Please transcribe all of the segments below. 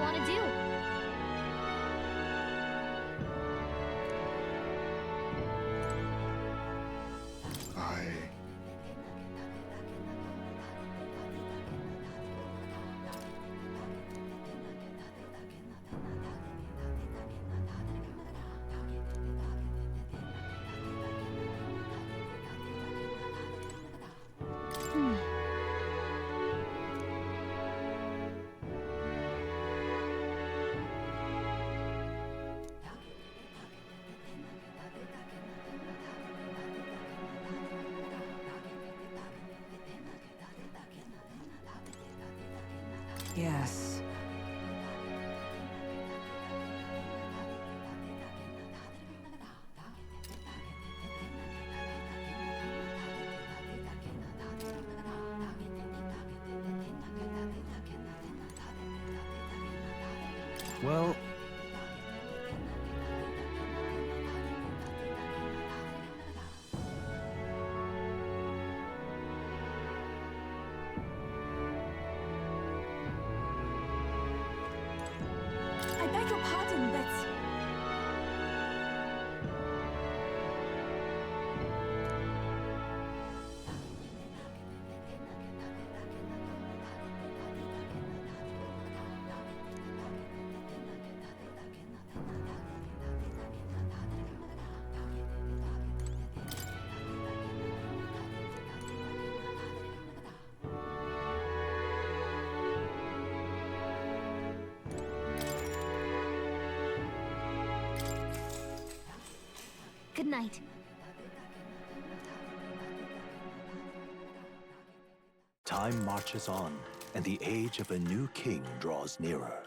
want to do? Yes. Well... I beg your pardon, but... Good night. Time marches on, and the age of a new king draws nearer.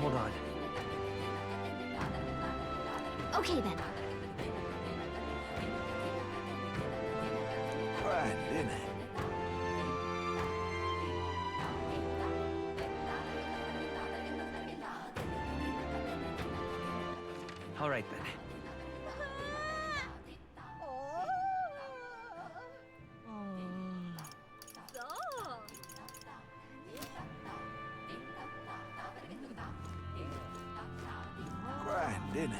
Hold on. Okay then. Grand, isn't it? All right, then. Grand, isn't it?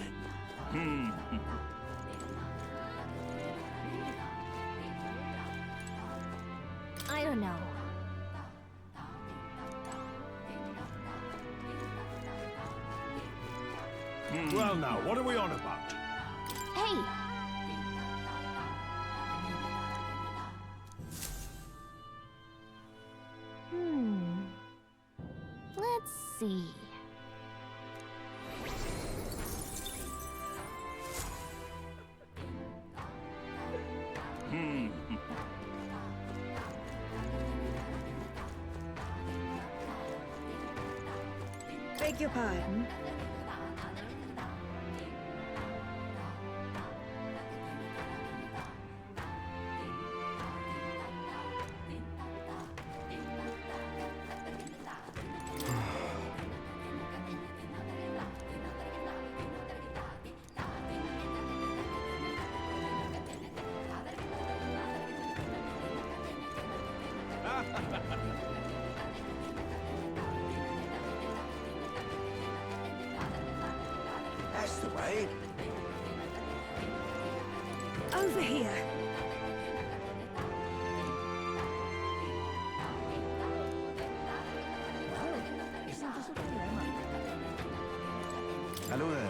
I don't know. Well now, what are we on about? Hey! Let's see. Beg your pardon? That's the way. Over here. Hello there.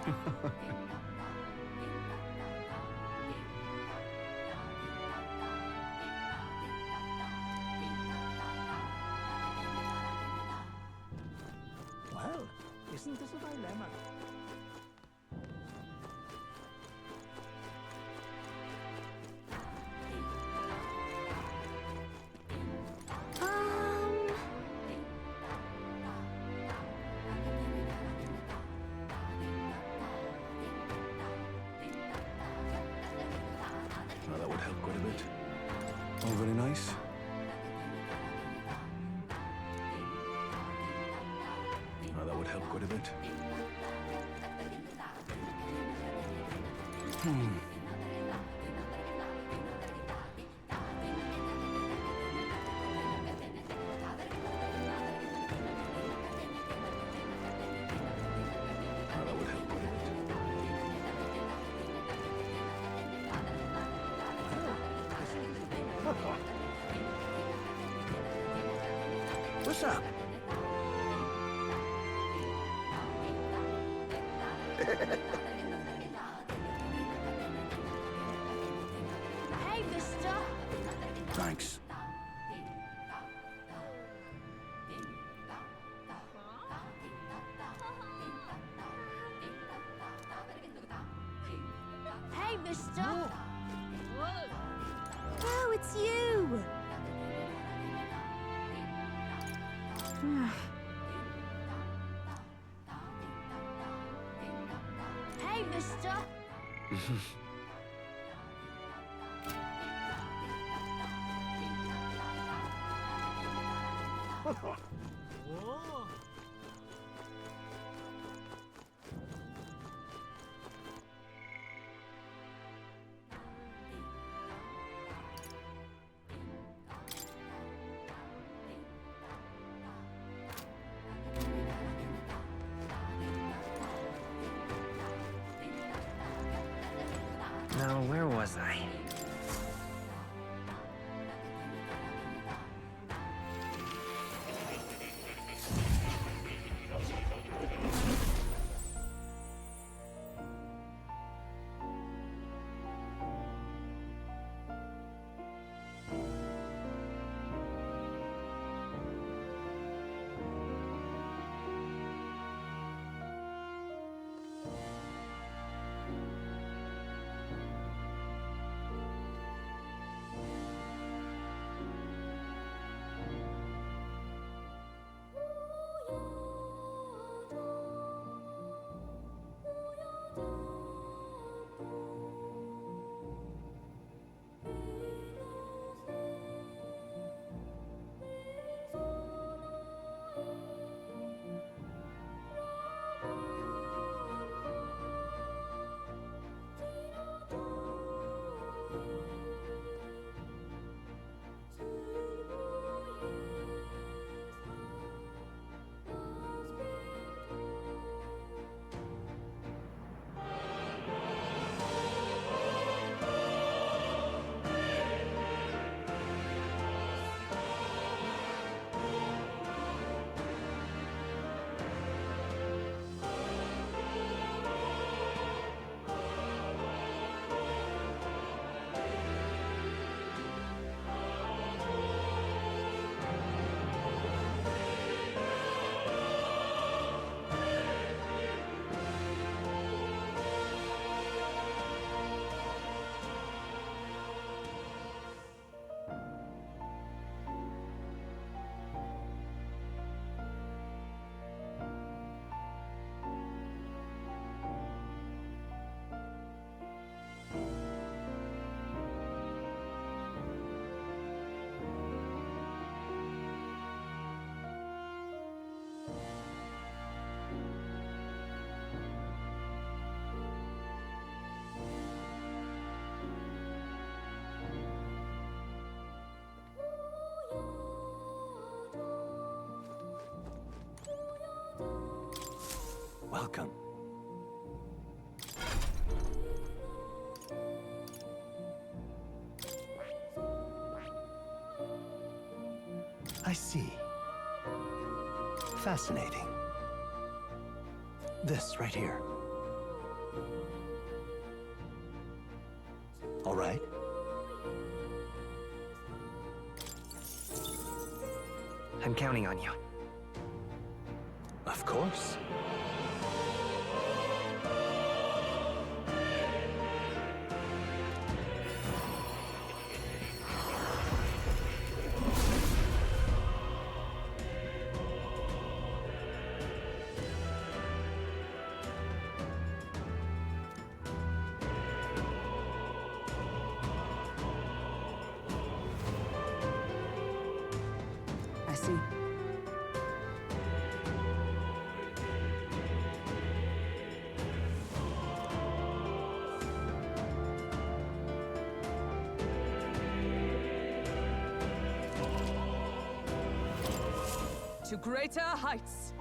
Well, isn't this a dilemma? Well, that would help quite a bit. All very nice. Well, that would help quite a bit. Well, that would help quite a bit. What's up? Hey, mister! Thanks. Hey, mister! Oh, it's you! Hey, mister! Now, where was I? Welcome. I see. Fascinating. This right here. All right? I'm counting on you. Of course. I see. To greater heights!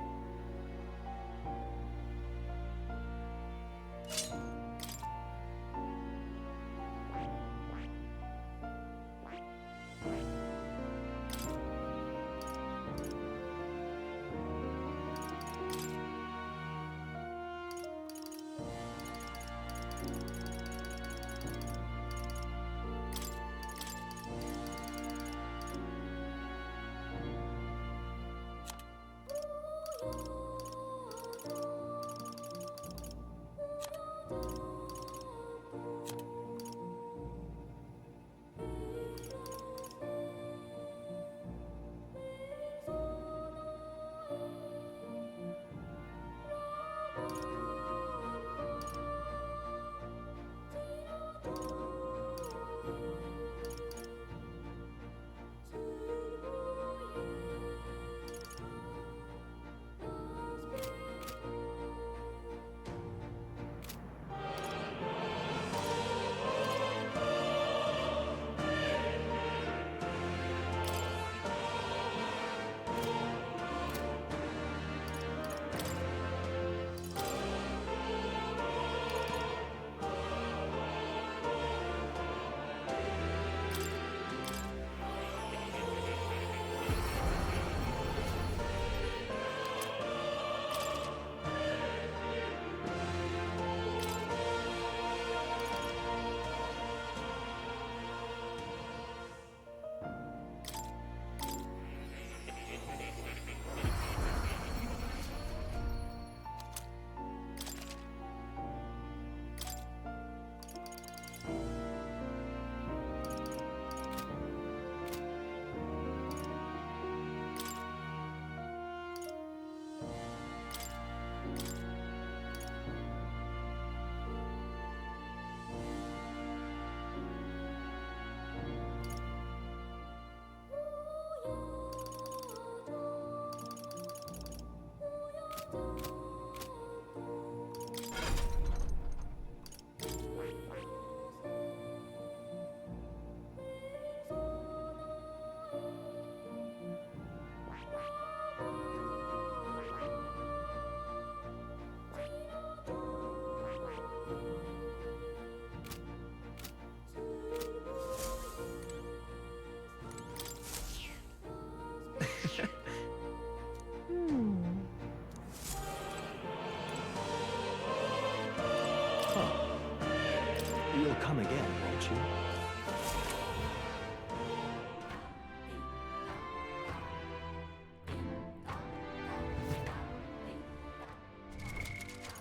You'll come again, won't you?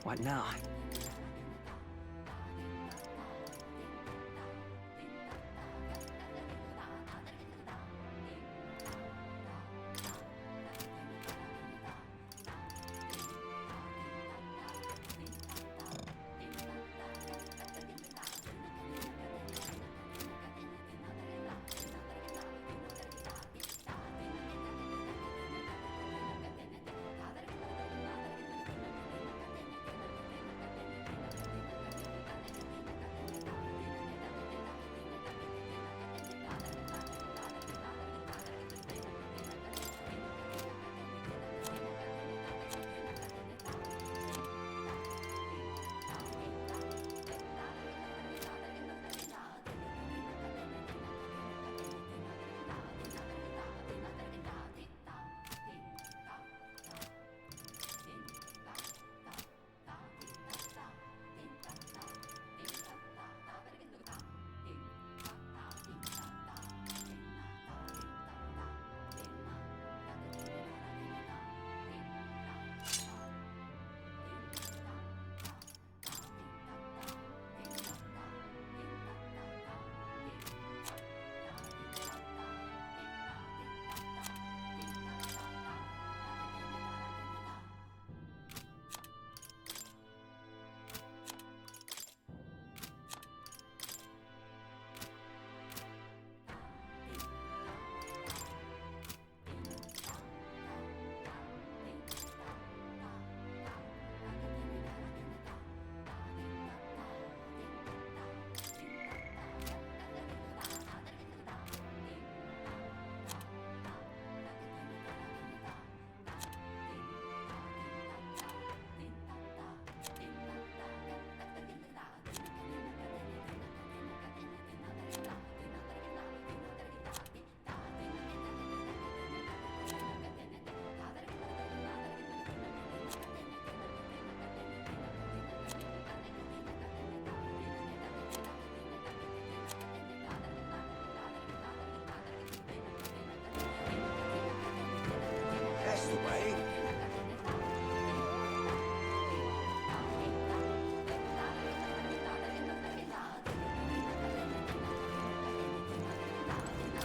What now?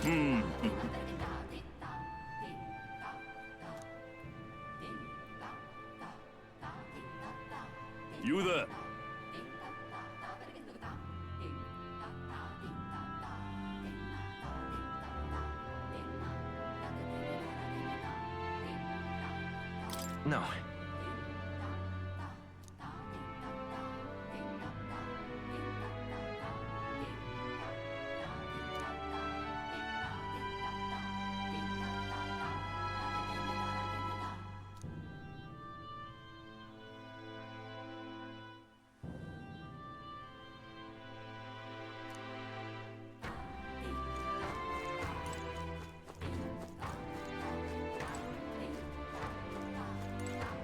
You there. No.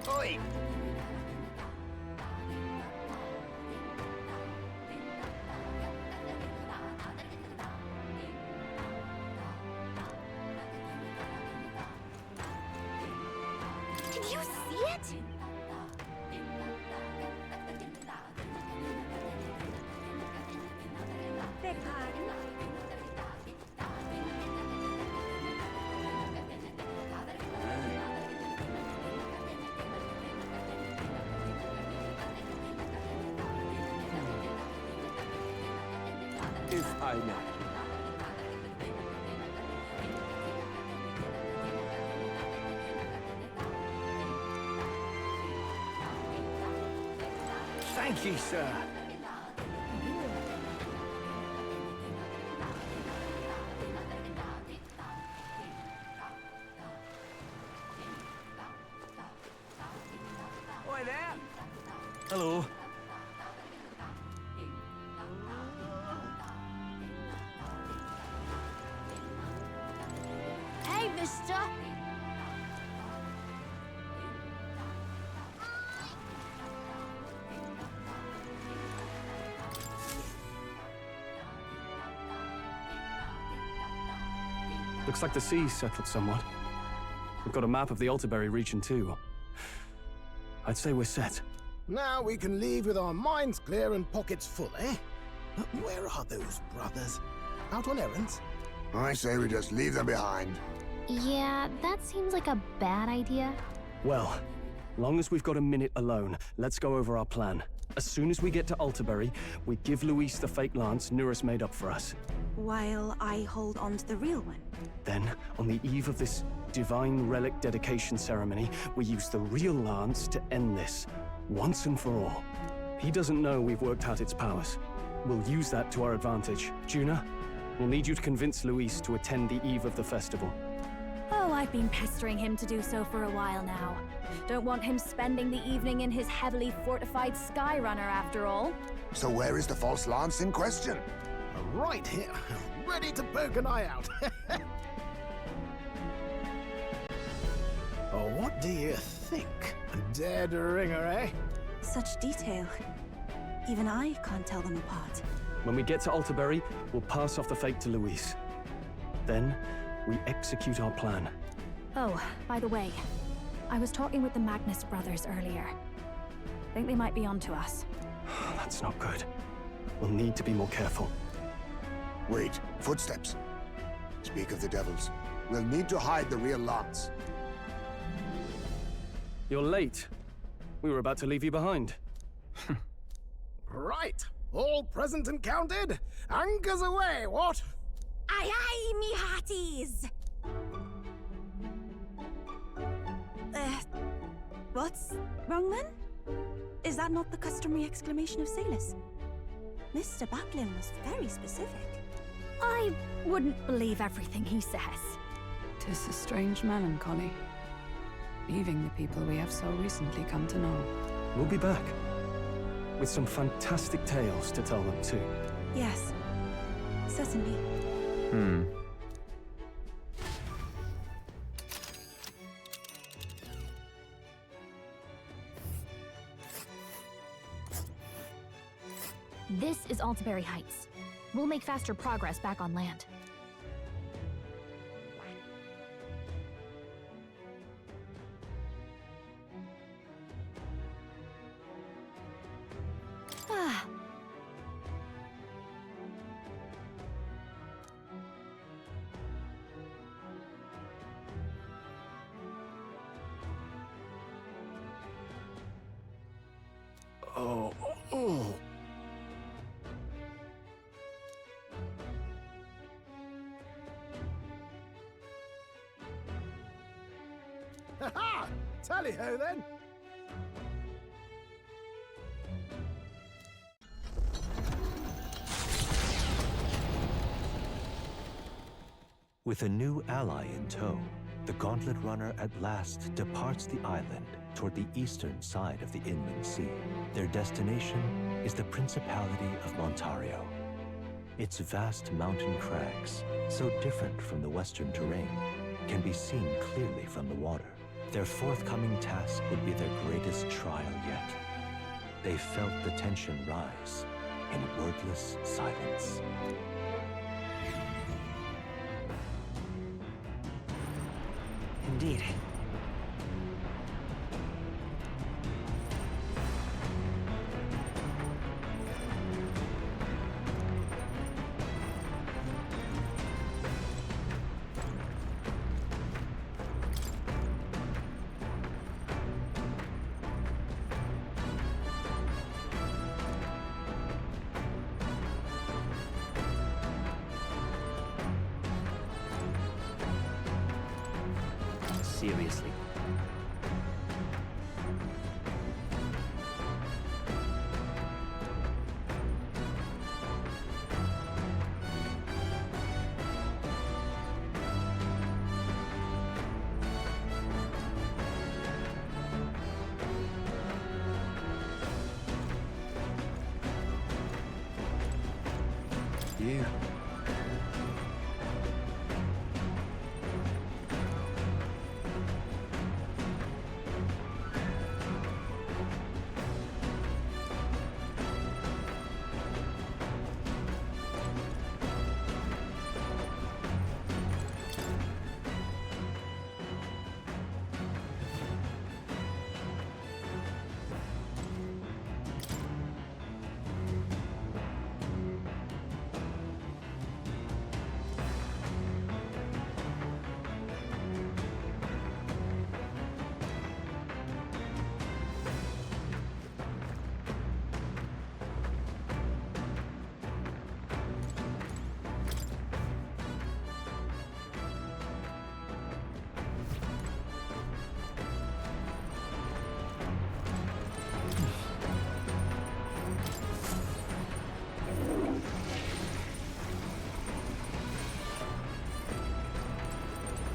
Oi! Did you see it? Beg pardon? If I may. Thank you, sir. Oi there! Hello. Hey, mister! Looks like the sea's settled somewhat. We've got a map of the Altaberry region too. I'd say we're set. Now we can leave with our minds clear and pockets full, eh? But where are those brothers? Out on errands? I say we just leave them behind. Yeah, that seems like a bad idea. Well, long as we've got a minute alone, let's go over our plan. As soon as we get to Altaberry, we give Luis the fake lance Nurus made up for us. While I hold on to the real one. Then, on the eve of this divine relic dedication ceremony, we use the real lance to end this, once and for all. He doesn't know we've worked out its powers. We'll use that to our advantage. Juna, we'll need you to convince Luis to attend the eve of the festival. Oh, I've been pestering him to do so for a while now. Don't want him spending the evening in his heavily fortified Skyrunner after all. So where is the false lance in question? Right here, ready to poke an eye out. Oh, what do you think? A dead ringer, eh? Such detail. Even I can't tell them apart. When we get to Altaberry, we'll pass off the fake to Luis. Then, we execute our plan. Oh, by the way, I was talking with the Magnus brothers earlier. Think they might be onto us. That's not good. We'll need to be more careful. Wait, footsteps. Speak of the devils. We'll need to hide the real lance. You're late. We were about to leave you behind. Right, all present and counted? Anchors away, what? Aye aye, me hearties! What's wrong then? Is that not the customary exclamation of sailors? Mr. Backlin was very specific. I wouldn't believe everything he says. 'Tis a strange melancholy, leaving the people we have so recently come to know. We'll be back. With some fantastic tales to tell them too. Yes, certainly. This is Altaberry Heights. We'll make faster progress back on land. Ah. Oh, oh. Ha-ha! Tally-ho, then! With a new ally in tow, the Gauntlet Runner at last departs the island toward the eastern side of the inland sea. Their destination is the Principality of Montario. Its vast mountain crags, so different from the western terrain, can be seen clearly from the water. Their forthcoming task would be their greatest trial yet. They felt the tension rise in wordless silence. Indeed. Seriously. You.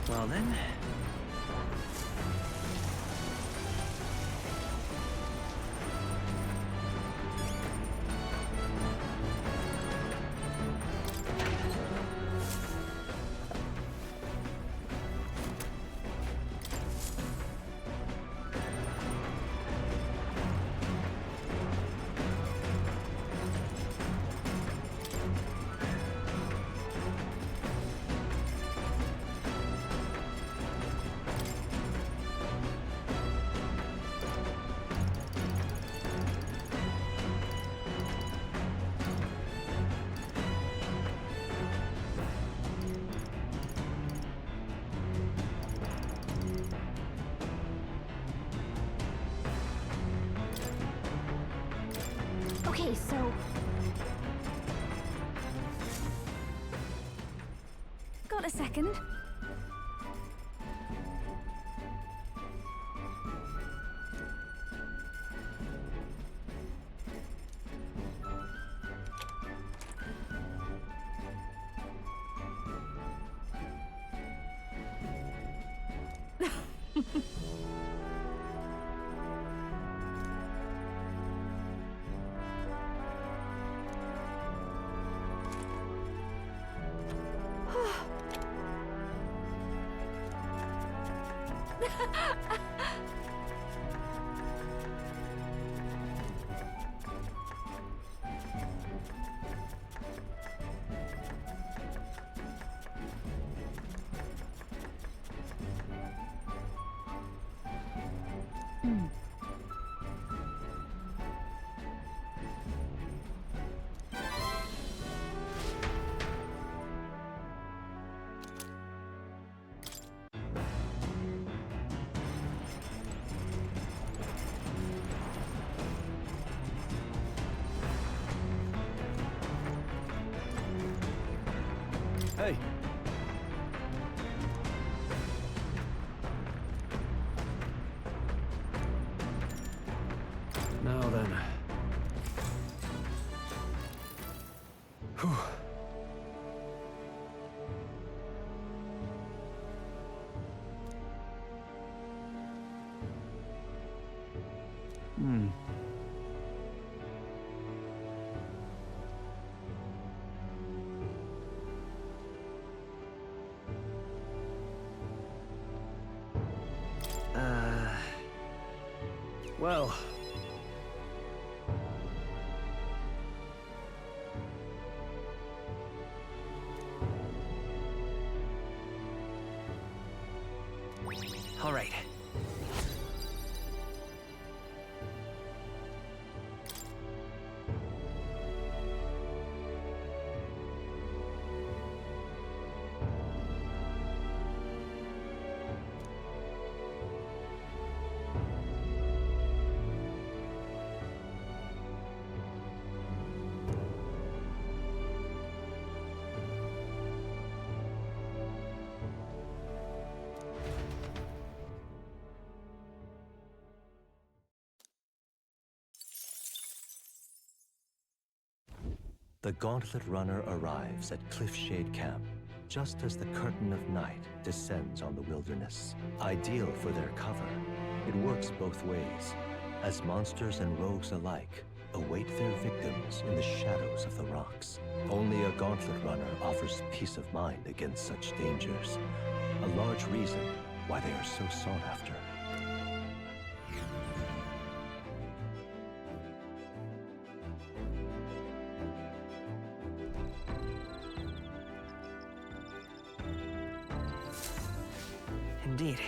Well then. Okay, so... Got a second? Now then. Whew. Well. All right. The Gauntlet Runner arrives at Cliffshade Camp just as the curtain of night descends on the wilderness. Ideal for their cover, it works both ways, as monsters and rogues alike await their victims in the shadows of the rocks. Only a Gauntlet Runner offers peace of mind against such dangers, a large reason why they are so sought after. Indeed.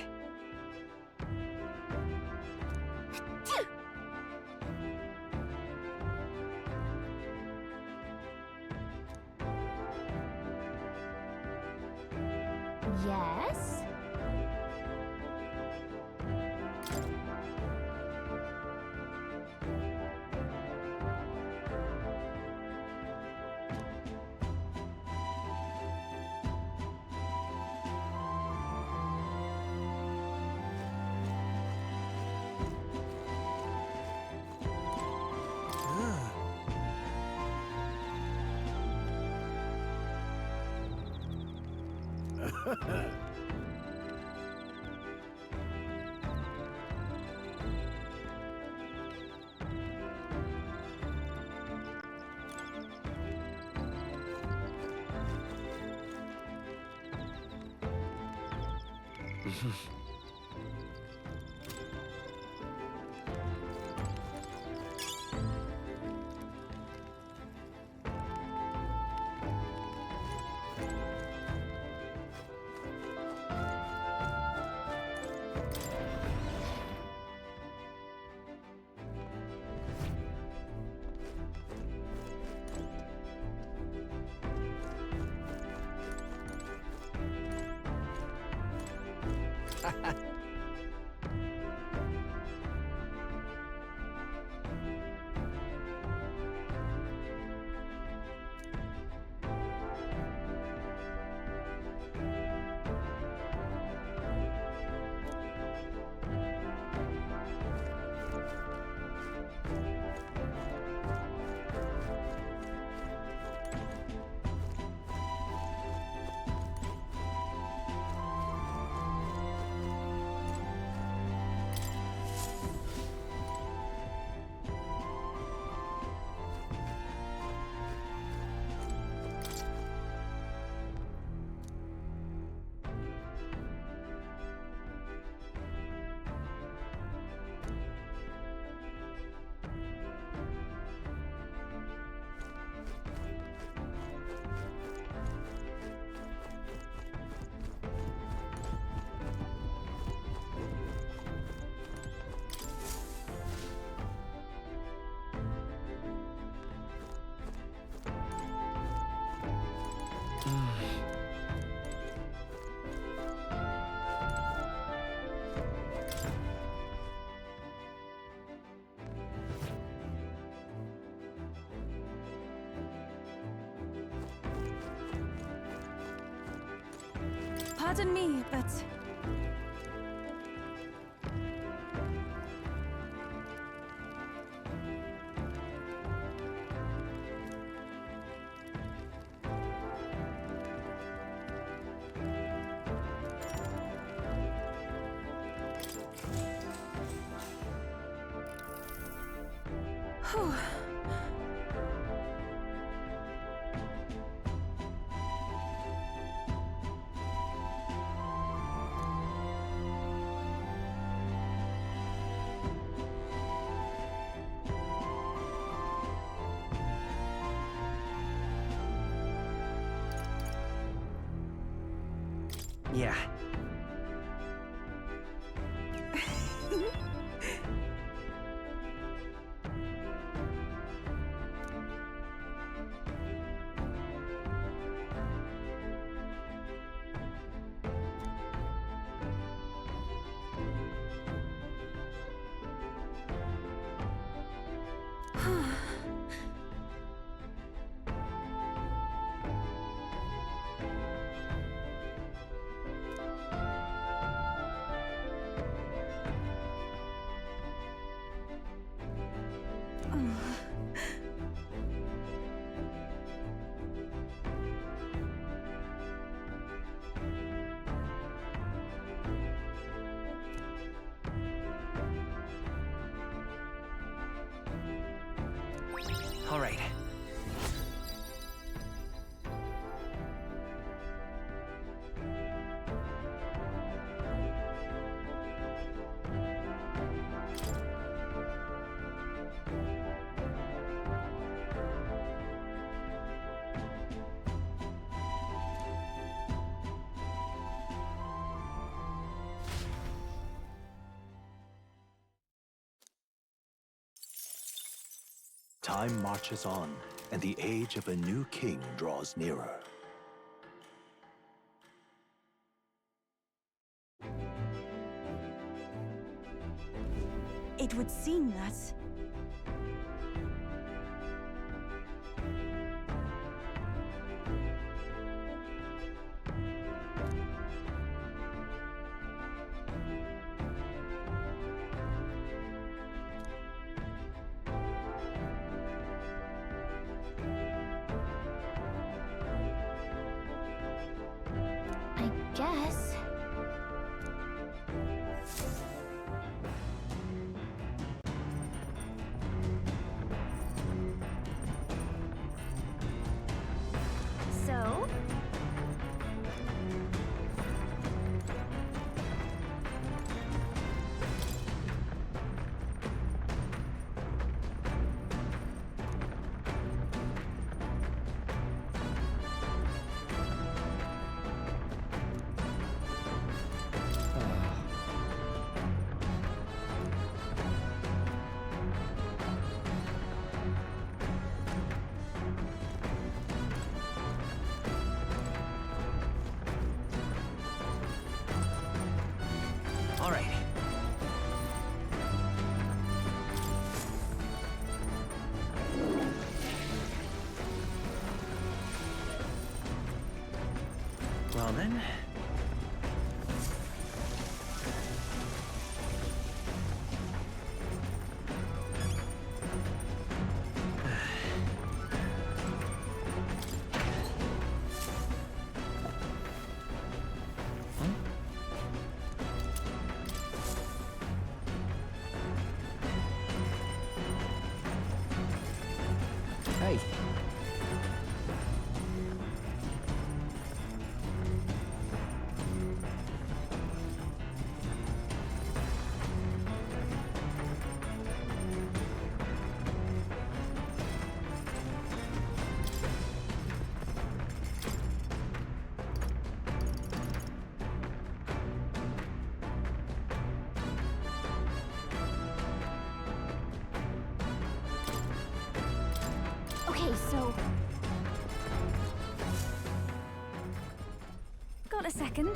Yes? Pardon me, but... Yeah. All right. Time marches on, and the age of a new king draws nearer. It would seem that... I guess. So? All right. Well then. Hey. Okay, so... Got a second?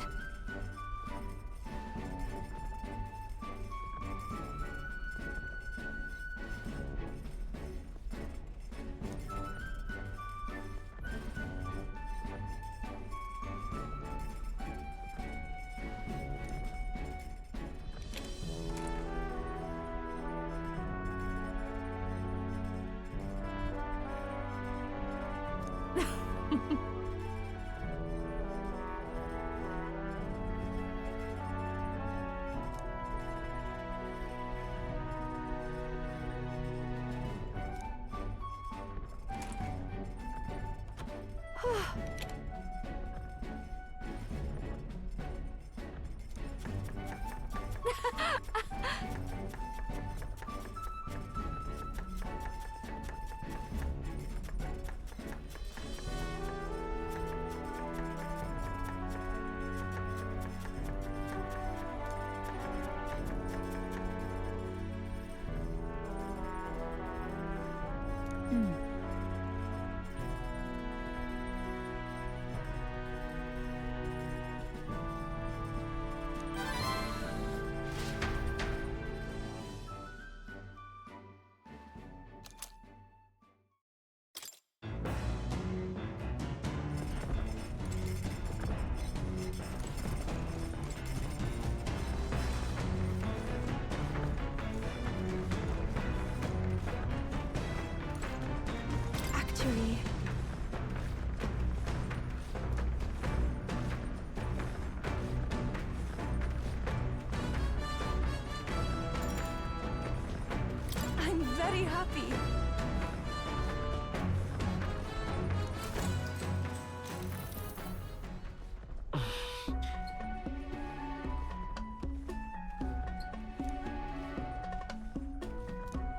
very happy.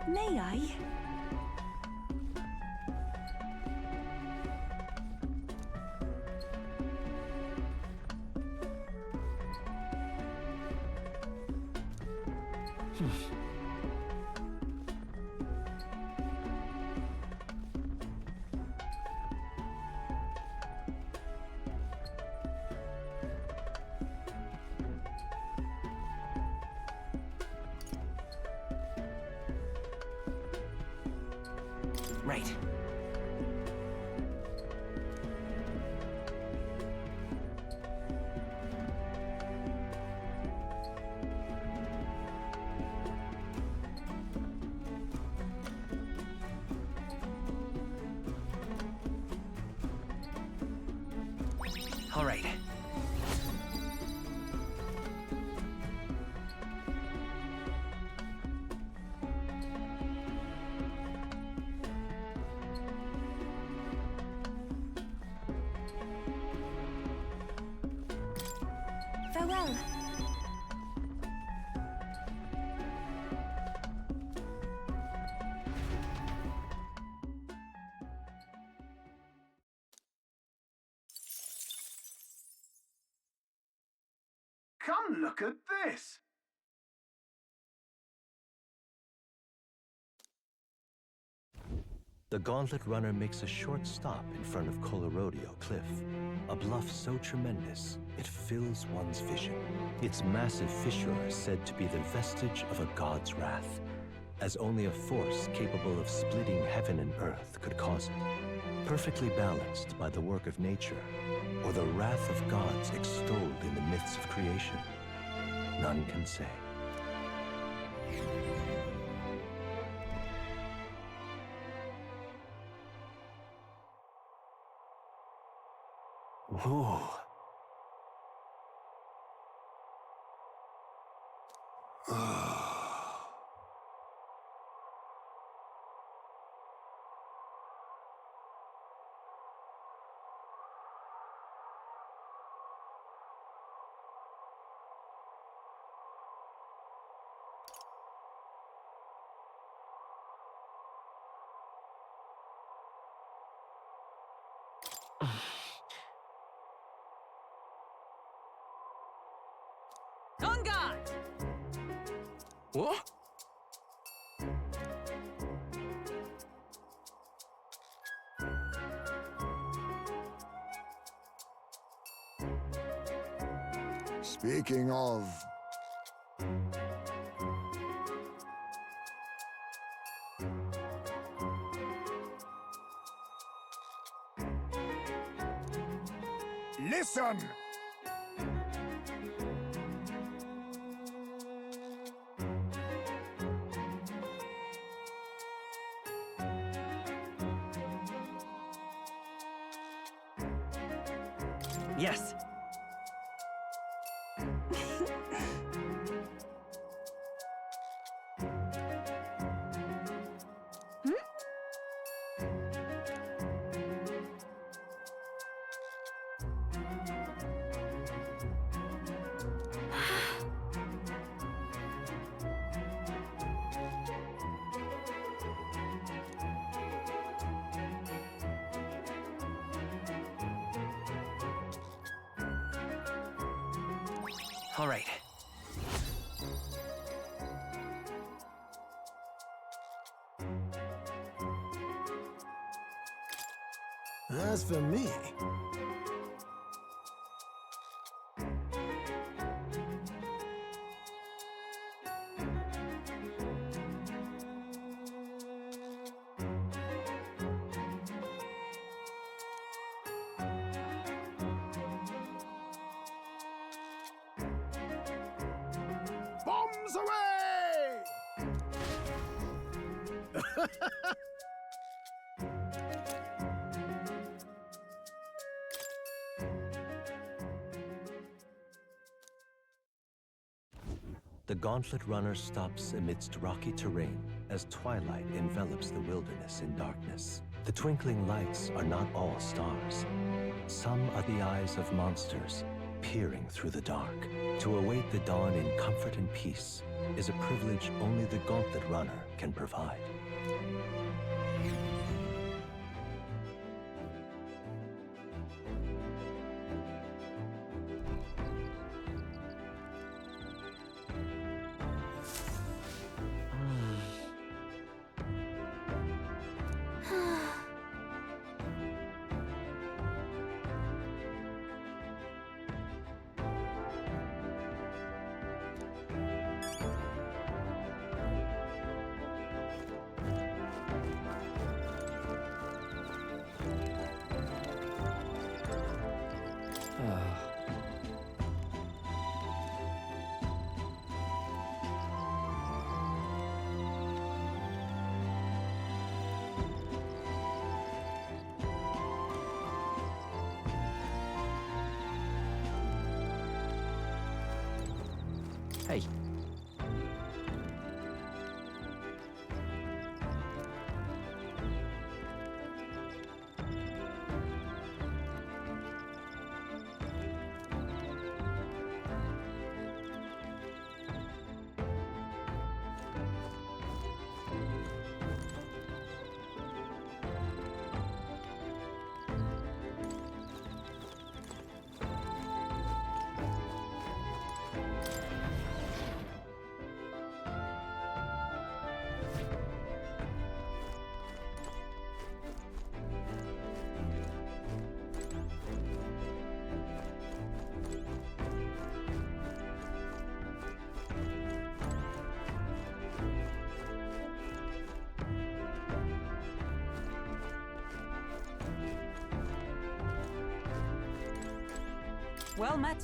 May I? Right. All right. Farewell. Come look at this! The Gauntlet Runner makes a short stop in front of Colorodeo Cliff, a bluff so tremendous it fills one's vision. Its massive fissure is said to be the vestige of a god's wrath, as only a force capable of splitting heaven and earth could cause it. Perfectly balanced by the work of nature, or the wrath of gods extolled in the myths of creation, none can say. Whoa. On guard! What? Speaking of... Listen! Yes. All right. As for me, Bombs away! The Gauntlet Runner stops amidst rocky terrain as twilight envelops the wilderness in darkness. The twinkling lights are not all stars. Some are the eyes of monsters, peering through the dark. To await the dawn in comfort and peace is a privilege only the Gauntlet Runner can provide. Hey. Well met.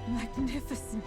Magnificent.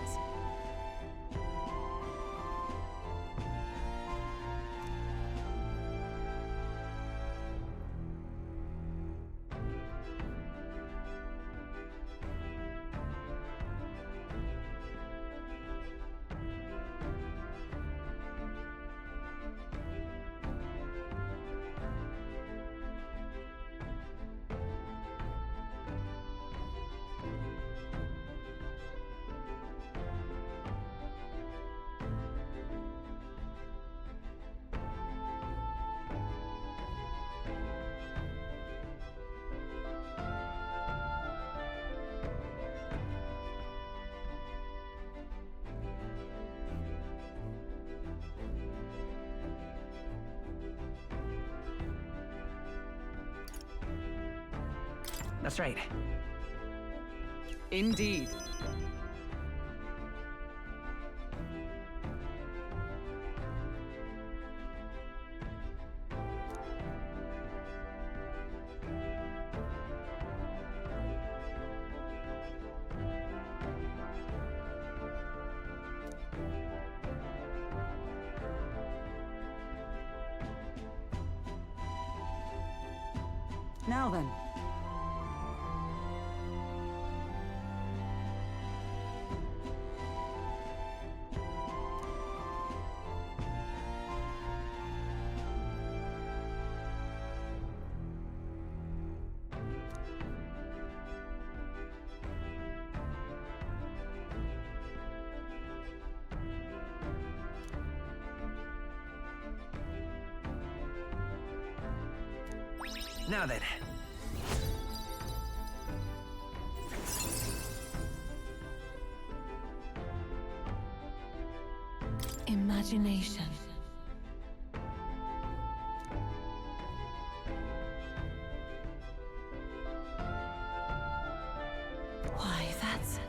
That's right. Indeed. Now then. Now then. Imagination. Why, that's...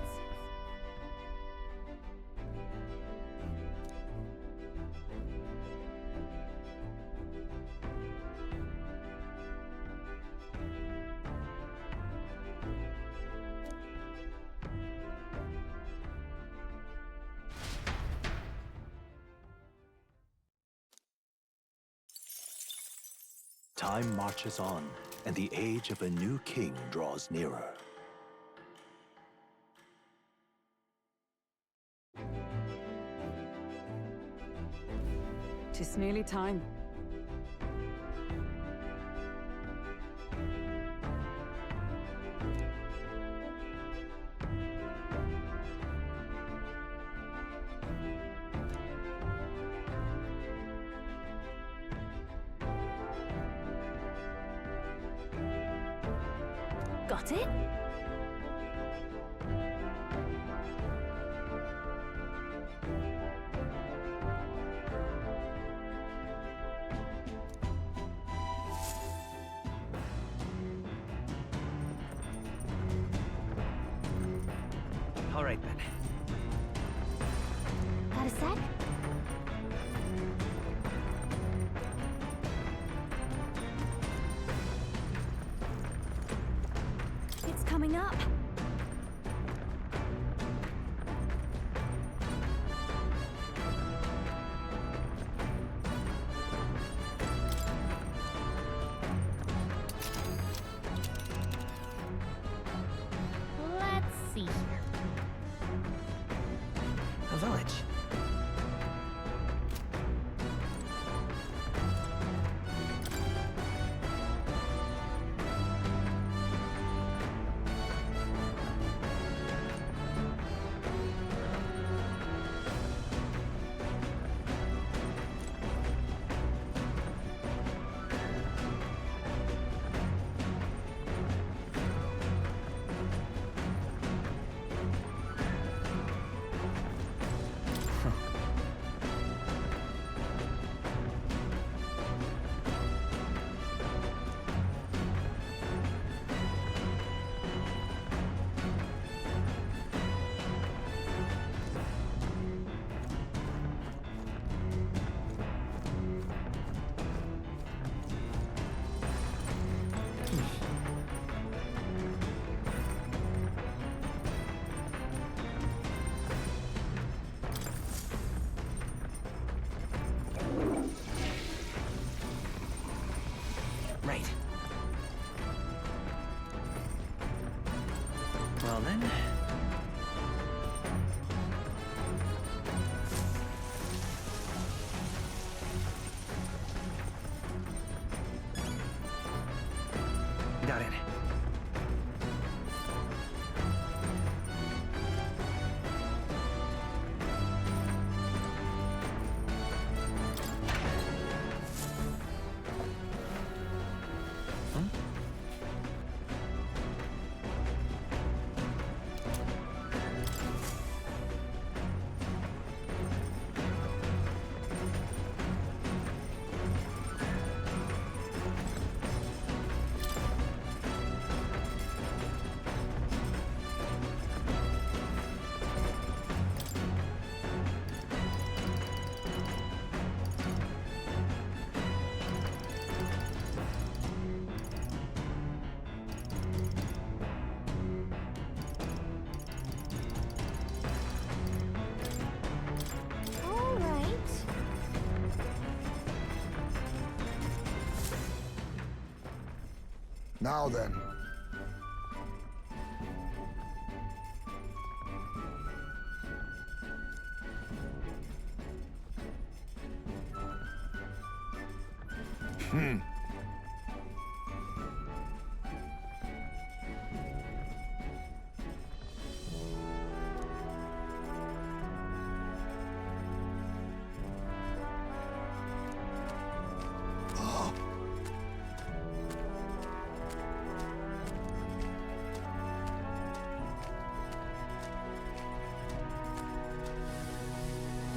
Time marches on, and the age of a new king draws nearer. Tis nearly time. Got it? All right, then. Got a sec? It's coming up. Let's see here. A village. Right. Well then. Got it. All right. Now then.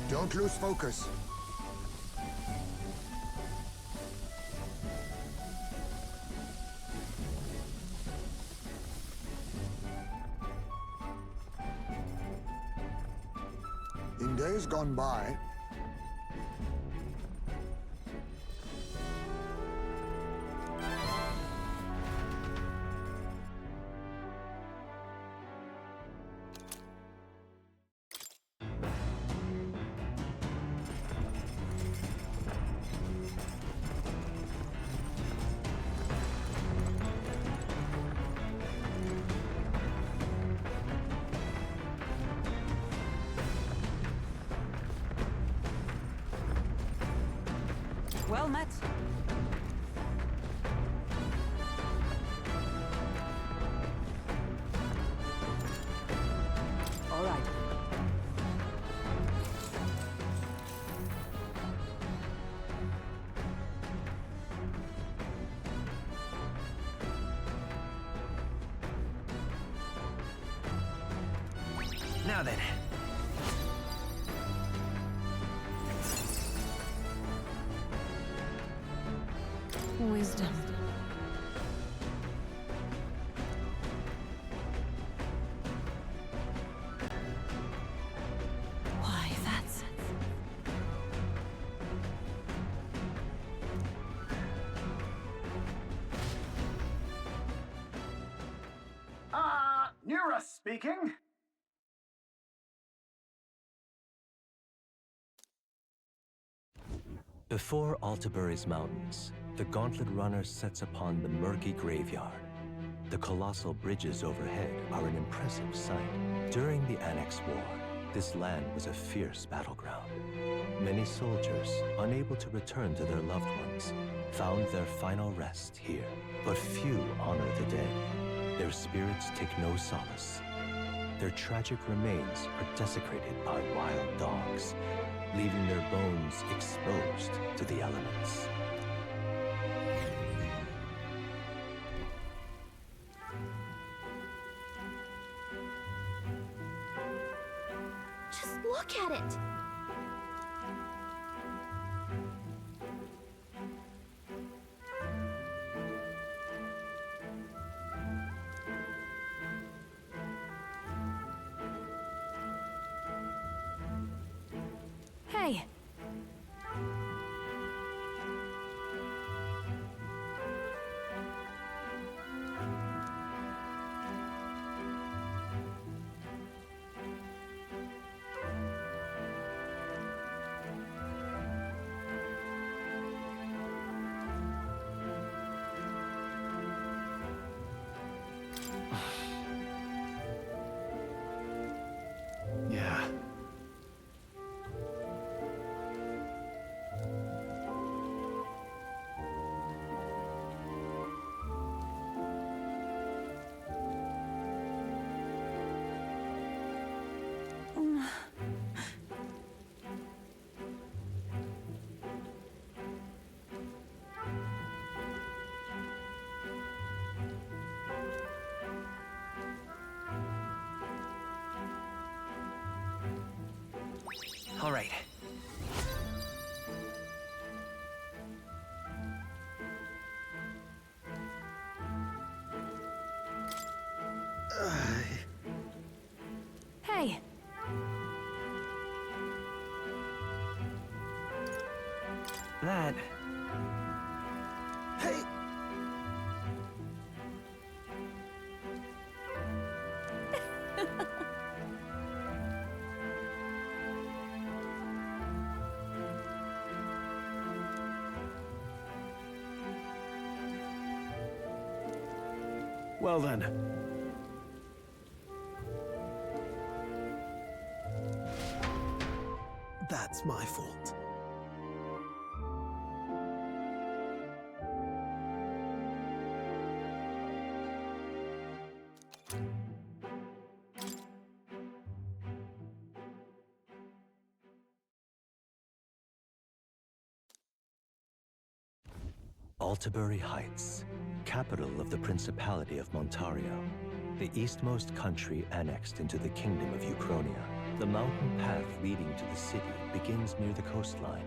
Don't lose focus. In days gone by, Well met. All right. Now then. Wisdom. Why, that's... Nura speaking. Before Altabury's mountains, the Gauntlet Runner sets upon the murky graveyard. The colossal bridges overhead are an impressive sight. During the Annex War, this land was a fierce battleground. Many soldiers, unable to return to their loved ones, found their final rest here. But few honor the dead. Their spirits take no solace. Their tragic remains are desecrated by wild dogs, leaving their bones exposed to the elements. Just look at it. Hey! Yeah. All right. Hey! That... Hey! Well then. That's my fault. Altabury Heights, capital of the Principality of Montario, the eastmost country annexed into the Kingdom of Uchronia. The mountain path leading to the city begins near the coastline,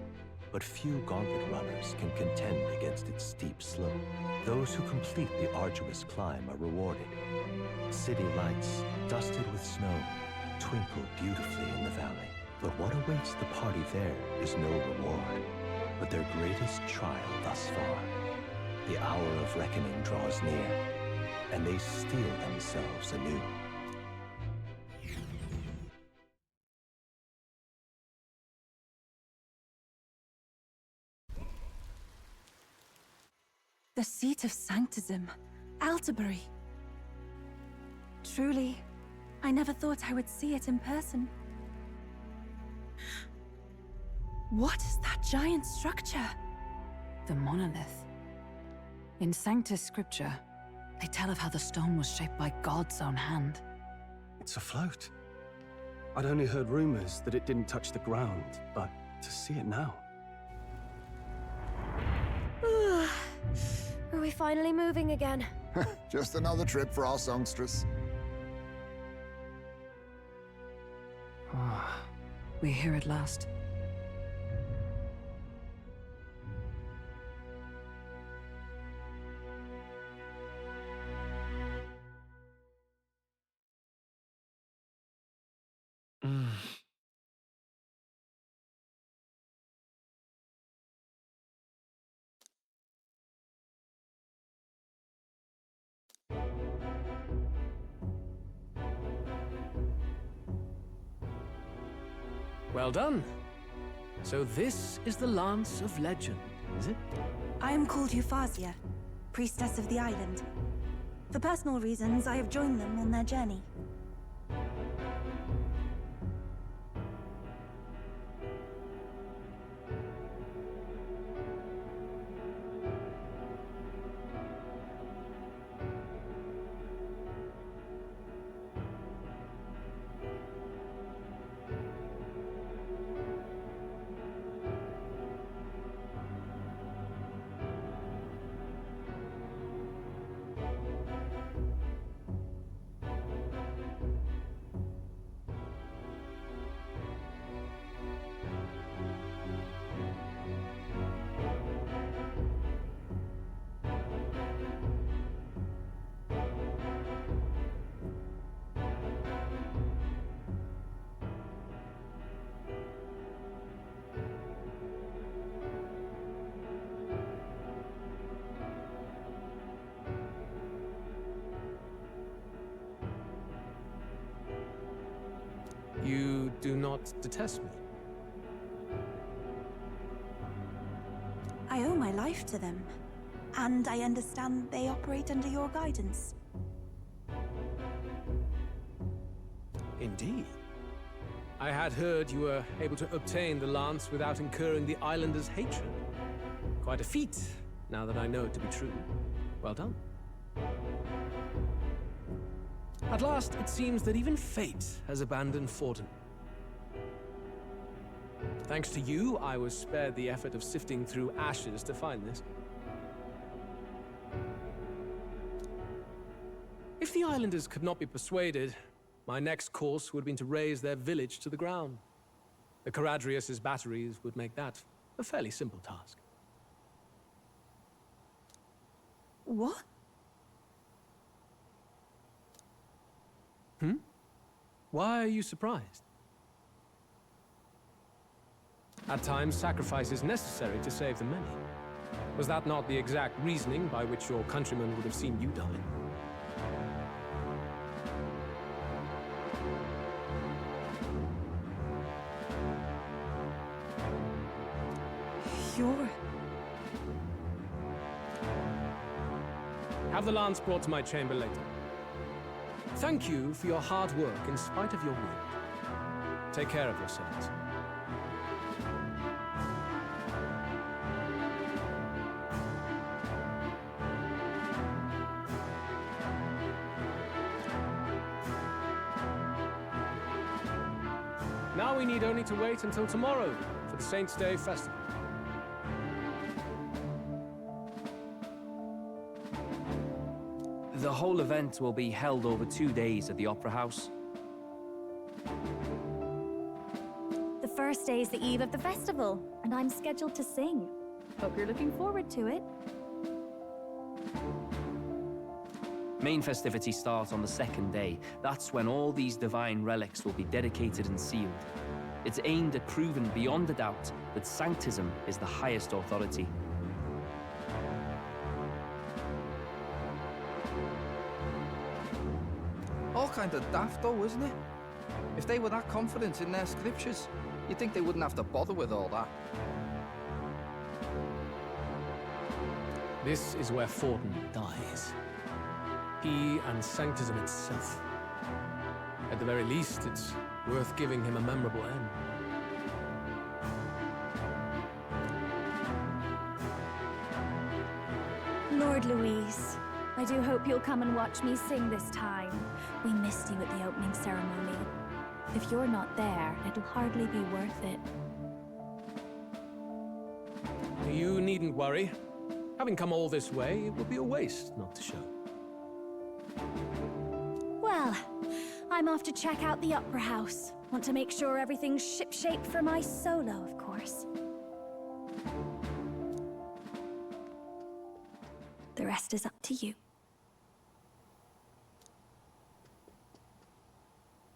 but few Gauntlet runners can contend against its steep slope. Those who complete the arduous climb are rewarded. City lights, dusted with snow, twinkle beautifully in the valley. But what awaits the party there is no reward, but their greatest trial thus far. The hour of reckoning draws near, and they steel themselves anew. The seat of Sanctism, Altabury. Truly, I never thought I would see it in person. What is that giant structure? The monolith. In Sanctus Scripture, they tell of how the stone was shaped by God's own hand. It's afloat. I'd only heard rumors that it didn't touch the ground, but to see it now. Are we finally moving again? Just another trip for our songstress. We're here at last. Well done. So this is the Lance of Legend, is it? I am called Refantazio, priestess of the island. For personal reasons, I have joined them on their journey. You do not detest me? I owe my life to them, and I understand they operate under your guidance. Indeed. I had heard you were able to obtain the lance without incurring the islanders' hatred. Quite a feat, now that I know it to be true. Well done. At last, it seems that even fate has abandoned Fortin. Thanks to you, I was spared the effort of sifting through ashes to find this. If the islanders could not be persuaded, my next course would have been to raze their village to the ground. The Caradrius' batteries would make that a fairly simple task. What? Why are you surprised? At times, sacrifice is necessary to save the many. Was that not the exact reasoning by which your countrymen would have seen you die? You're... Have the lance brought to my chamber later. Thank you for your hard work in spite of your wound. Take care of yourselves. Now we need only to wait until tomorrow for the Saints' Day festival. The whole event will be held over 2 days at the Opera House. The first day is the eve of the festival, and I'm scheduled to sing. Hope you're looking forward to it. Main festivities start on the 2nd day. That's when all these divine relics will be dedicated and sealed. It's aimed at proving beyond a doubt that Sanctism is the highest authority. All kind of daft though, isn't it? If they were that confident in their scriptures, you'd think they wouldn't have to bother with all that. This is where Fortin dies. He and Sanctism itself. At the very least, it's worth giving him a memorable end. Lord Louise, I do hope you'll come and watch me sing this time. We missed you at the opening ceremony. If you're not there, it'll hardly be worth it. You needn't worry. Having come all this way, it would be a waste not to show. Well, I'm off to check out the Opera House. Want to make sure everything's shipshape for my solo, of course. The rest is up to you.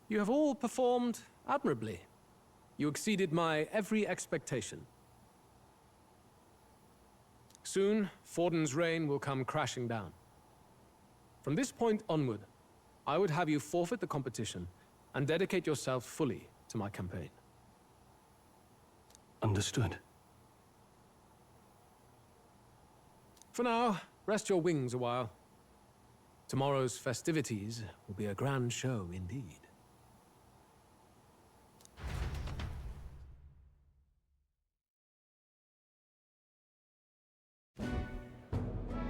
You have all performed admirably. You exceeded my every expectation. Soon, Forden's reign will come crashing down. From this point onward, I would have you forfeit the competition and dedicate yourself fully to my campaign. Understood. For now, rest your wings a while. Tomorrow's festivities will be a grand show indeed.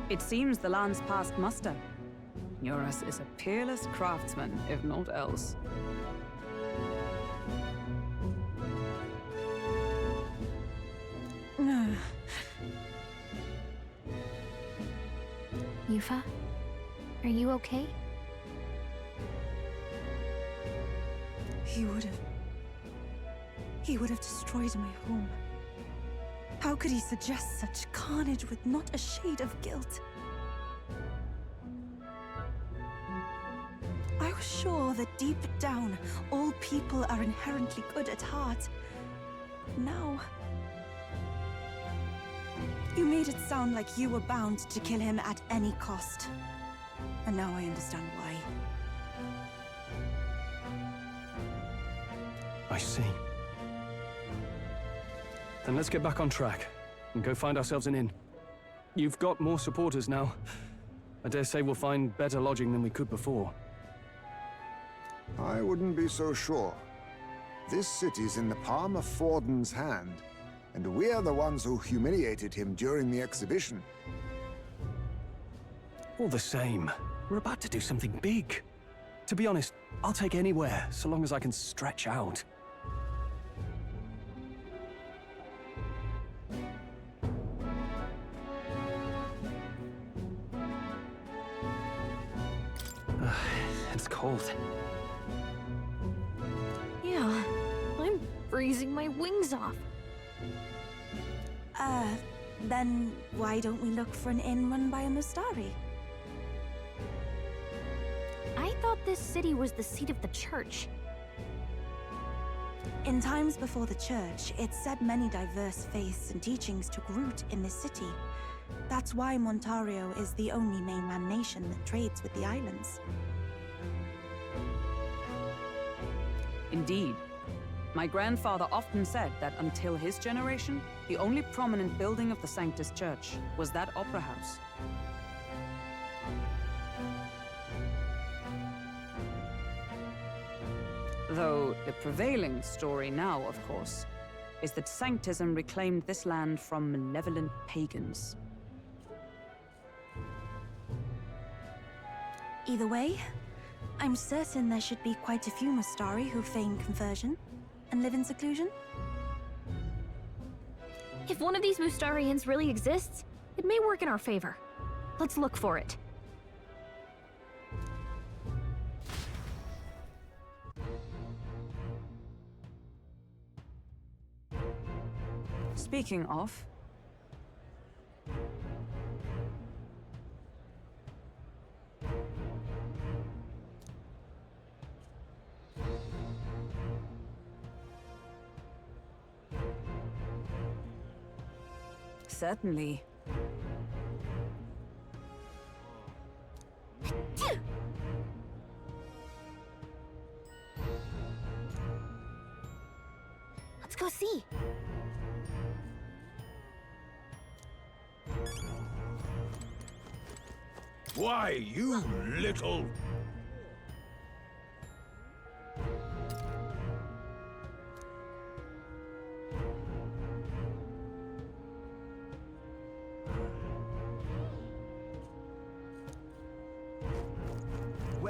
It seems the land's past muster. Eurus is a peerless craftsman, if not else. Yufa, are you okay? He would have destroyed my home. How could he suggest such carnage with not a shade of guilt? I was sure that deep down, all people are inherently good at heart. Now... You made it sound like you were bound to kill him at any cost. And now I understand why. I see. Then let's get back on track and go find ourselves an inn. You've got more supporters now. I dare say we'll find better lodging than we could before. I wouldn't be so sure. This city's in the palm of Forden's hand, and we're the ones who humiliated him during the exhibition. All the same, we're about to do something big. To be honest, I'll take anywhere, so long as I can stretch out. It's cold. Yeah, I'm freezing my wings off. Then why don't we look for an inn run by a Mustari? I thought this city was the seat of the church. In times before the church, it said many diverse faiths and teachings took root in this city. That's why Montario is the only mainland nation that trades with the islands. Indeed. My grandfather often said that until his generation, the only prominent building of the Sanctus Church was that opera house. Though the prevailing story now, of course, is that Sanctism reclaimed this land from malevolent pagans. Either way, I'm certain there should be quite a few Mustari who feign conversion and live in seclusion. If one of these Mustarians really exists, it may work in our favor. Let's look for it. Speaking of... Certainly. Let's go see. Why, you little...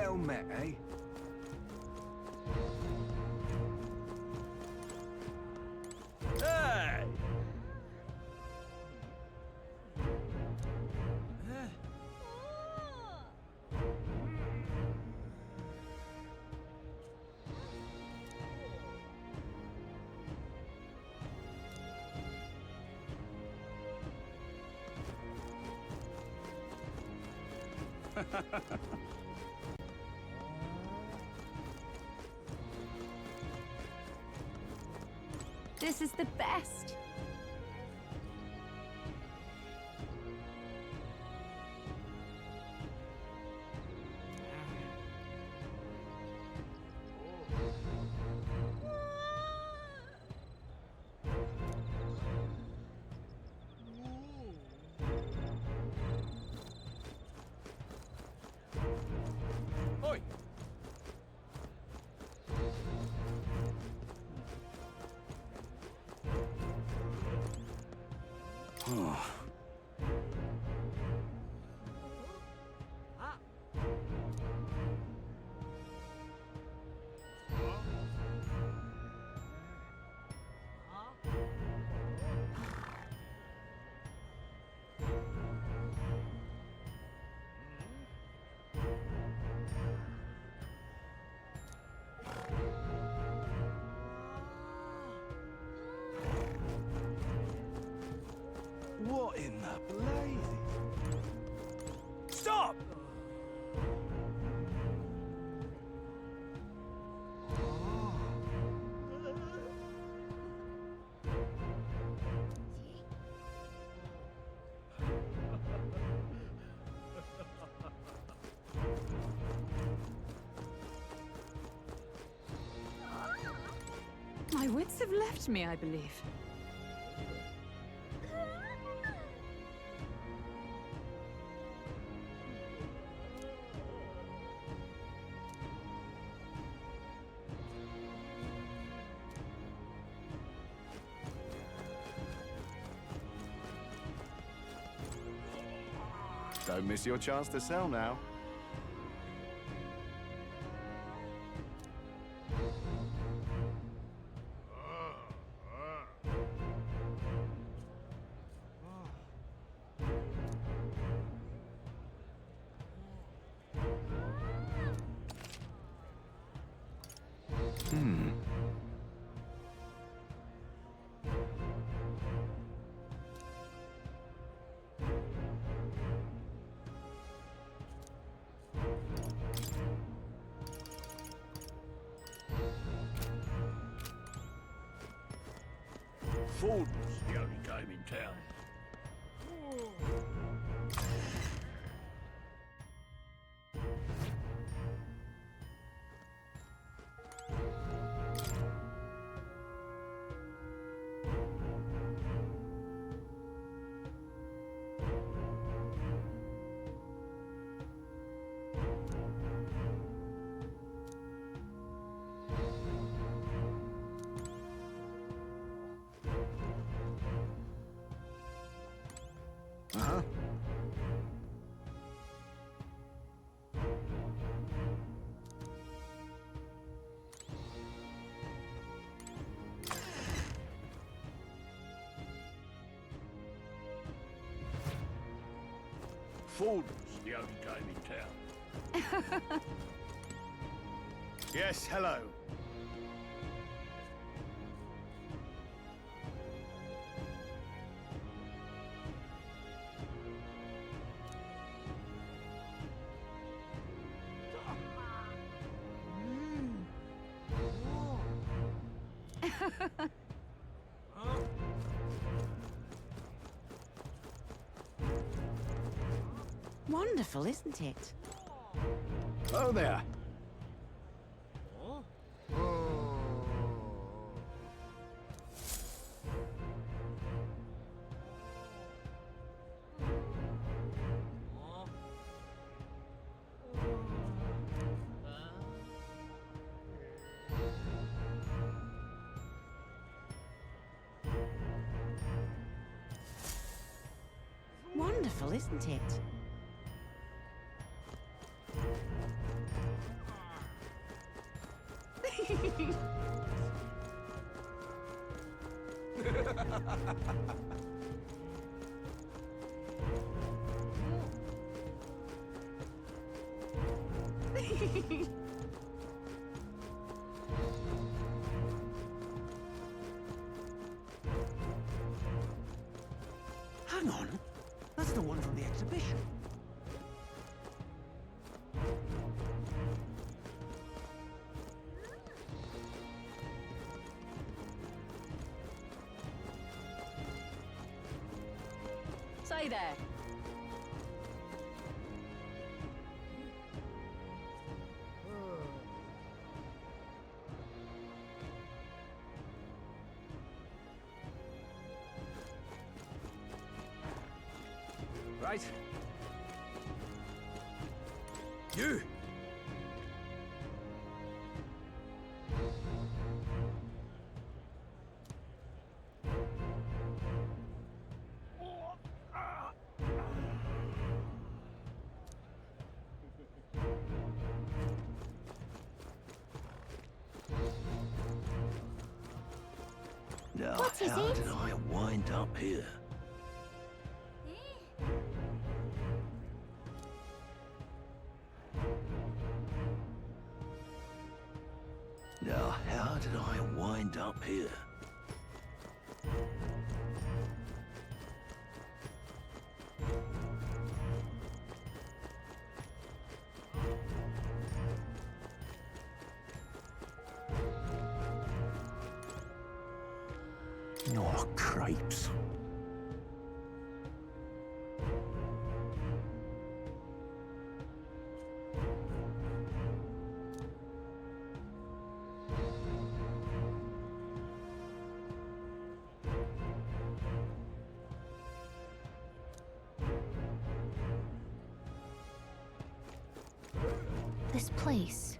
Well met, eh? Hey! This is the best. Oi! What in the blazes? Stop! My wits have left me, I believe. Don't miss your chance to sell now. Ford's the only game in town. Uh-huh. Ford's the only game in town. Yes, hello. Wonderful, isn't it? Oh there. Wonderful, isn't it? Hang on. That's the one from the exhibition. Say there. Right. You! Now, What's his how name? did I wind up here? Now, how did I wind up here? Oh, crepes. This place.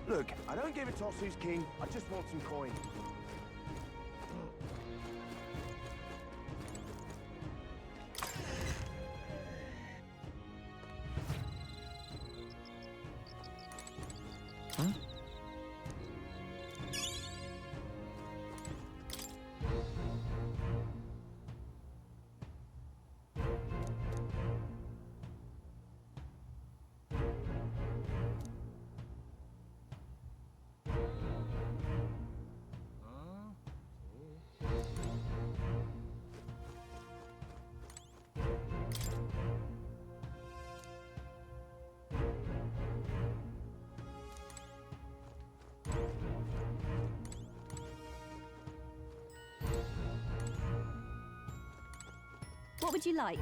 Look, I don't give a toss who's king. I just want some coin. What would you like?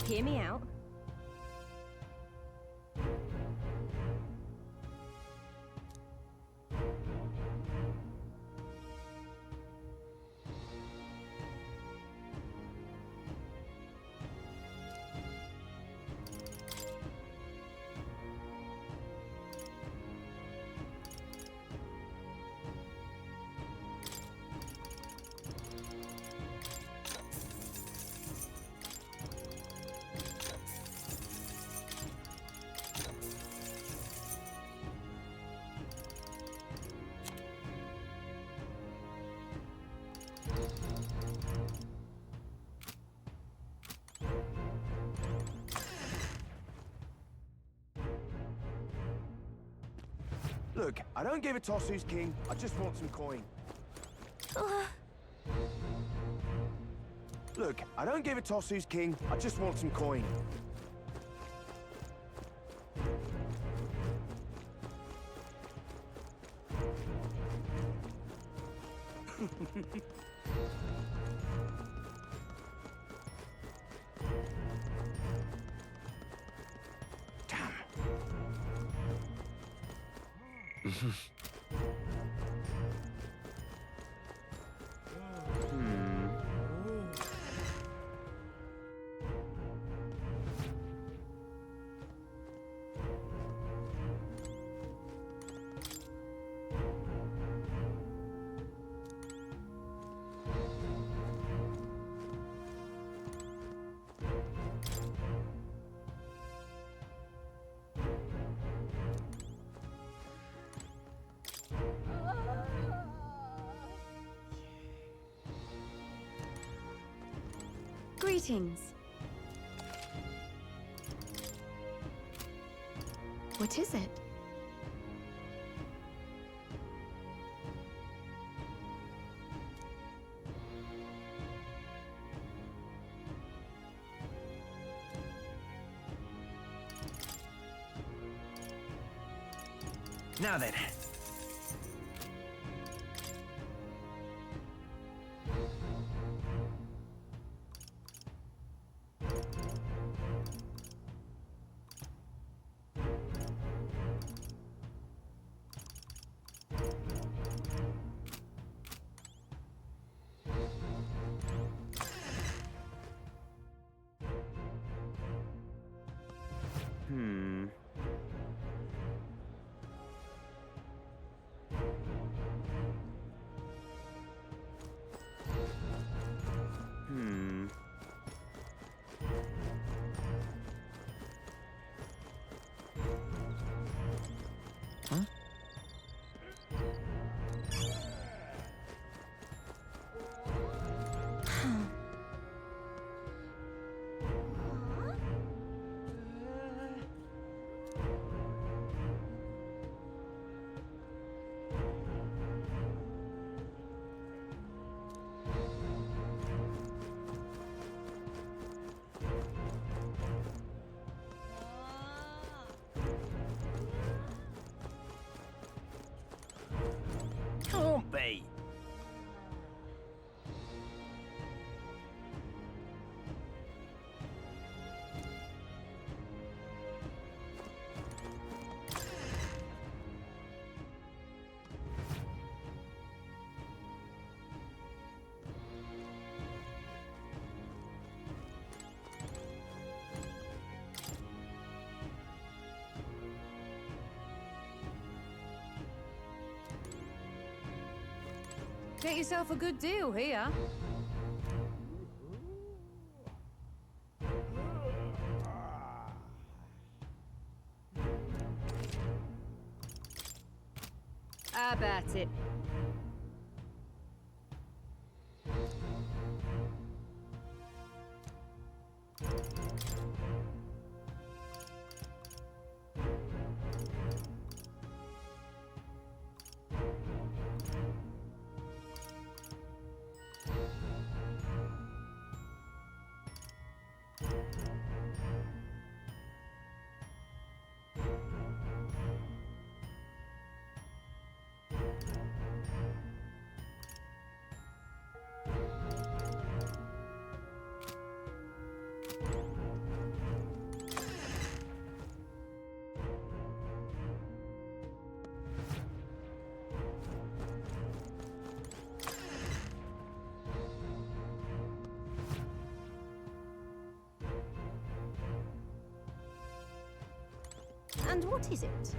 Hear me out. Look, I don't give a toss who's king. I just want some coin. Look, I don't give a toss who's king. I just want some coin. Greetings. What is it? Now then. Can't be. Get yourself a good deal here. How about it? And what is it?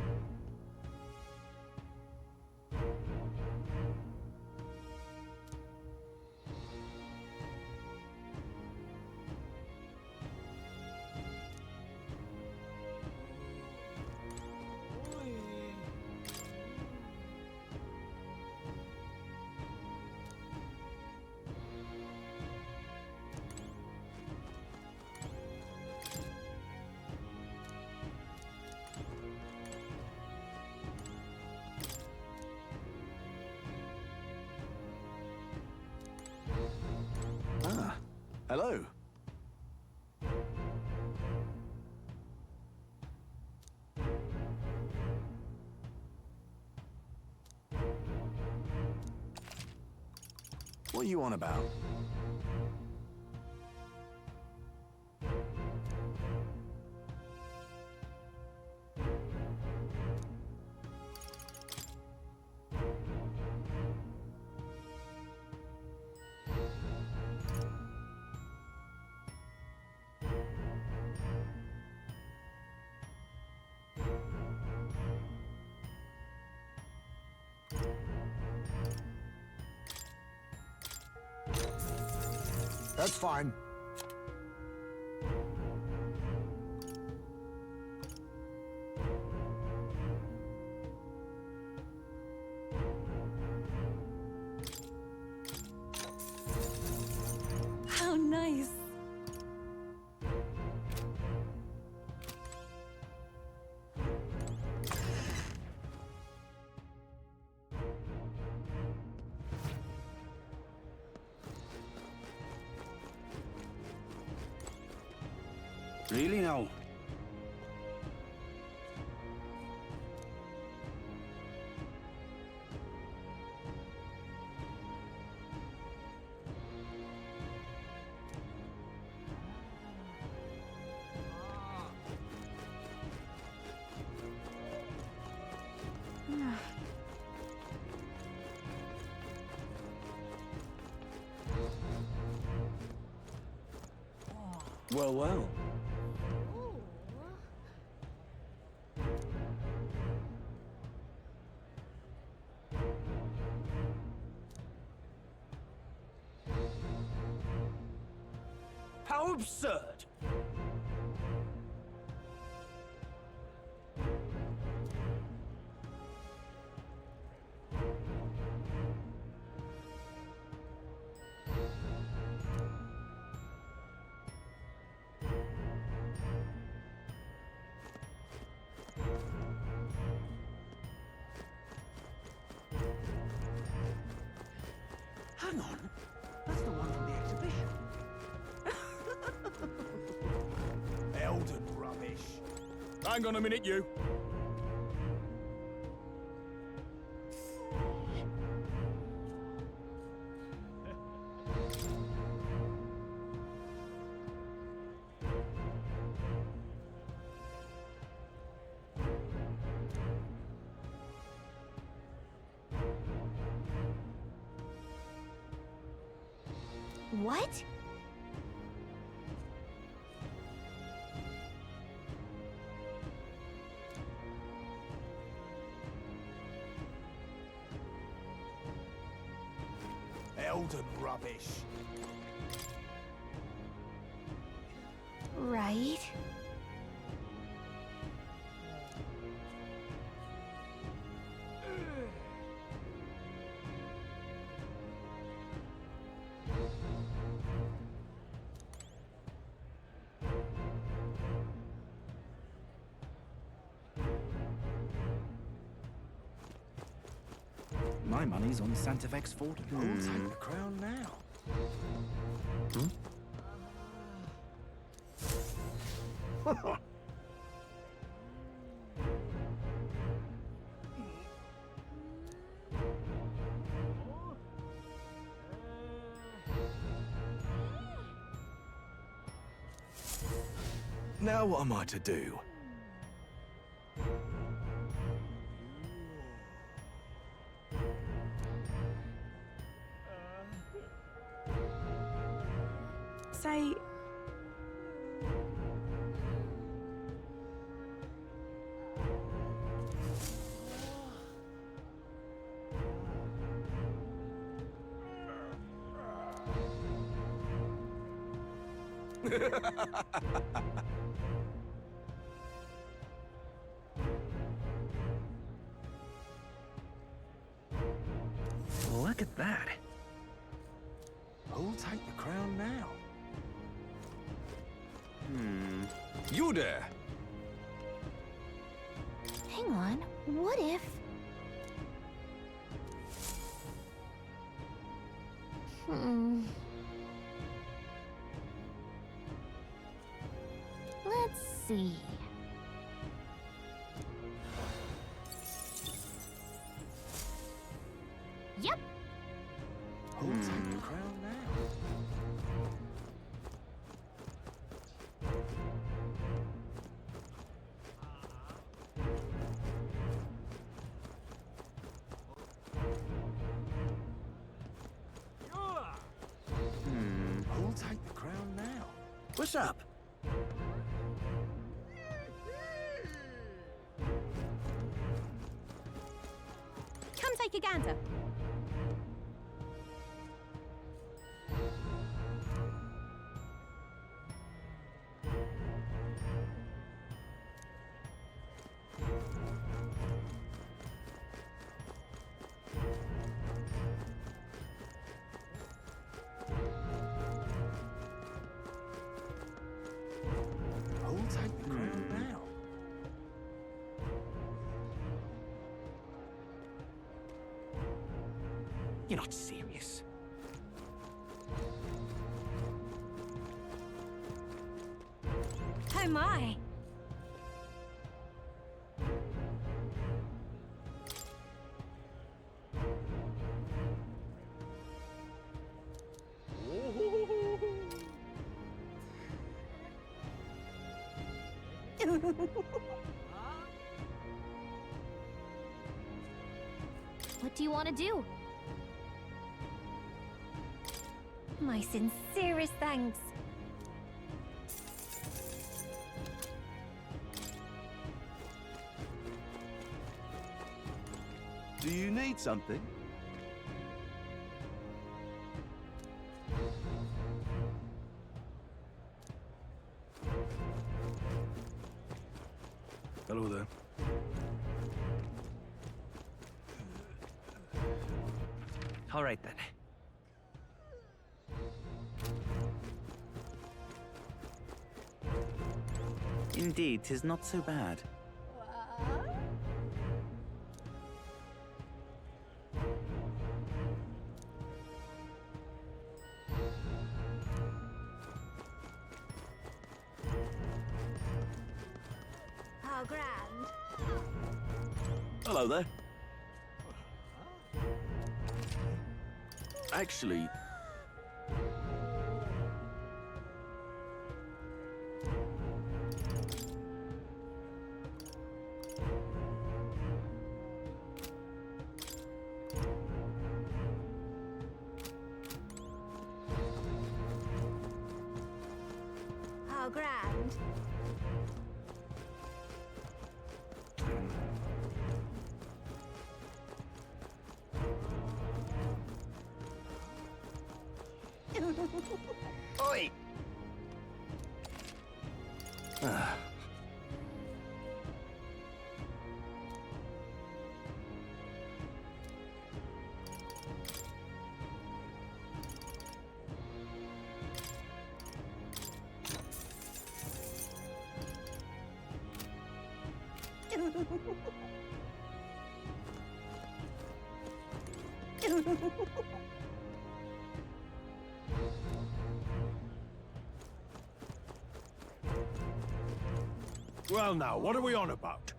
Ah, hello. What are you on about? That's fine. How nice. Really now? Well, well. How absurd! Hang on, that's the one from the exhibition. Elden rubbish. Hang on a minute, you. What? Elden rubbish. Right. My money's on Santa Vex Ford. I'll take the crown now. Now what am I to do? Say... Look at that. I'll take the crown now. You there! Hang on. What if... Let's see. Yep. I'll take the crown now. Who'll take the crown now? What's up? Come take a gander. Who'll take the crown now? You're not serious. Oh my! What do you want to do? My sincerest thanks. Do you need something? Hello there. All right then. Indeed, 'tis not so bad. How grand. Hello there. Actually, How grand. Oi! Well now, what are we on about?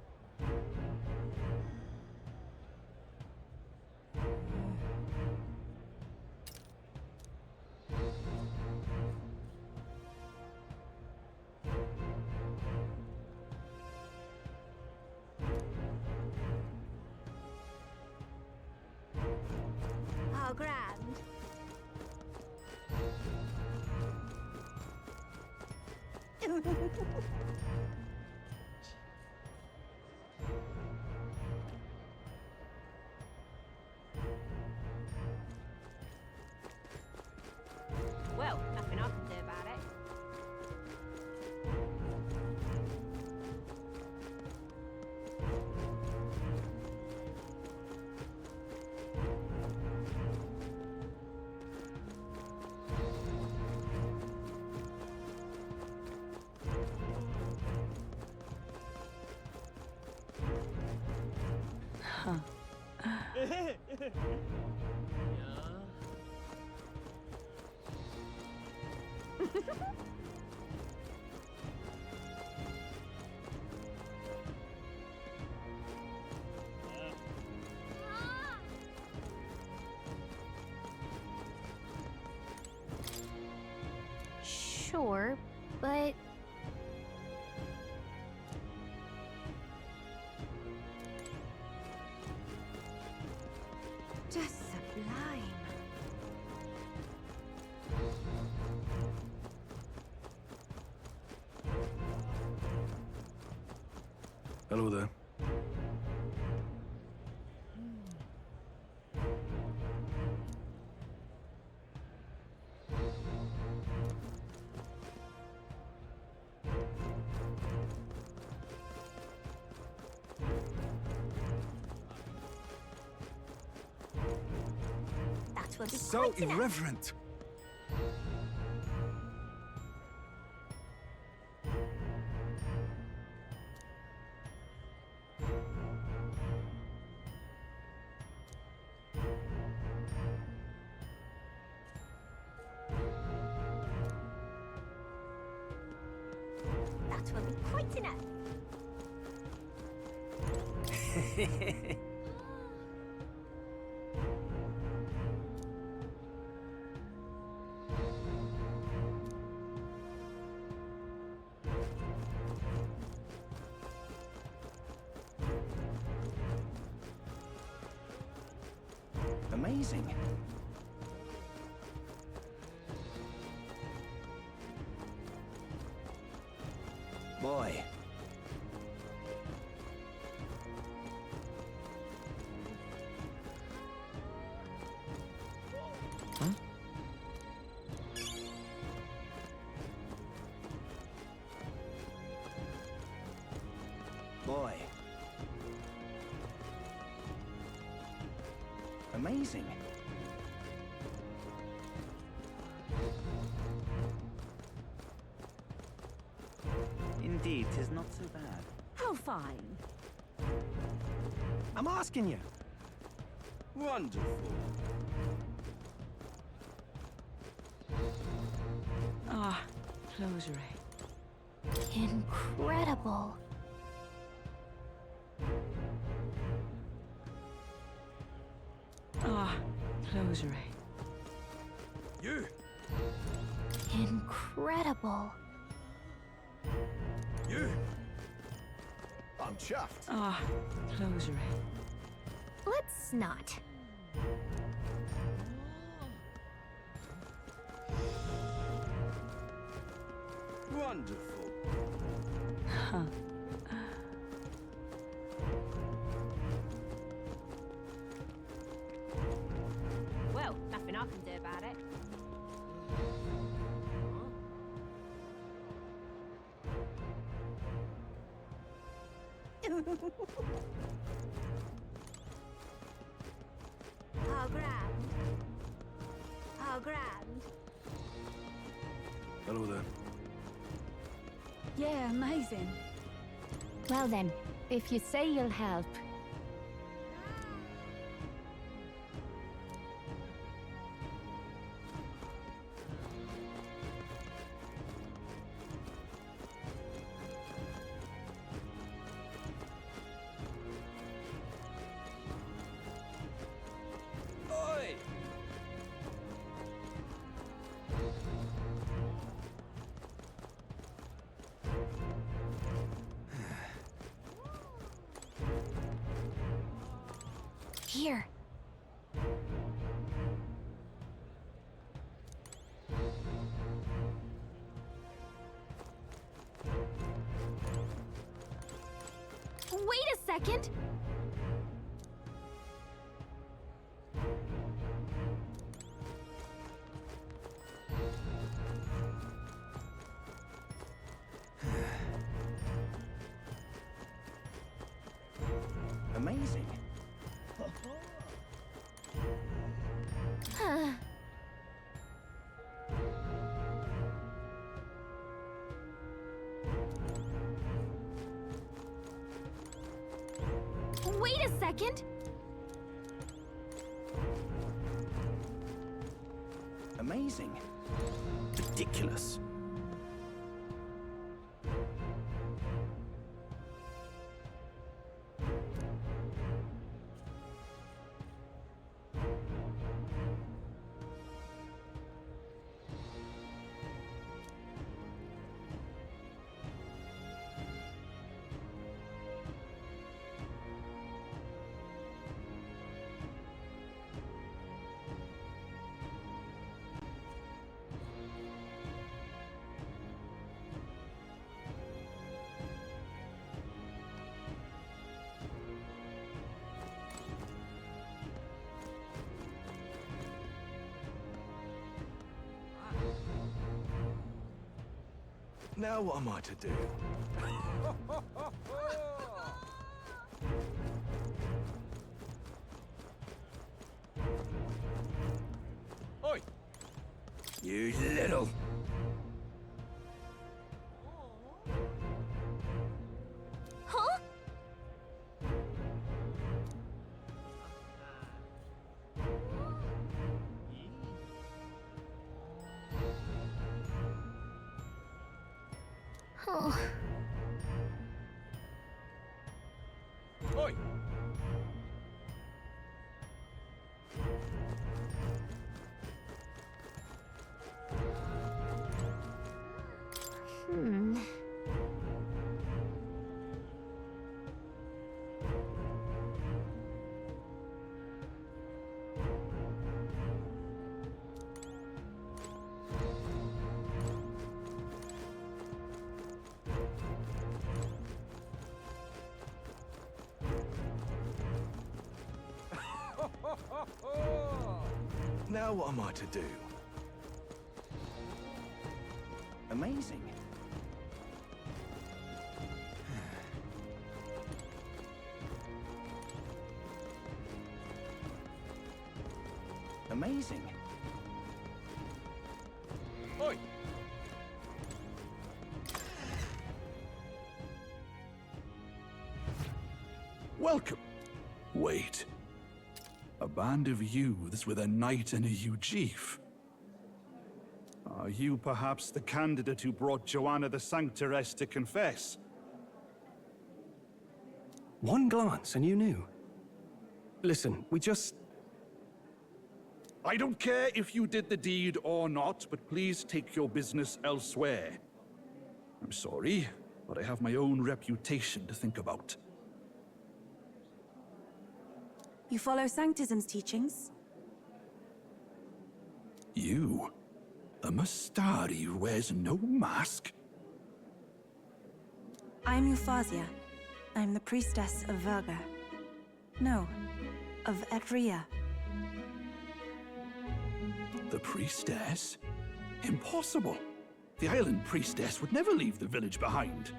How grand. Well, nothing I can do about it. Sure, but... Just sublime. Hello there. That will be So quite enough. irreverent. That will be quite enough. Amazing. Boy. Huh? Boy. Amazing. Indeed, 'tis not so bad. How fine. I'm asking you. Wonderful. Ah, closure. Incredible. Ah, closure. You. Incredible. You. I'm chuffed. Ah, closure. Let's not. Wonderful. Huh. Well, nothing I can do about it. How grand. How grand. Hello there. Yeah, amazing. Well then, if you say you'll help. Oi! Here. Wait a second! Amazing. Huh. Wait a second! Amazing. Ridiculous. Now what am I to do? Oi! You little... Huh? Oh. Oi! Hmm. Now what am I to do? Amazing. Amazing. Oi! Welcome. Wait. A band of youths with a knight and a Ujif. Are you perhaps the candidate who brought Joanna the Sanctoress to confess? One glance and you knew. Listen, we just... I don't care if you did the deed or not, but please take your business elsewhere. I'm sorry, but I have my own reputation to think about. You follow Sanctism's teachings? You? A Mastari who wears no mask? I'm Refantazio. I'm the priestess of Verga. No, of Etria. The priestess? Impossible. The island priestess would never leave the village behind.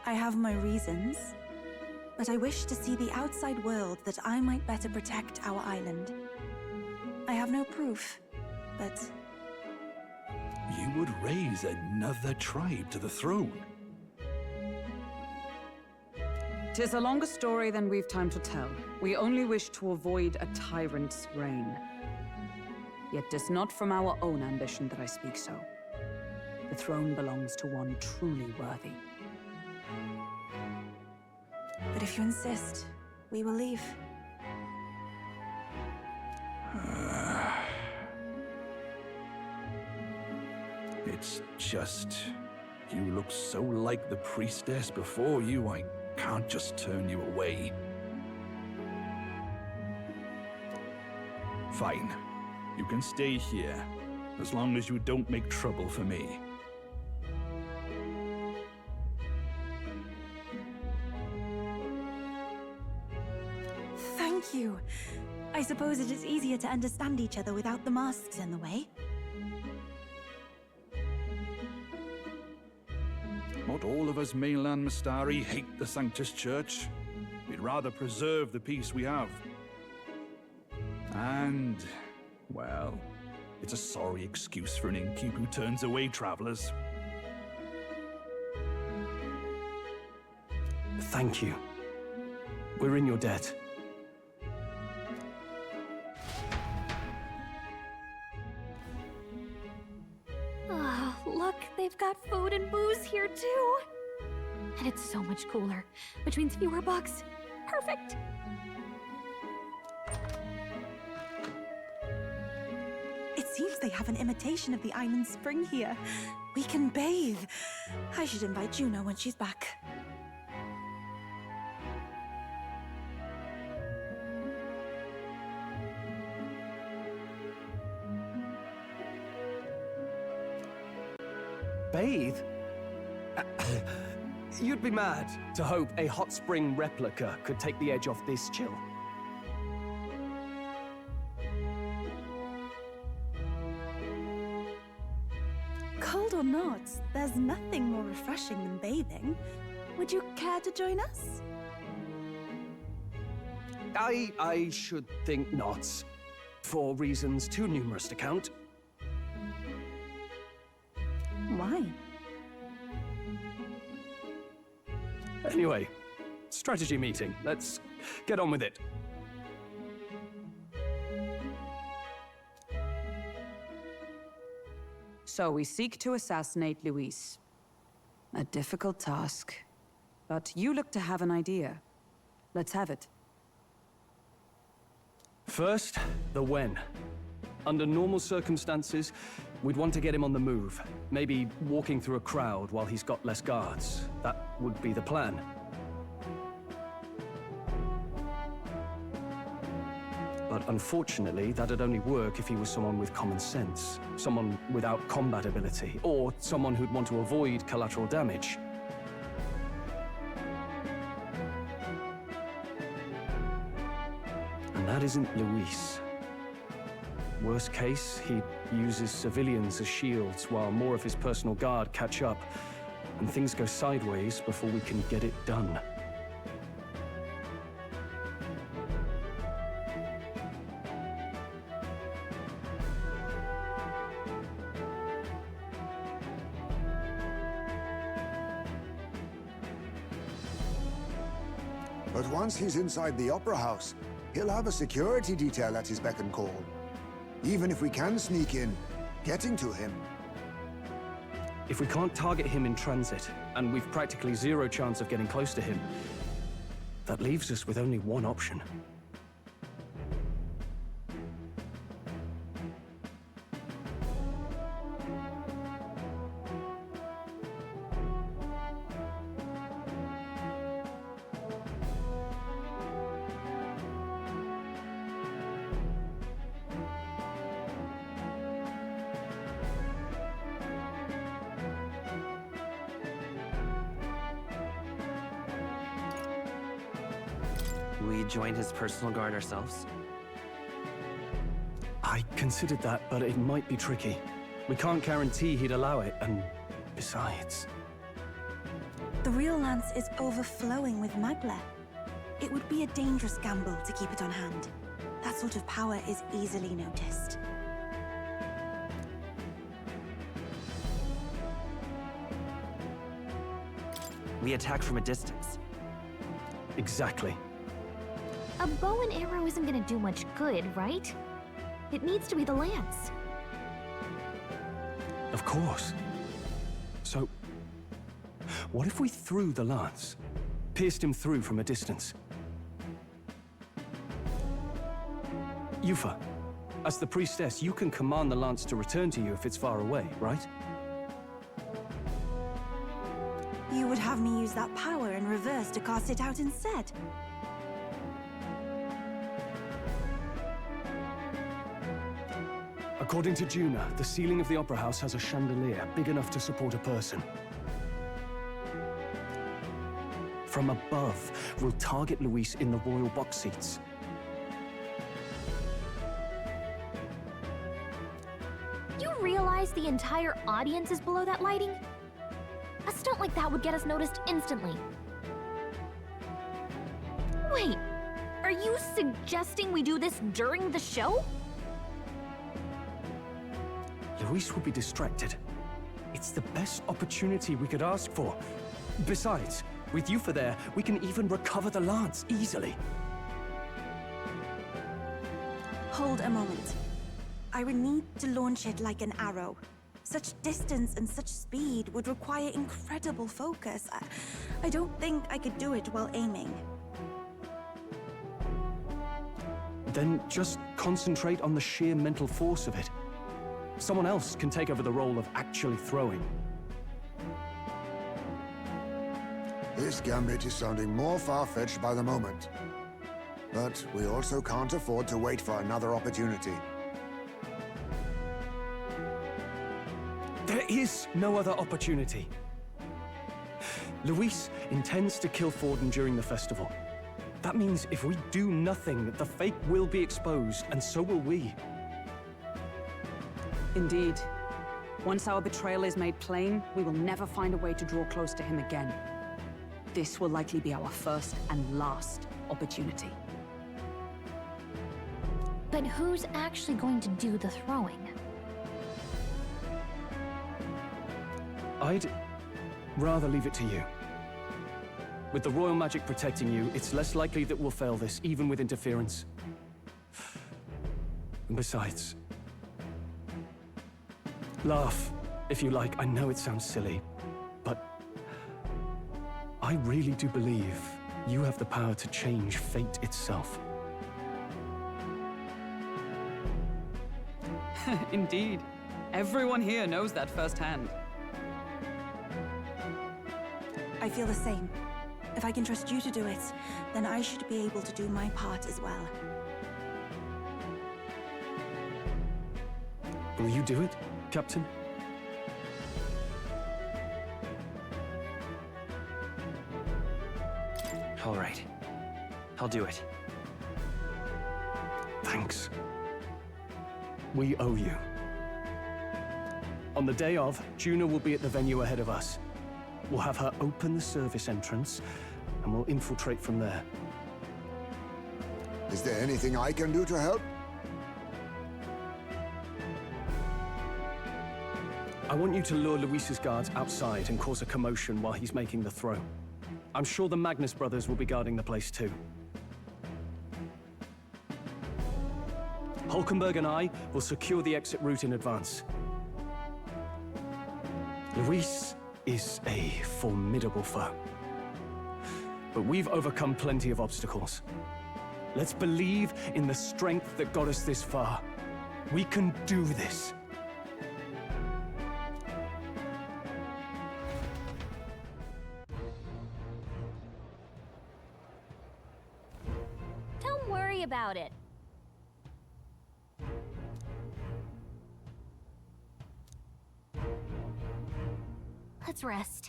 I have my reasons, but I wish to see the outside world that I might better protect our island. I have no proof, but... You would raise another tribe to the throne. 'Tis a longer story than we've time to tell. We only wish to avoid a tyrant's reign. Yet 'tis not from our own ambition that I speak so. The throne belongs to one truly worthy. But if you insist, we will leave. It's just... You look so like the priestess before you, I can't just turn you away. Fine. You can stay here, as long as you don't make trouble for me. Thank you. I suppose it is easier to understand each other without the masks in the way. Not all of us mainland Mastari hate the Sanctus Church. We'd rather preserve the peace we have. And, well, it's a sorry excuse for an innkeep who turns away travelers. Thank you. We're in your debt. Ah, look, they've got food and booze here too. And it's so much cooler, which means fewer bugs. Perfect. It seems they have an imitation of the island spring here. We can bathe. I should invite Juno when she's back. Bathe? You'd be mad to hope a hot spring replica could take the edge off this chill. Cold or not, there's nothing more refreshing than bathing. Would you care to join us? I should think not. For reasons too numerous to count. Why? Anyway, strategy meeting. Let's get on with it. So we seek to assassinate Luis. A difficult task. But you look to have an idea. Let's have it. First, the when. Under normal circumstances, we'd want to get him on the move. Maybe walking through a crowd while he's got less guards. That would be the plan. But unfortunately, that'd only work if he was someone with common sense. Someone without combat ability. Or someone who'd want to avoid collateral damage. And that isn't Luis. Worst case, he uses civilians as shields while more of his personal guard catch up, and things go sideways before we can get it done. But once he's inside the Opera House, he'll have a security detail at his beck and call. Even if we can sneak in, getting to him. If we can't target him in transit, and we've practically zero chance of getting close to him, that leaves us with only one option. We join his personal guard ourselves? I considered that, but it might be tricky. We can't guarantee he'd allow it, and besides... The real lance is overflowing with magla. It would be a dangerous gamble to keep it on hand. That sort of power is easily noticed. We attack from a distance. Exactly. A bow and arrow isn't gonna do much good, right? It needs to be the lance. Of course. So, what if we threw the lance? Pierced him through from a distance? Yufa, as the priestess, you can command the lance to return to you if it's far away, right? You would have me use that power in reverse to cast it out instead. According to Juna, the ceiling of the Opera House has a chandelier big enough to support a person. From above, we'll target Luis in the royal box seats. You realize the entire audience is below that lighting? A stunt like that would get us noticed instantly. Wait, are you suggesting we do this during the show? Luis would be distracted. It's the best opportunity we could ask for. Besides, with Yufa there, we can even recover the lance easily. Hold a moment. I would need to launch it like an arrow. Such distance and such speed would require incredible focus. I don't think I could do it while aiming. Then just concentrate on the sheer mental force of it. Someone else can take over the role of actually throwing. This gambit is sounding more far-fetched by the moment. But we also can't afford to wait for another opportunity. There is no other opportunity. Luis intends to kill Forden during the festival. That means if we do nothing, the fake will be exposed, and so will we. Indeed. Once our betrayal is made plain, we will never find a way to draw close to him again. This will likely be our first and last opportunity. But who's actually going to do the throwing? I'd rather leave it to you. With the royal magic protecting you, it's less likely that we'll fail this, even with interference. And besides... Laugh, if you like. I know it sounds silly, but... I really do believe you have the power to change fate itself. Indeed. Everyone here knows that firsthand. I feel the same. If I can trust you to do it, then I should be able to do my part as well. Will you do it, Captain? All right. I'll do it. Thanks. We owe you. On the day of, Juna will be at the venue ahead of us. We'll have her open the service entrance, and we'll infiltrate from there. Is there anything I can do to help? I want you to lure Luis's guards outside and cause a commotion while he's making the throw. I'm sure the Magnus brothers will be guarding the place too. Hulkenberg and I will secure the exit route in advance. Luis is a formidable foe. But we've overcome plenty of obstacles. Let's believe in the strength that got us this far. We can do this. Don't worry about it. Let's rest.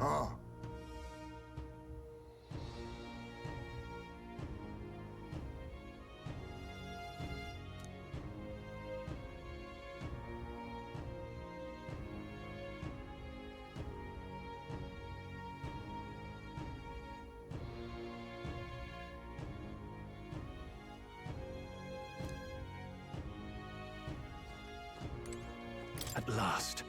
Ah. At last.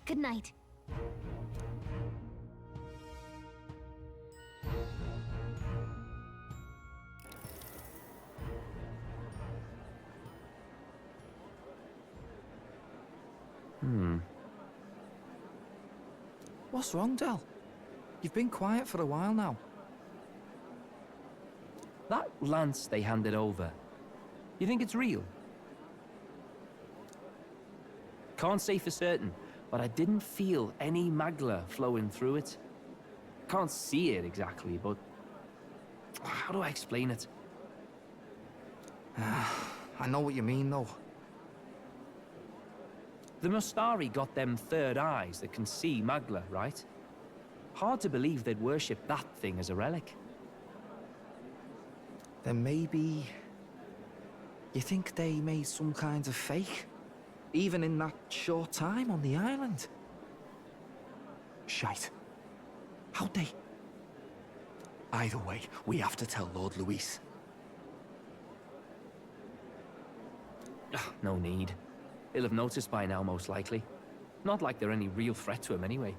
Good night. What's wrong, Del? You've been quiet for a while now. That lance they handed over, you think it's real? Can't say for certain, but I didn't feel any magla flowing through it. Can't see it exactly, but how do I explain it? I know what you mean, though. The Mustari got them third eyes that can see Magla, right? Hard to believe they'd worship that thing as a relic. Then maybe... You think they made some kind of fake? Even in that short time on the island? Shite. How'd they? Either way, we have to tell Lord Luis. No need. He'll have noticed by now, most likely. Not like they're any real threat to him anyway.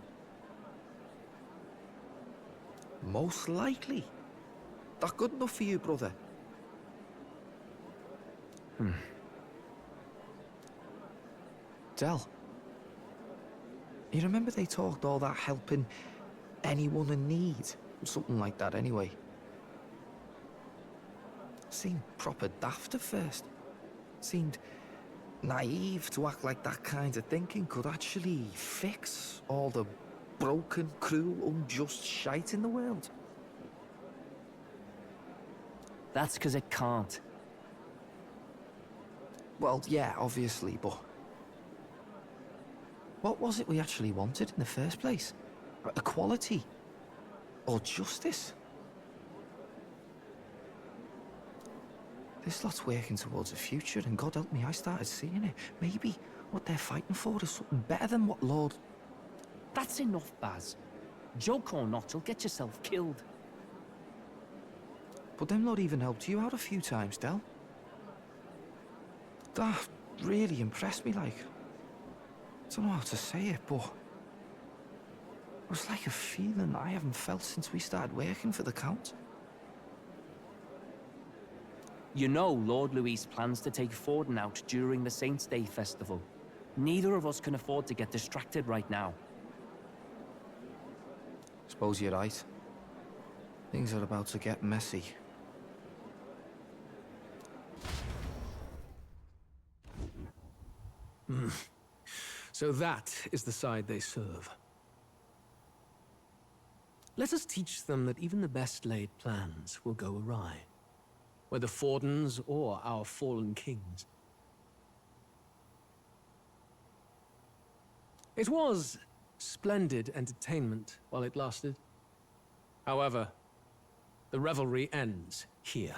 Most likely? That good enough for you, brother? Del, you remember they talked all that helping anyone in need? Something like that, anyway. Seemed proper daft at first. Seemed naive to act like that kind of thinking could actually fix all the broken, cruel, unjust shite in the world. That's because it can't. Well, yeah, obviously, but... What was it we actually wanted in the first place? Equality? Or justice? This lot's working towards a future, and God help me, I started seeing it. Maybe what they're fighting for is something better than what Lord... That's enough, Baz. Joke or not, you'll get yourself killed. But them lot even helped you out a few times, Del. That really impressed me, like... I don't know how to say it, but... It was like a feeling I haven't felt since we started working for the Count. You know Lord Luis plans to take Forden out during the Saints' Day festival. Neither of us can afford to get distracted right now. Suppose you're right. Things are about to get messy. So that is the side they serve. Let us teach them that even the best laid plans will go awry, whether Fordens or our fallen kings. It was splendid entertainment while it lasted. However, the revelry ends here.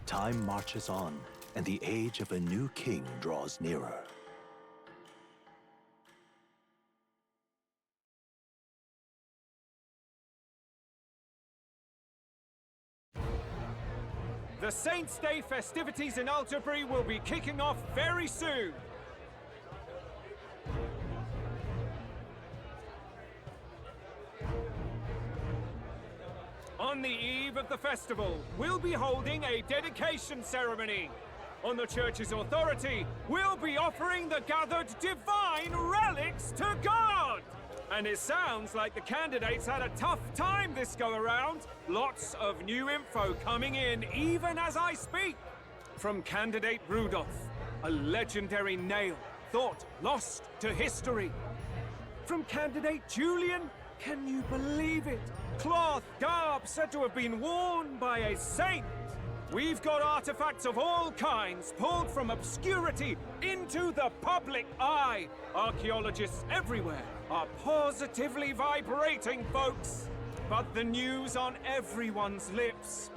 Time marches on, and the age of a new king draws nearer. The Saints' Day festivities in Alderbury will be kicking off very soon. On the eve of the festival, we'll be holding a dedication ceremony. On the church's authority, we'll be offering the gathered divine relics to God! And it sounds like the candidates had a tough time this go-around. Lots of new info coming in even as I speak. From candidate Rudolph, a legendary nail, thought lost to history. From candidate Julian, can you believe it? Cloth garb said to have been worn by a saint. We've got artifacts of all kinds pulled from obscurity into the public eye. Archaeologists everywhere are positively vibrating, folks. But the news on everyone's lips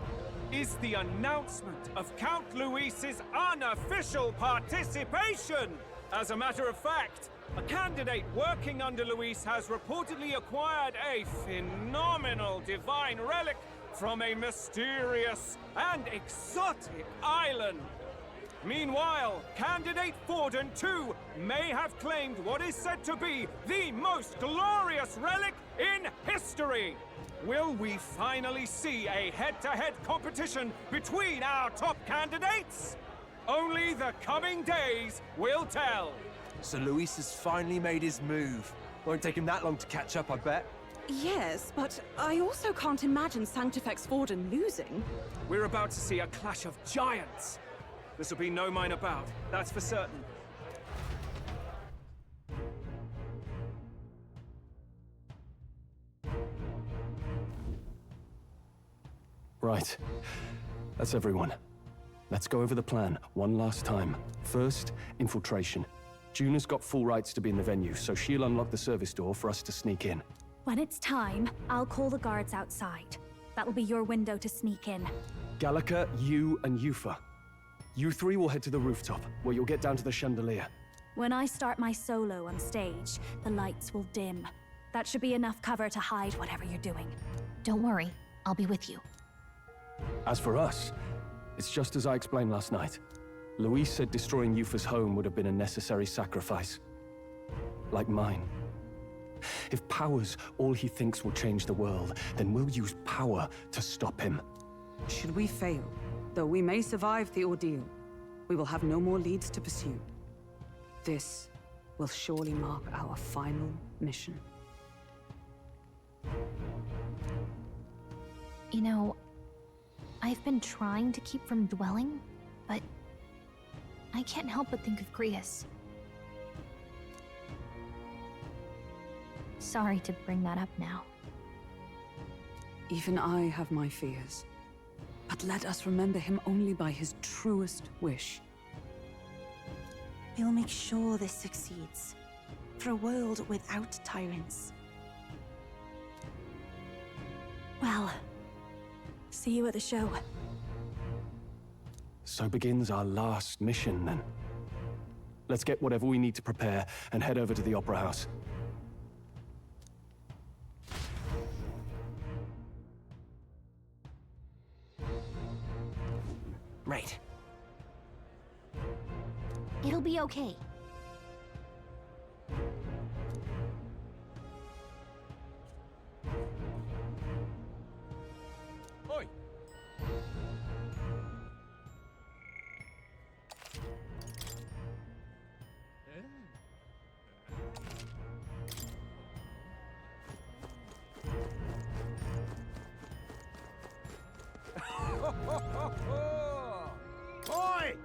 is the announcement of Count Luis's unofficial participation. As a matter of fact, a candidate working under Luis has reportedly acquired a phenomenal divine relic from a mysterious and exotic island. Meanwhile, candidate Forden, too, may have claimed what is said to be the most glorious relic in history. Will we finally see a head-to-head competition between our top candidates? Only the coming days will tell. So Luis has finally made his move. Won't take him that long to catch up, I bet. Yes, but I also can't imagine Sanctifex Forden losing. We're about to see a clash of giants. This'll be no minor bout, that's for certain. Right. That's everyone. Let's go over the plan one last time. First, infiltration. Juna's got full rights to be in the venue, so she'll unlock the service door for us to sneak in. When it's time, I'll call the guards outside. That'll be your window to sneak in. Gallica, you, and Yufa. You three will head to the rooftop, where you'll get down to the chandelier. When I start my solo on stage, the lights will dim. That should be enough cover to hide whatever you're doing. Don't worry, I'll be with you. As for us, it's just as I explained last night. Luis said destroying Yufa's home would have been a necessary sacrifice. Like mine. If power's all he thinks will change the world, then we'll use power to stop him. Should we fail, though we may survive the ordeal, we will have no more leads to pursue. This will surely mark our final mission. You know, I've been trying to keep from dwelling, but I can't help but think of Grius. Sorry to bring that up now. Even I have my fears. But let us remember him only by his truest wish. We'll make sure this succeeds. For a world without tyrants. Well, see you at the show. So begins our last mission, then. Let's get whatever we need to prepare and head over to the Opera House. Right. It'll be okay. Oi! Oi!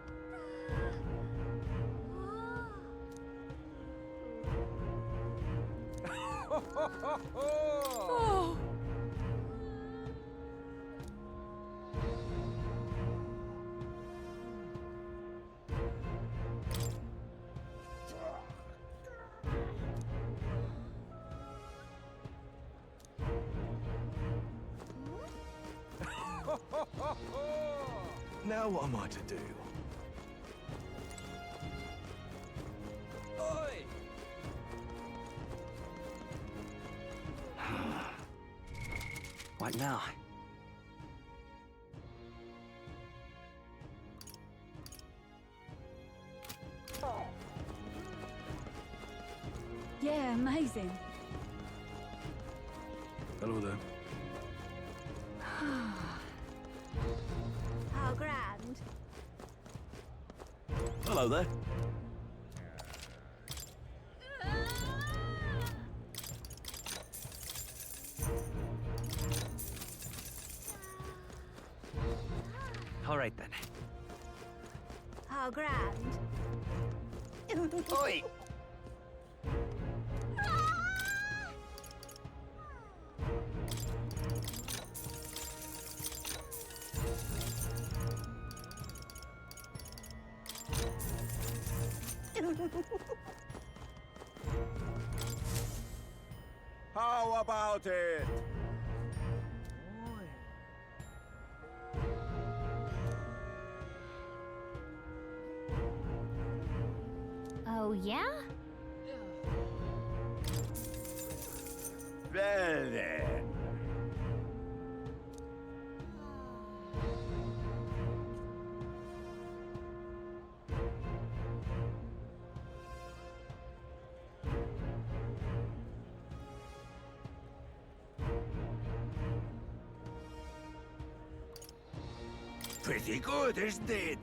Oh. Now what am I to do? Oi! What now? Yeah, amazing. Hello there. How grand. Hello there. All right then. How grand. Oi! How about it? Oh, yeah? Well then. Pretty good, isn't it?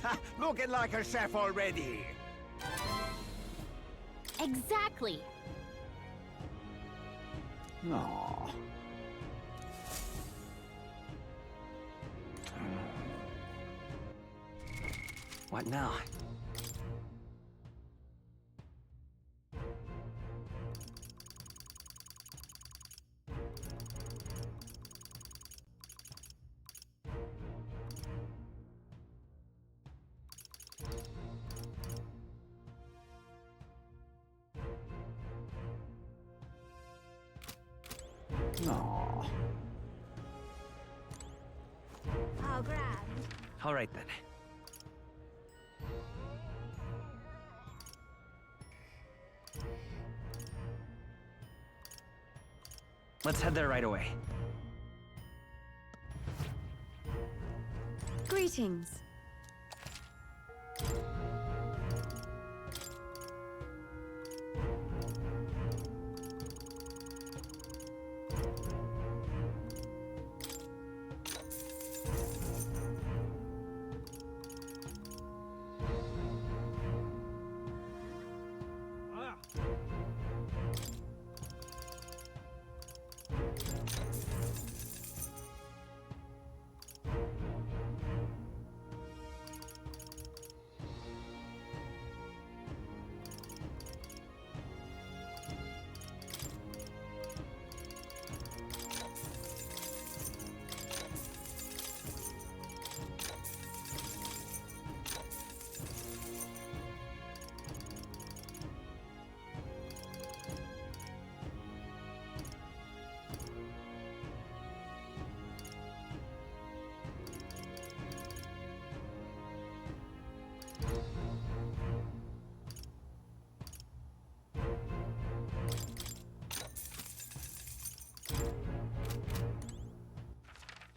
Ha, looking like a chef already. Exactly. No. What now? Aww. How grand. All right then. Let's head there right away. Greetings.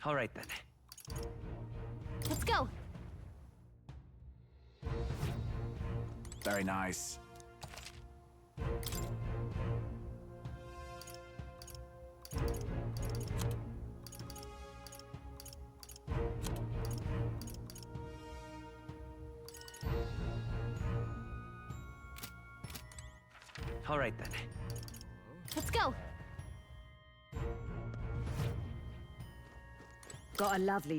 All right then. Let's go. Very nice. All right then. Let's go. Got a lovely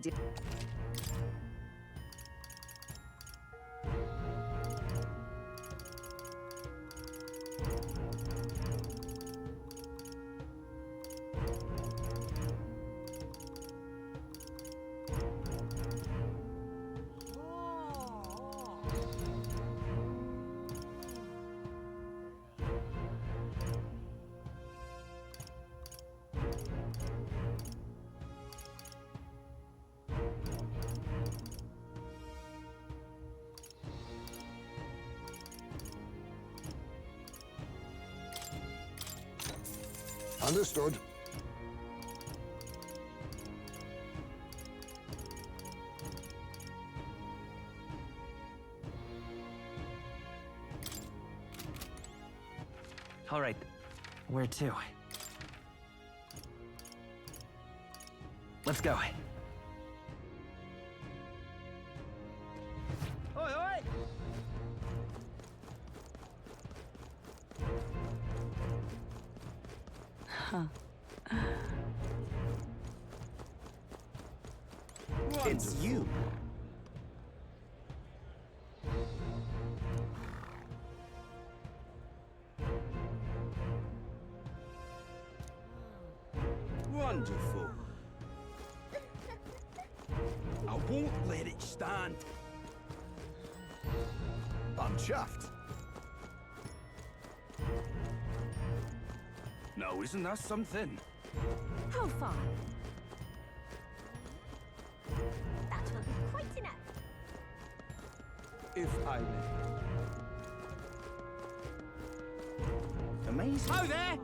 Understood. All right. Where to? Let's go. Oi, oi! It's you. Wonderful. I won't let it stand. I'm chuffed. No, isn't that something? How far? That will be quite enough. If I may. Amazing. Ho there!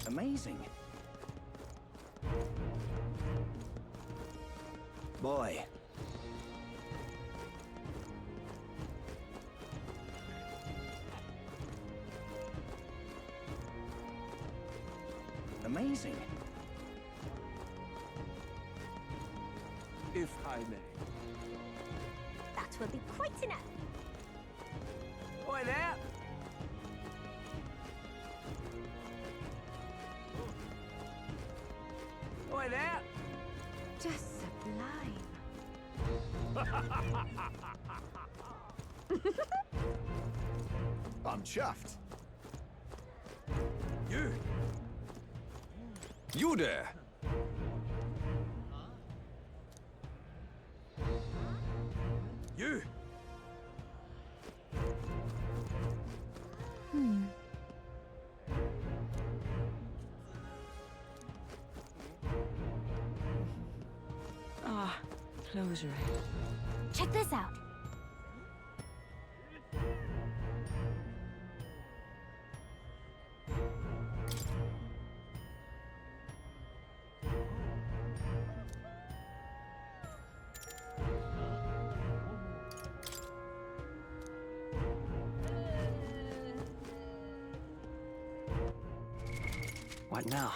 Amazing. Boy. Amazing. If I may. That will be quite enough. Oi there! Oi there! Just sublime. I'm chuffed. You! You there! You! Ah, closure. Check this out. What now?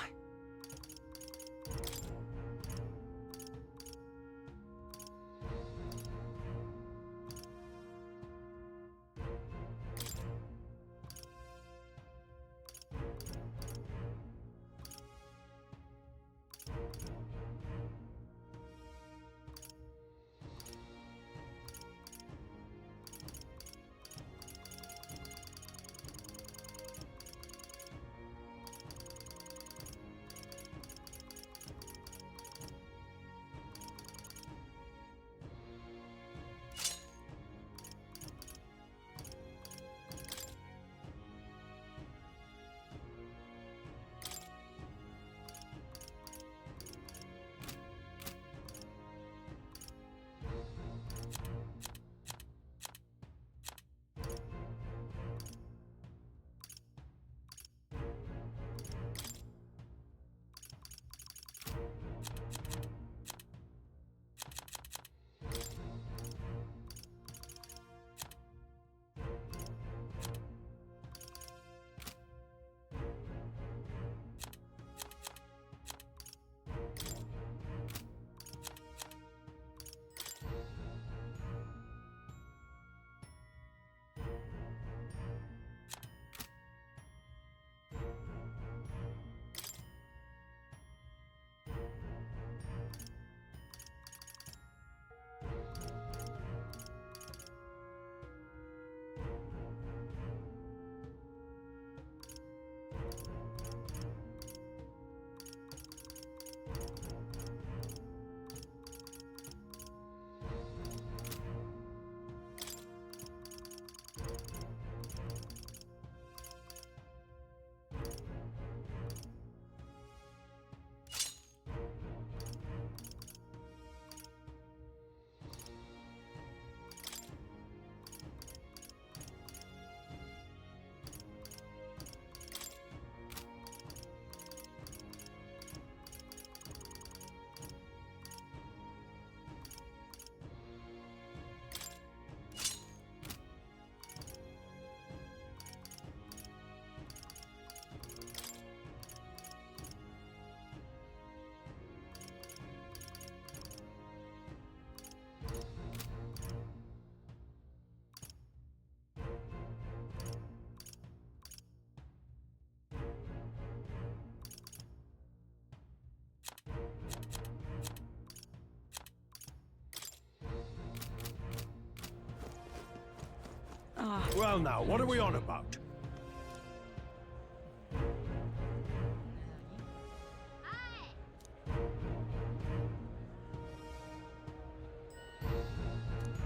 Well now, what are we on about?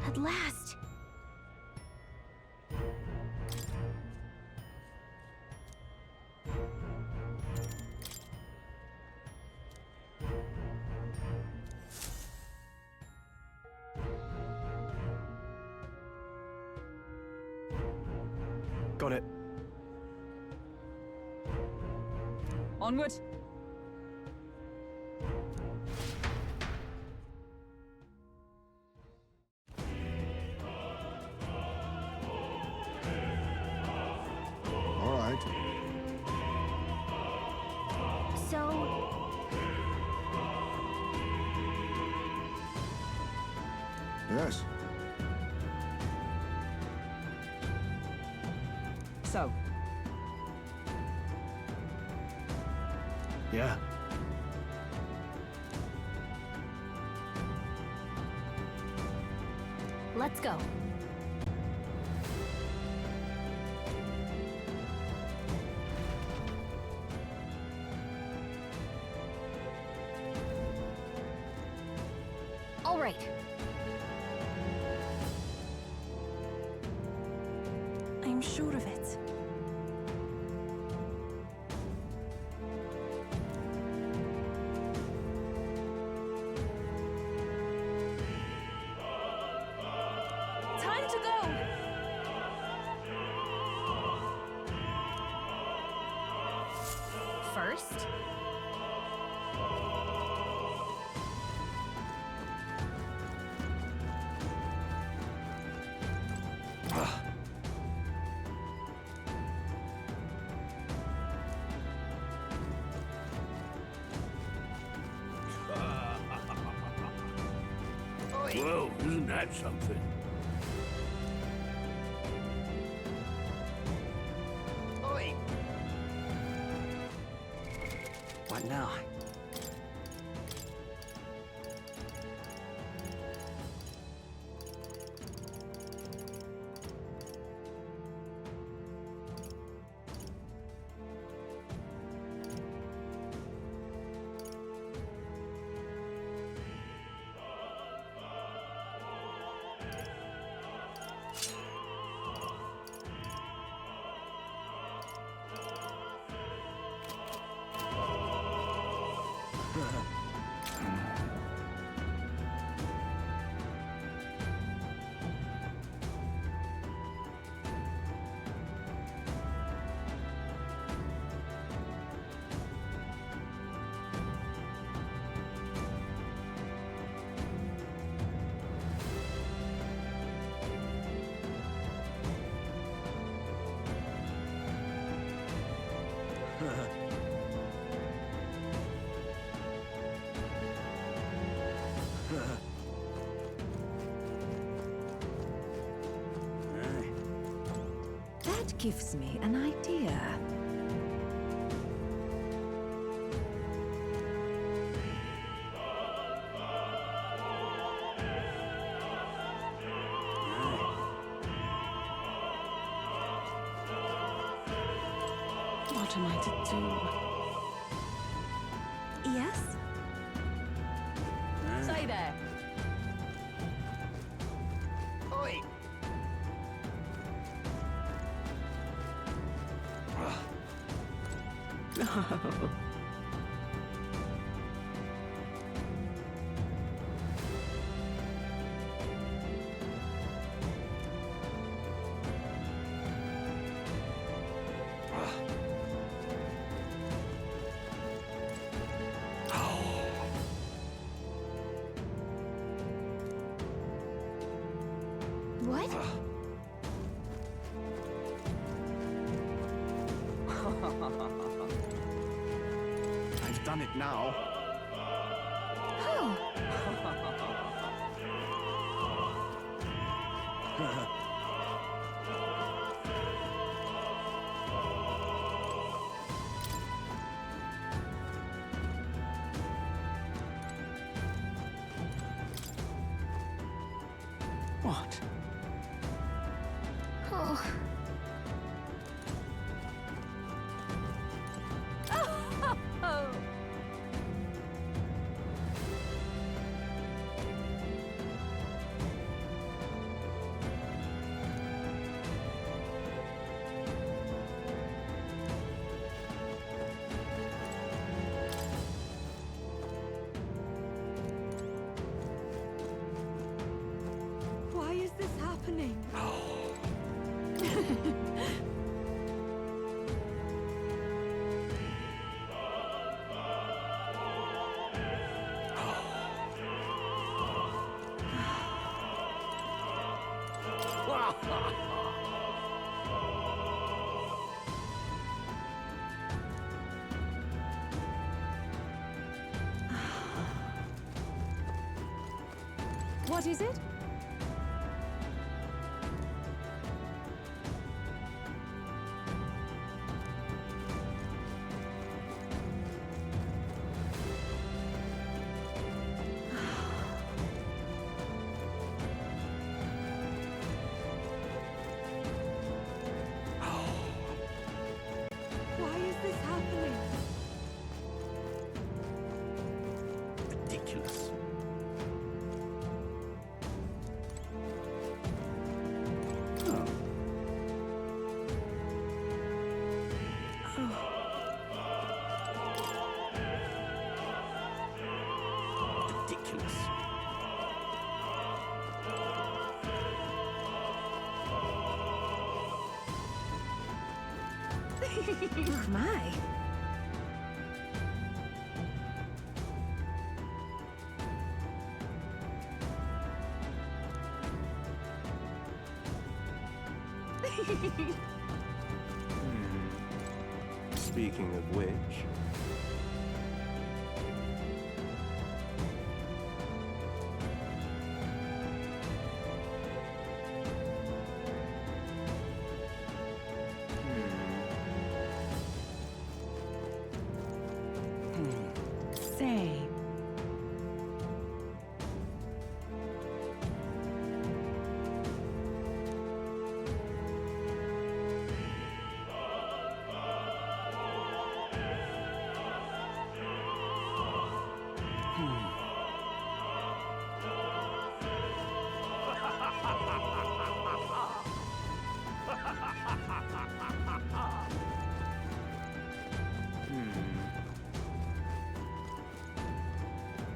At last. Got it. Onward. All right. So, Yes. So. Yeah. let's go. Great. I'm sure of it. Time to go! First, Well, isn't that something? Oi! What now? That gives me an idea. What am I to do? Yes? Stay there. Oi! what? I've done it now. What? Oh. Why is this happening? What is it? Why is this happening? Ridiculous. Oh my. Speaking of which... Same.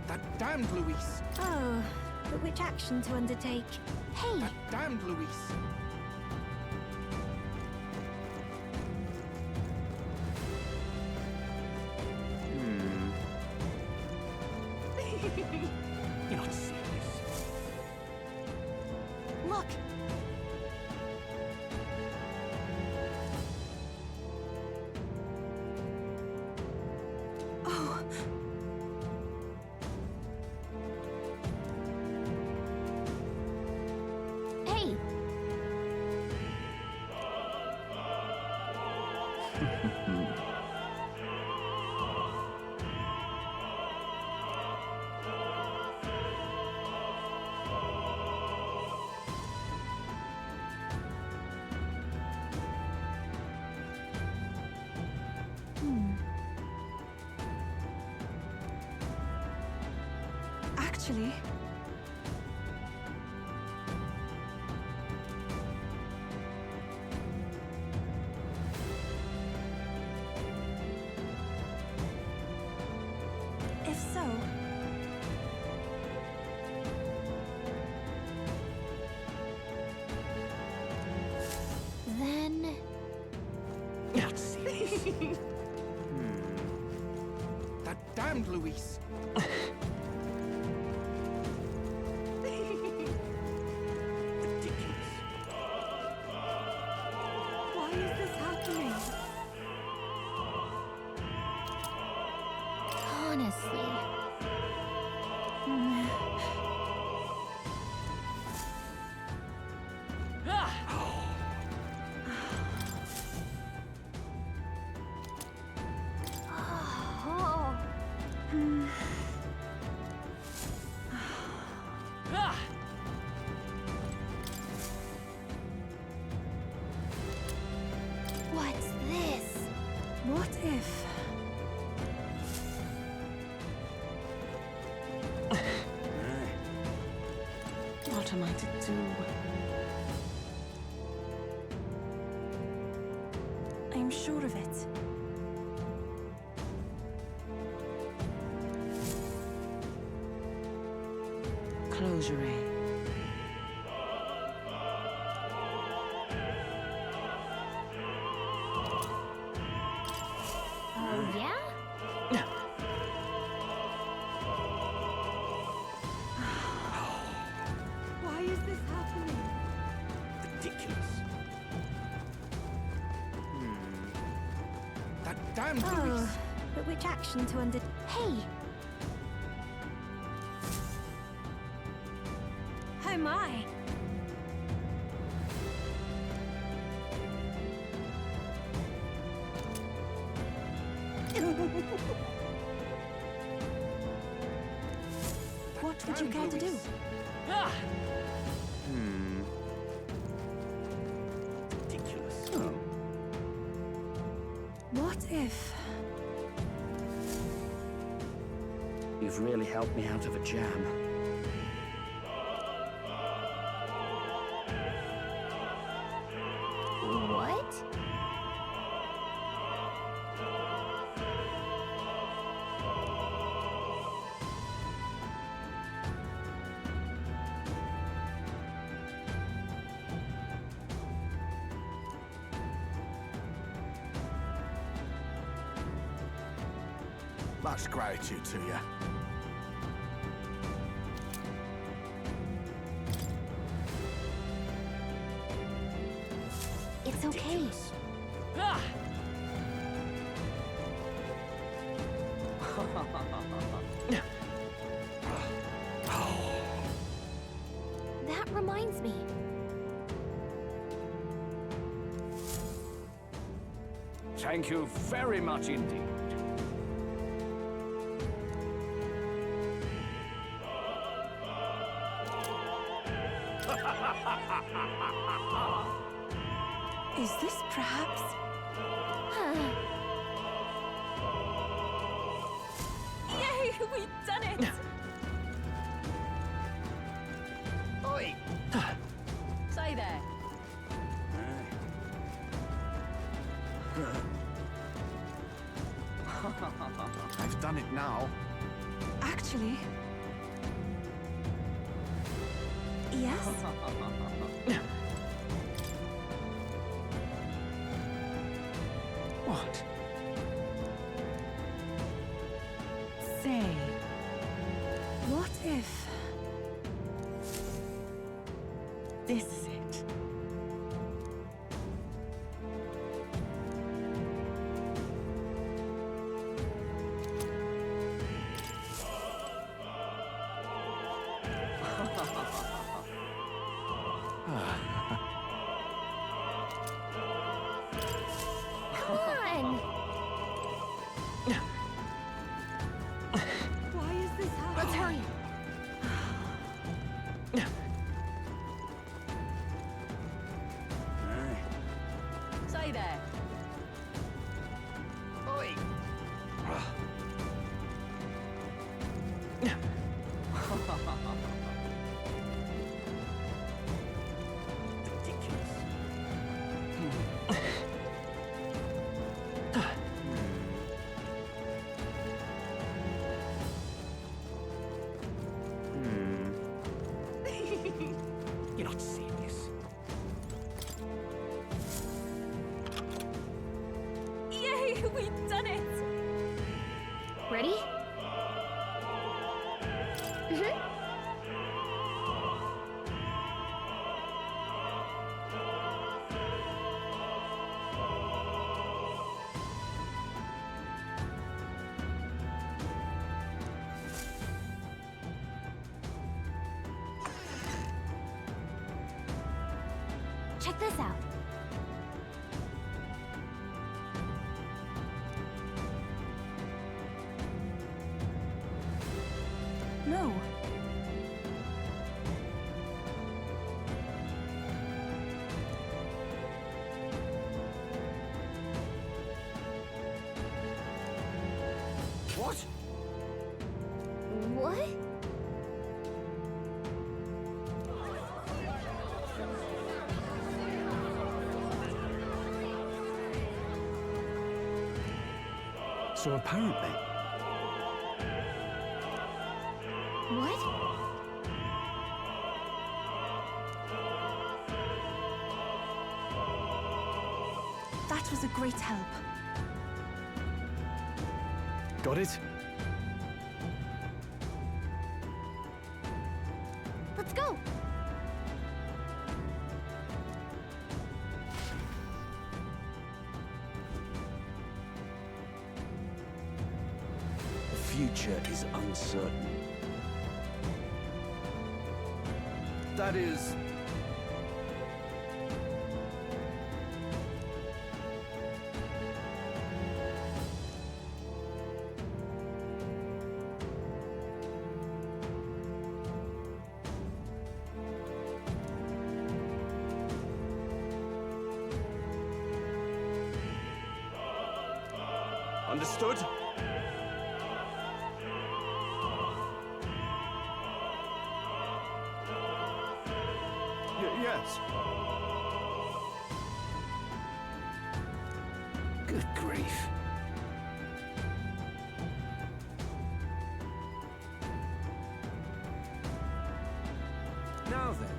That damned Luis! Oh, but which action to undertake? Hey! That damned Luis! You're not serious. Look! Oh! Hey! Actually... If so... Then... Not serious. That damned Luis! Why is this happening? Honestly... Oh. What's this? What if... What am I to do? I'm sure of it. Close your eyes. Oh, yeah? Why is this happening? Ridiculous. That damned Oh, Luis! but which action to under... Hey! Oh my! What would you care to do? Ridiculous. What if... You've really helped me out of a jam. What? Much gratitude to you. It's okay. That reminds me. Thank you very much indeed. Is this perhaps... Yay! We've done it! Oi! Stay there. I've done it now. Actually... Yes? What? Say, what if this is it? Come on! Why is this happening? Let's hurry. Stay there. Oi! You're not serious. Yay! We've done it! Ready? Check this out. No. What? What? So apparently, What? That was a great help. got it? Let's go! The future is uncertain. That is... Understood? Yes. Good grief. Now then.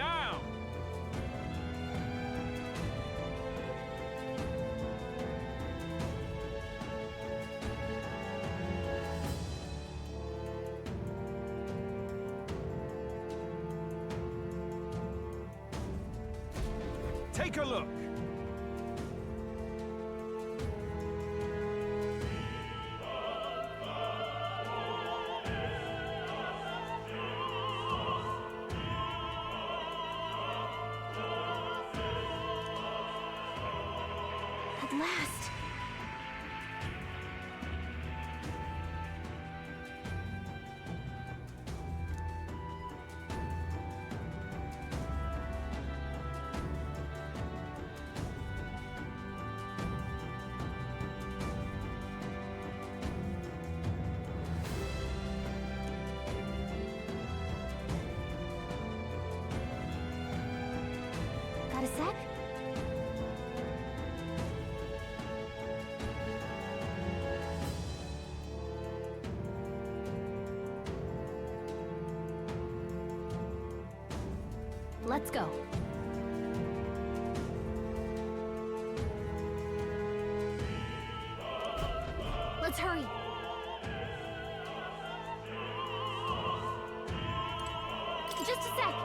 Now! Take a look. At last. Got a sec? Let's go. Let's hurry. Just a sec.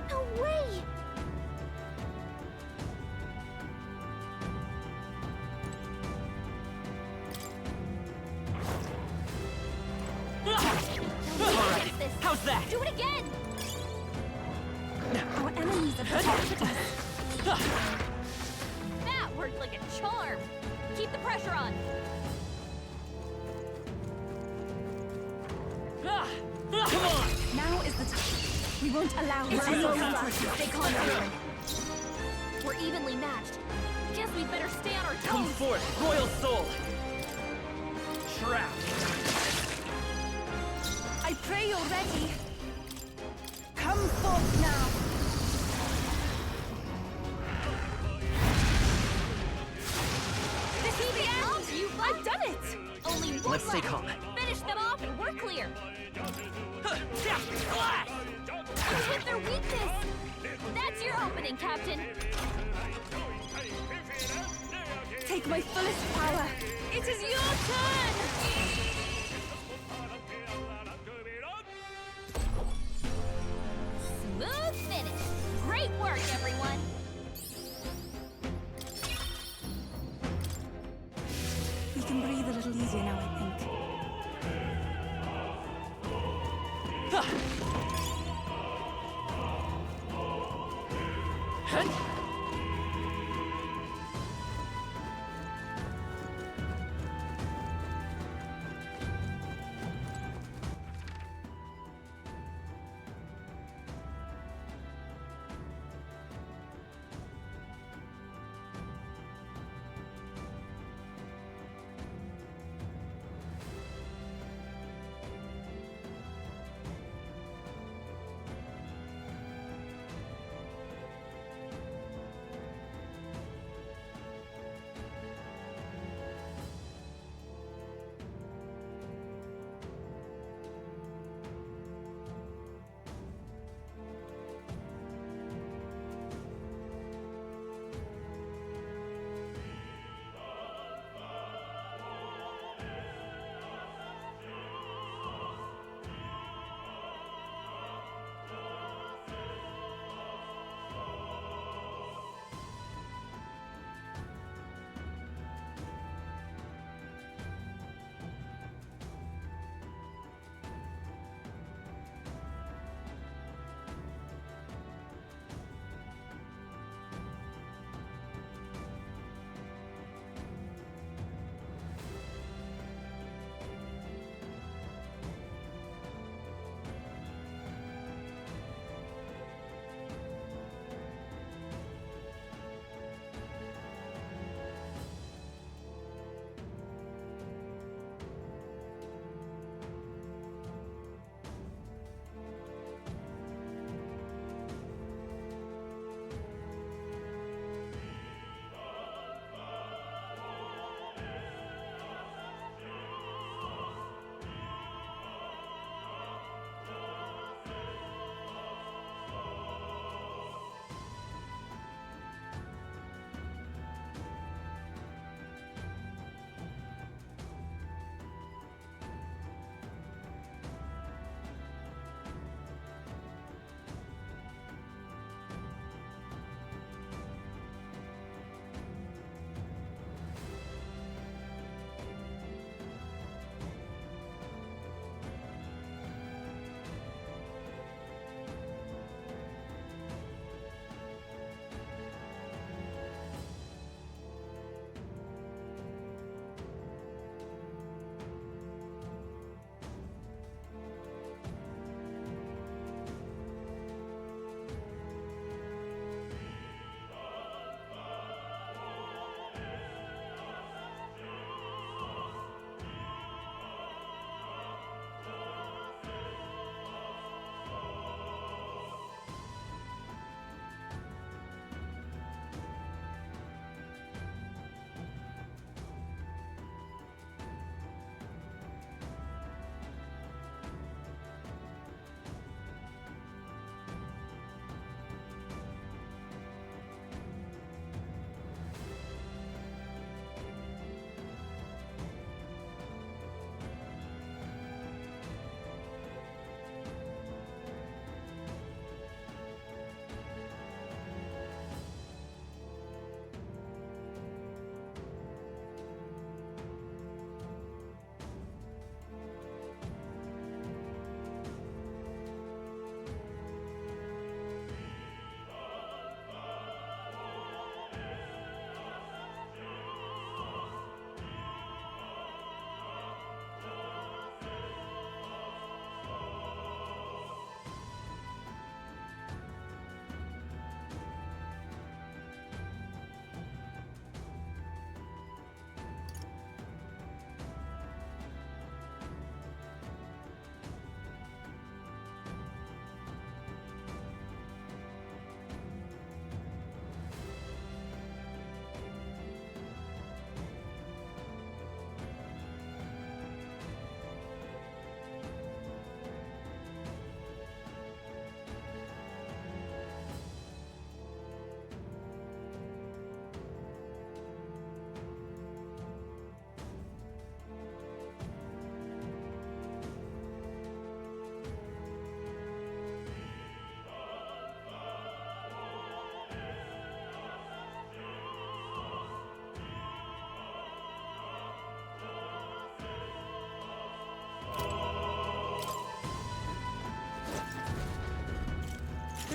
No way! Alright, how's that? Do it again! Our enemies have protected us. That worked like a charm. Keep the pressure on. Come on! Now is the time. We won't allow It's any over. counter. Stay calm, everyone. We're evenly matched. Guess we better stay on our toes. Come forth, Royal Soul! Trap! I pray you're ready. Come forth now. This is the end! I've done it! Only one Let's stay left. calm. Finish them off and we're clear. Flash! You hit their weakness! That's your opening, Captain. Take my fullest power. It is your turn! Smooth finish. Great work, everyone. We can breathe a little easier now, I think.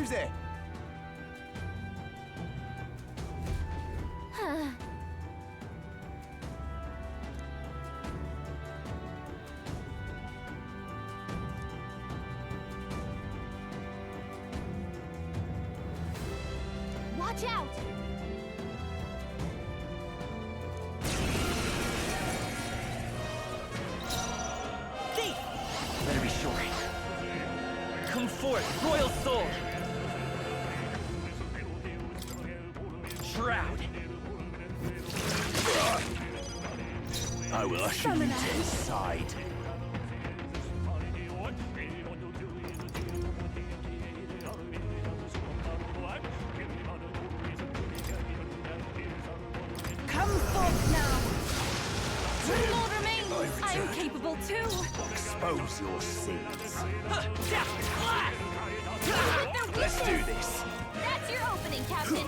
Who's there? Watch out! Thief! Better be sure. Come forth, royal soul! Shroud! I will usher you to his side. Come forth now! True Lord remains! I am capable too! Expose your sins. Let's do this. That's your opening, Captain!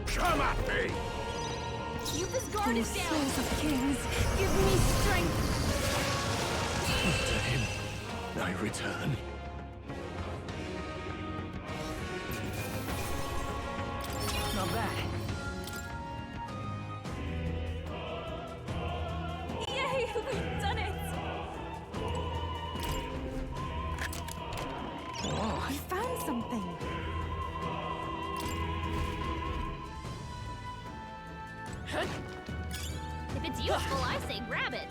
Come at me! Keep his guard is down! Souls of kings, give me strength! To him, I return. Not bad. Yay! We've done it! Whoa. We found something. If it's useful, I say grab it.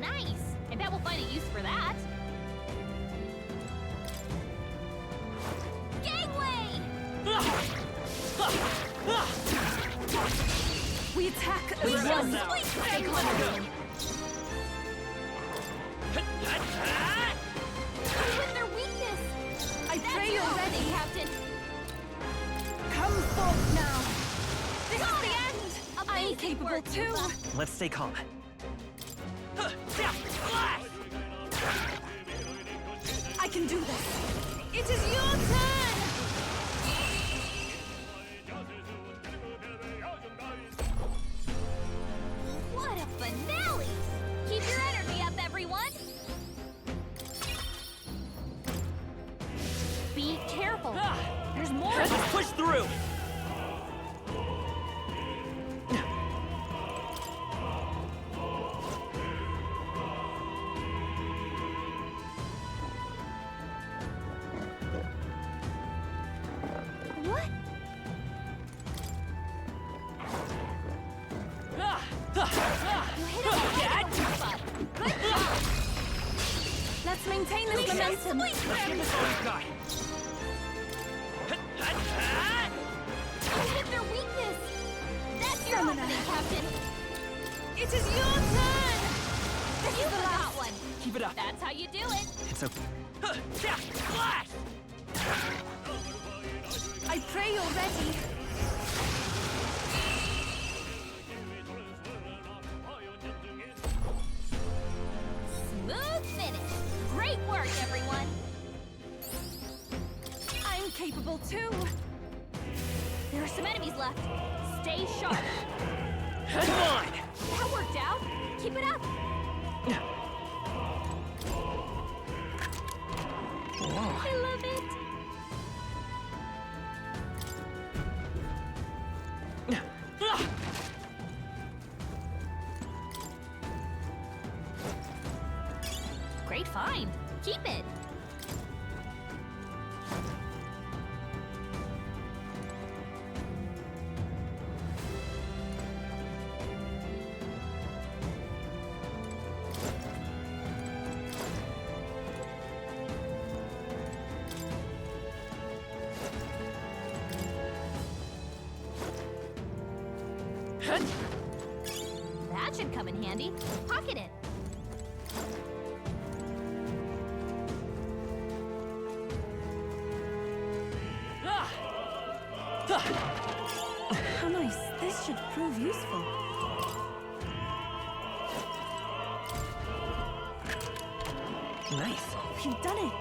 Nice! I bet we'll find a use for that. Gangway! We attack as We one. shall split Take them! one. We win their weakness! I That's pray you're ready. Captain! Come forth now. This is the end. I'm Amazing capable work, too. Yuba. Let's stay calm. I can do this. It is your turn. What a finale! Keep your energy up, everyone! Be careful! There's more! Let's push through! What? You hit him right in the spot. Good job! Let's maintain this We shall momentum. split them! We've got. You hit their weakness! That's your Stamina. opening, Captain! It is your turn. This You is the got last one! Keep it up. That's how you do it! It's okay. Flash! I pray you're ready. Smooth finish! Great work, everyone! I'm capable too. There are some enemies left. Stay sharp. Come on! That worked out. Keep it up. I love it. Great find. Keep it. That should come in handy. Pocket it. How nice. This should prove useful. Nice. You've done it.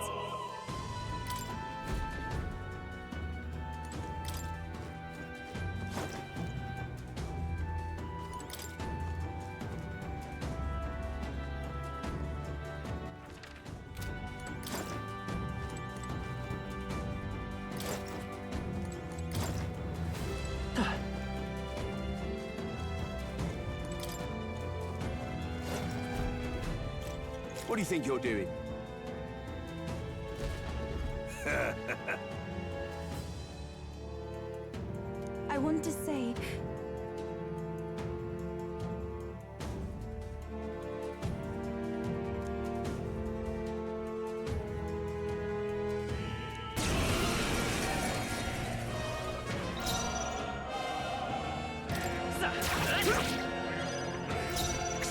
What do you think you're doing? I want to say...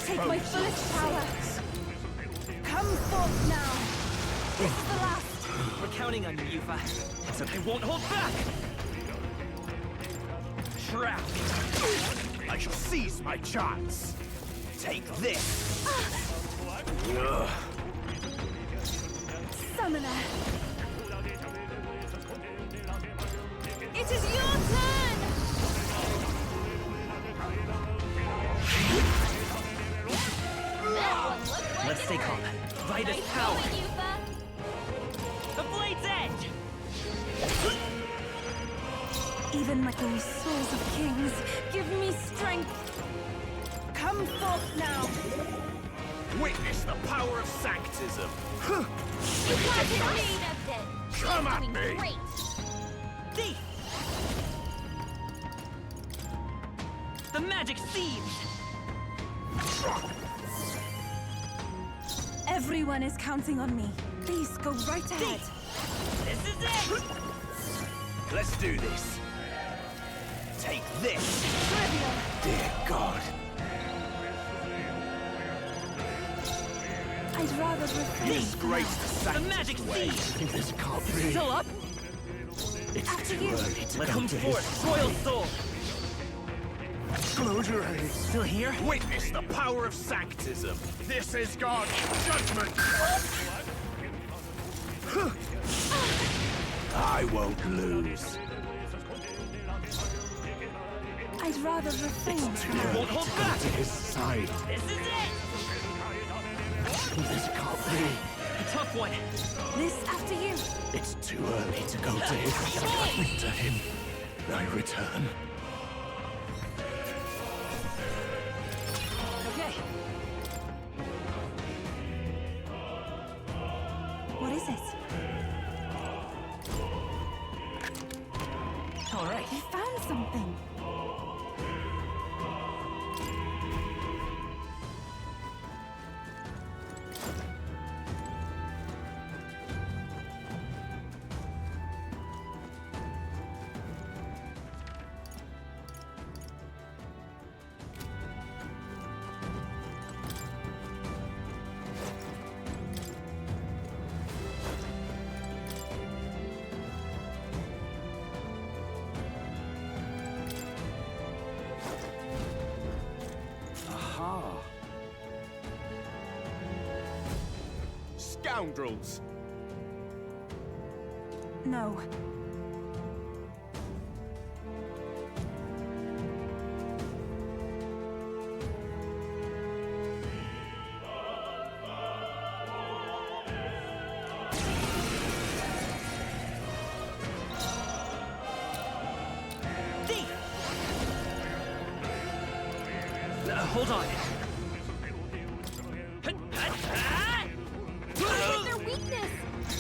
Take my fullest power. Come forth now. This is the last. We're counting on you, Yufa. So I won't hold back! Trap! I shall seize my chance. Take this. Summoner. It is your turn! Let's stay calm. Vitus power! The blade's edge! Even my own souls of kings, give me strength. Come forth now. Witness the power of sanctism. You got in need of it. Come at Doing me. Great. Thief! The magic seeds! Everyone is counting on me. Please go right ahead. This is it! Let's do this. Take this. Trivial. Dear God. I'd rather refrain. Disgrace the The sanctity magic way. seed! This can't be. Still up? It's After too you. early to Let come him to forth, his royal soul! Close your eyes. Still here? Witness the power of sanctism. This is God's judgment. I won't lose. I'd rather refrain. You won't hold back! To his side. This is it! This can't be. A tough one. This after you. It's too early to go to his side. To him, I return. Okay. What is it? All right. You found something. Scoundrels! No. Thief! Hold on. Their weakness.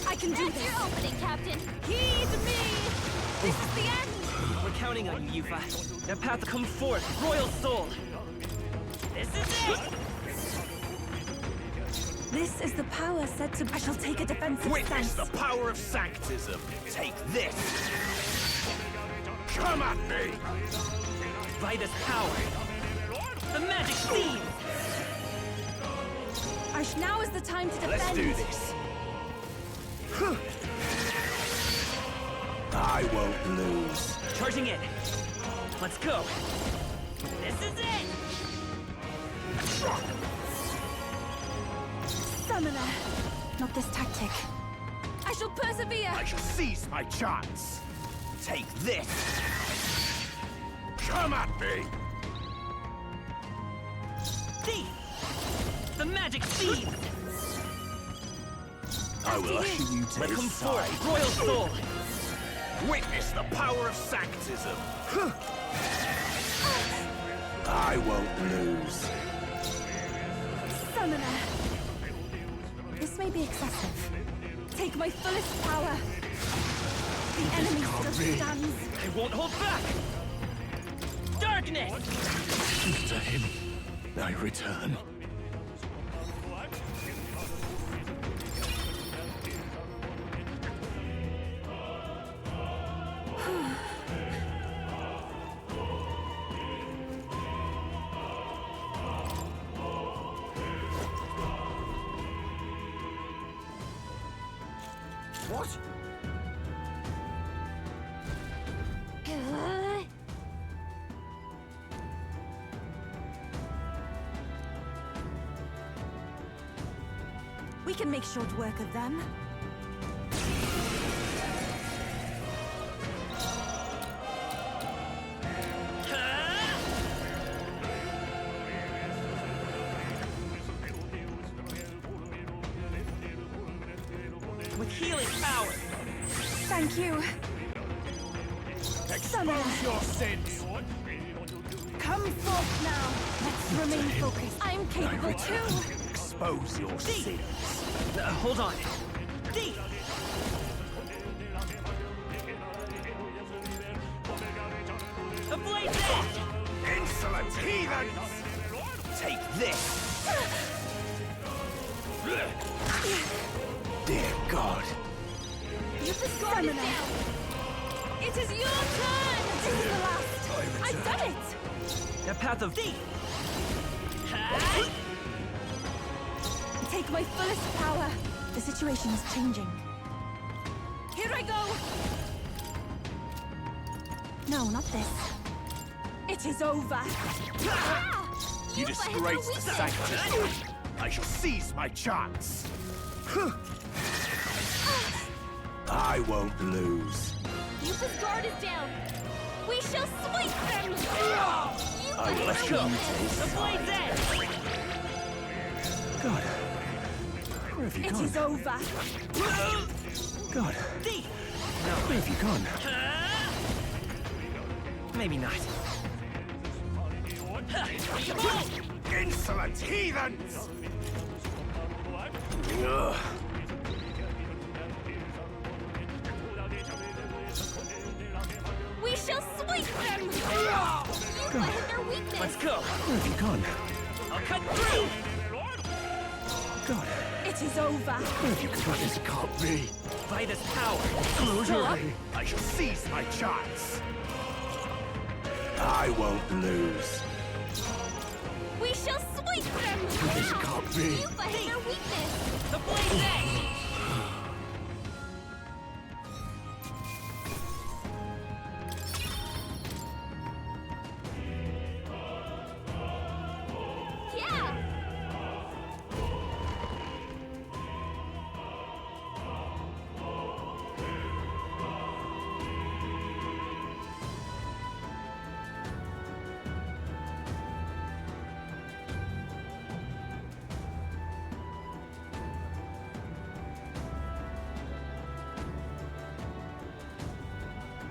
I can do That's this. your opening, Captain. Heed me. This is the end. We're counting on you, Yufa. That path come forth, royal soul. This is it! This is the power said to... I shall take a defensive Witness stance. the power of sanctism. Take this. Come at me. Vitus power. The magic seed! Now is the time to defend. Let's do this. I won't lose. Charging in. Let's go. This is it! Summoner. Not this tactic. I shall persevere. I shall seize my chance. Take this. Come at me. Thief! The magic seed! I will usher you to Let his come side. forth, royal soul! Witness the power of sanctism. I won't lose. Summoner. This may be excessive. Take my fullest power. The enemy still stands. I won't hold back! Darkness! To him, I return. What? We can make short work of them. With healing power! Thank you. Expose your sins! Come forth now. Let's remain focused. I'm capable too. Expose your sins. Hold on. D! A blade edge! Insolent heathens! Take this! Dear God. You've guard is down. It is your turn. This is the last. I've done it. A path of D! Take my fullest power. The situation is changing. Here I go. No, not this. It is over. You disgrace the sanctity. I shall seize my chance. I won't lose. Yuppa's guard is down. We shall sweep them. I will let you taste. The blade's edge! God. Where have you It gone? is over. God. D! Where have you gone? Maybe not. Insolent heathens! Ugh. We shall sweep them. Yuppa hit their weakness. Let's go! Where have you gone? I'll cut through! God. It is over. Where have you gone? This can't be. By this power! Close your eye. I shall seize my chance. I won't lose. We shall sweep them. This can't be. Yuppa hit their weakness. The blade's edge! Yeah.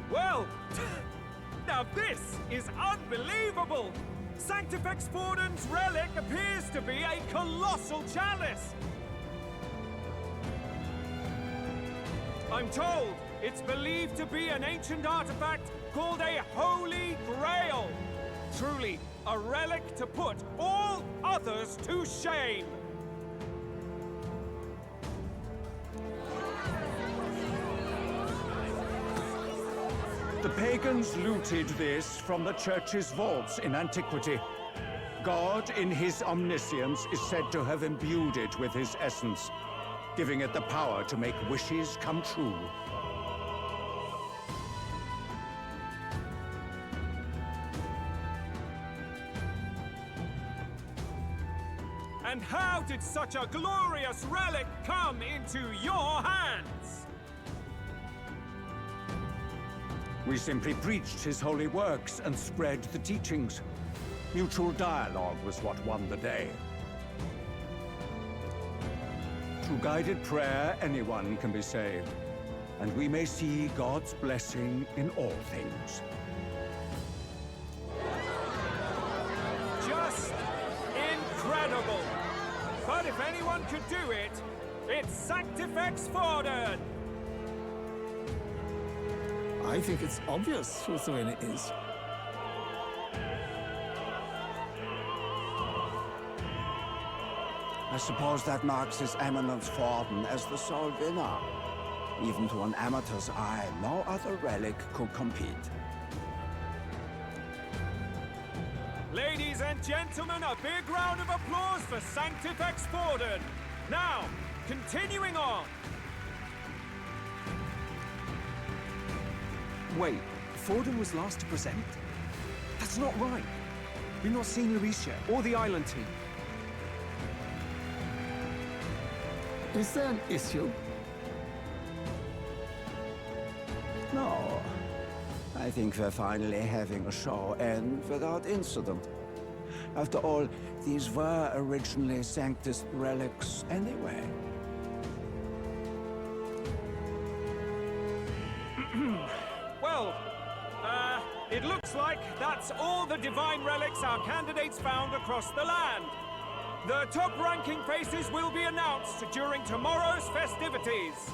Well, now this is unbelievable! Sanctifex Forden's relic appears to be a colossal chalice! I'm told it's believed to be an ancient artifact called a Holy Grail! Truly, a relic to put all others to shame! The pagans looted this from the church's vaults in antiquity. God, in his omniscience, is said to have imbued it with his essence, giving it the power to make wishes come true. And how did such a glorious relic come into your hands? We simply preached his holy works and spread the teachings. Mutual dialogue was what won the day. Through guided prayer, anyone can be saved, and we may see God's blessing in all things. Just incredible! But if anyone could do it, It's Sanctifex Forden! I think it's obvious who Thrin is. I suppose that marks His Eminence Forden as the sole winner. Even to an amateur's eye, no other relic could compete. Ladies and gentlemen, a big round of applause for Sanctifex Forden. Now, continuing on. Wait, Forden was last to present? That's not right. We've not seen Luis yet, or the island team. Is there an issue? No. I think we're finally having a show end without incident. After all, these were originally Sanctus relics anyway. Well, it looks like that's all the divine relics our candidates found across the land. The top-ranking faces will be announced during tomorrow's festivities.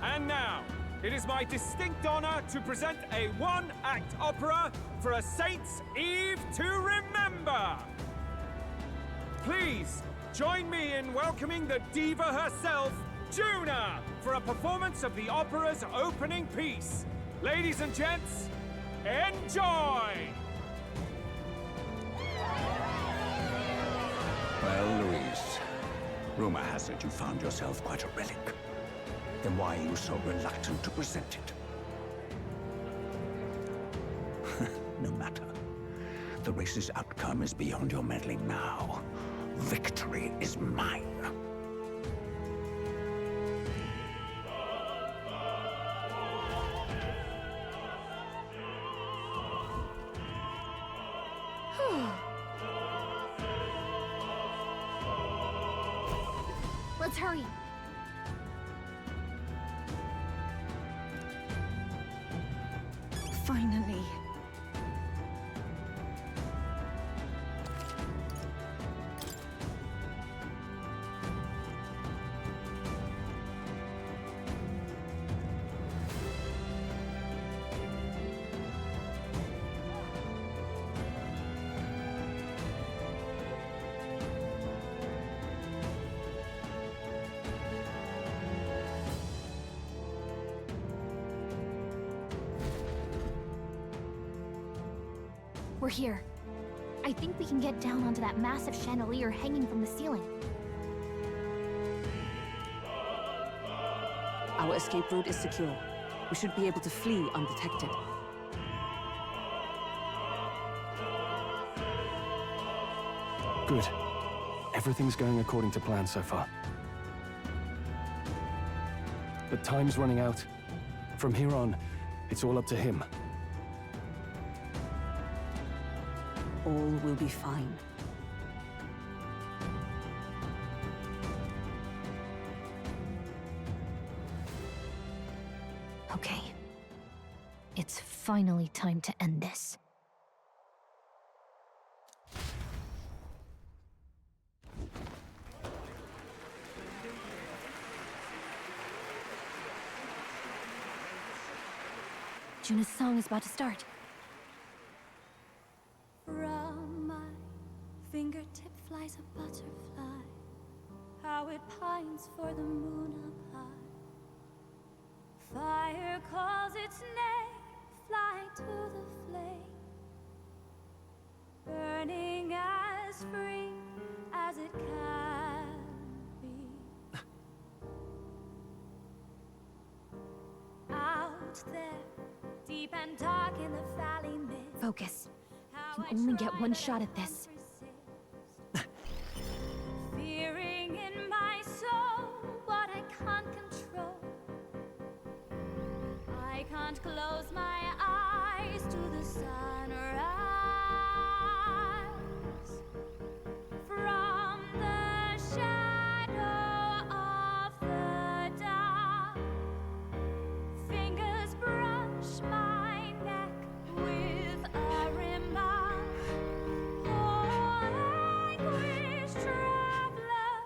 And now, it is my distinct honor to present a one-act opera for a Saint's Eve to remember. Please, join me in welcoming the diva herself, Juna, for a performance of the opera's opening piece. Ladies and gents, enjoy! Well, Luis, rumor has it you found yourself quite a relic. Then why are you so reluctant to present it? No matter. The race's outcome is beyond your meddling now. Victory is mine. Let's hurry. Finally. We're here. I think we can get down onto that massive chandelier hanging from the ceiling. Our escape route is secure. We should be able to flee undetected. Good. Everything's going according to plan so far. But time's running out. From here on, it's all up to him. All will be fine. Okay. It's finally time to end this. Juna's song is about to start. From my fingertip flies a butterfly, how it pines for the moon up high. Fire calls its name, fly to the flame, burning as free as it can be. Out there, deep and dark in the valley mist. Focus. You can only get one shot at this. Fearing in my soul what I can't control. I can't close my eyes to the sunrise. From the shadow of the dark, fingers brush my neck with a remark. Oh, anguish traveler,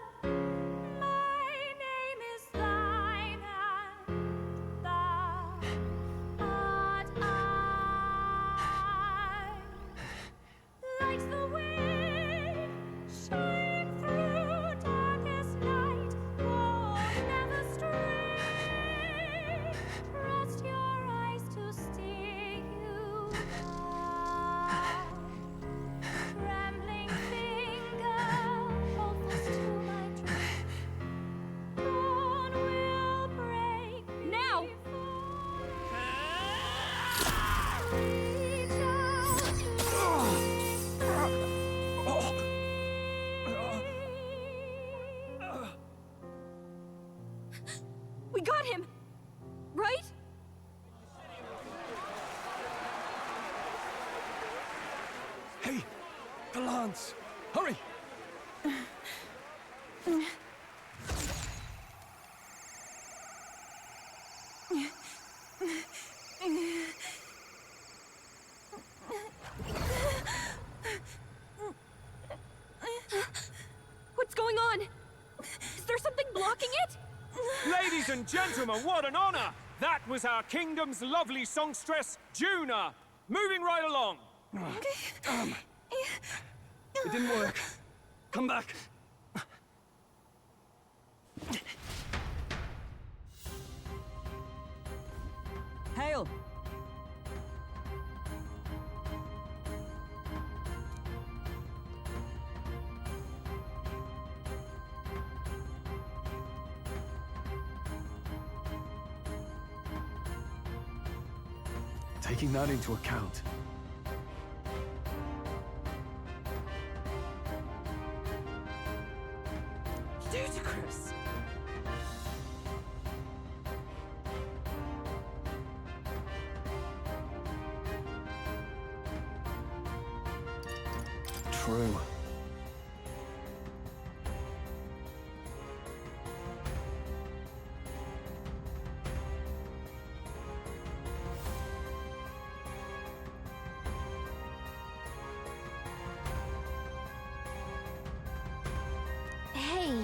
right? Hey! The lance! Hurry! What's going on? Is there something blocking it? Ladies and gentlemen, what an honor! That was our kingdom's lovely songstress, Juna. Moving right along. It didn't work. Come back. Hail! Taking that into account, Ludicrous! true. Hey.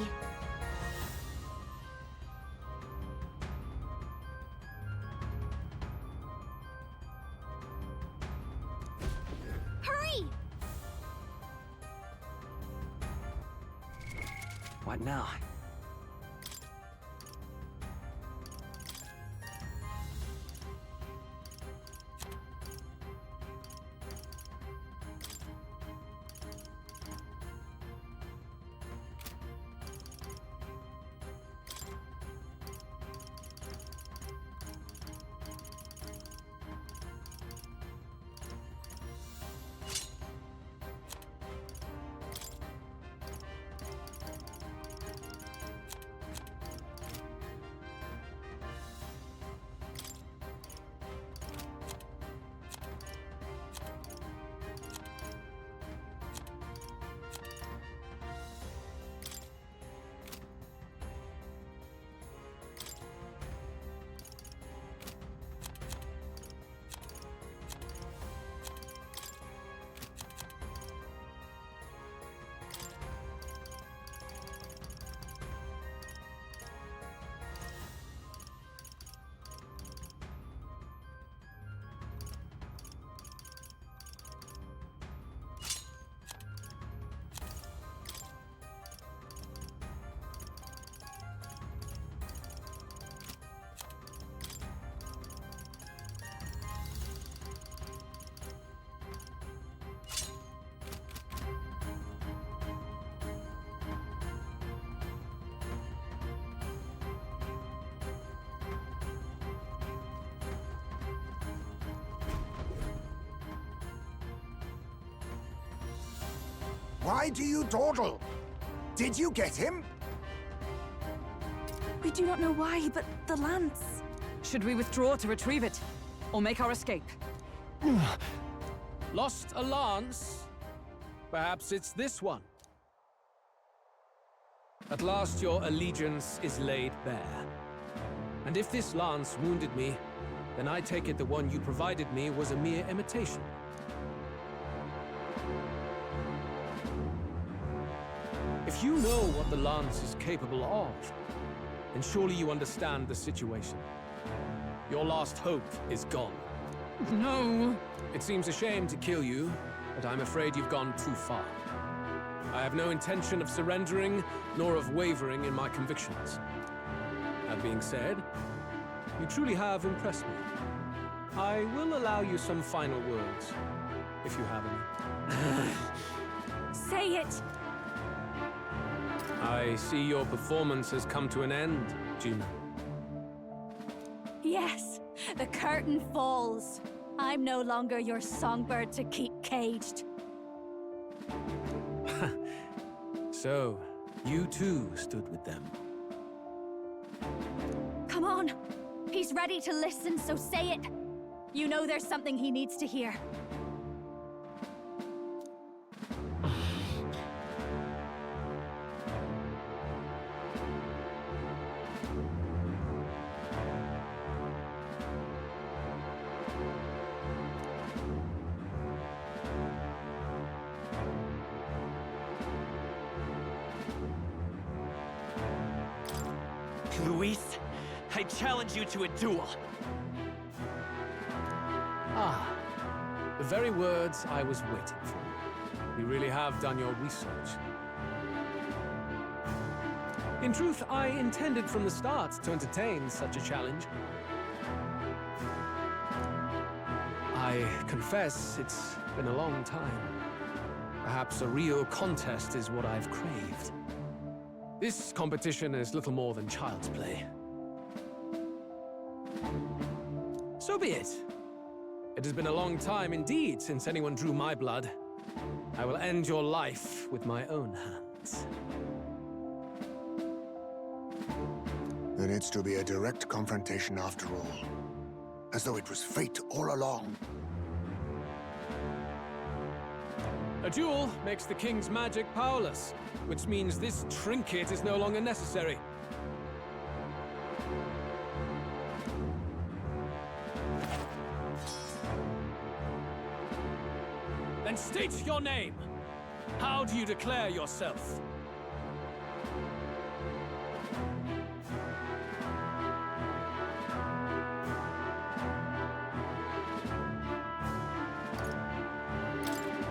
Hurry! What now? Why do you dawdle? Did you get him? We do not know why, but the lance. Should we withdraw to retrieve it? Or make our escape? Lost a lance? Perhaps it's this one. At last your allegiance is laid bare. And if this lance wounded me, then I take it the one you provided me was a mere imitation. If you know what the lance is capable of, then surely you understand the situation. Your last hope is gone. No! It seems a shame to kill you, but I'm afraid you've gone too far. I have no intention of surrendering, nor of wavering in my convictions. That being said, you truly have impressed me. I will allow you some final words, if you have any. Say it! I see your performance has come to an end, Juna. Yes, the curtain falls. I'm no longer your songbird to keep caged. So, you too stood with them. Come on! He's ready to listen, so say it. You know there's something he needs to hear. Luis, I challenge you to a duel. Ah, the very words I was waiting for. You really have done your research. In truth, I intended from the start to entertain such a challenge. I confess it's been a long time. Perhaps a real contest is what I've craved. This competition is little more than child's play. So be it. It has been a long time indeed since anyone drew my blood. I will end your life with my own hands. Then it's to be a direct confrontation after all. As though it was fate all along. A duel makes the king's magic powerless, which means this trinket is no longer necessary. Then state your name. How do you declare yourself?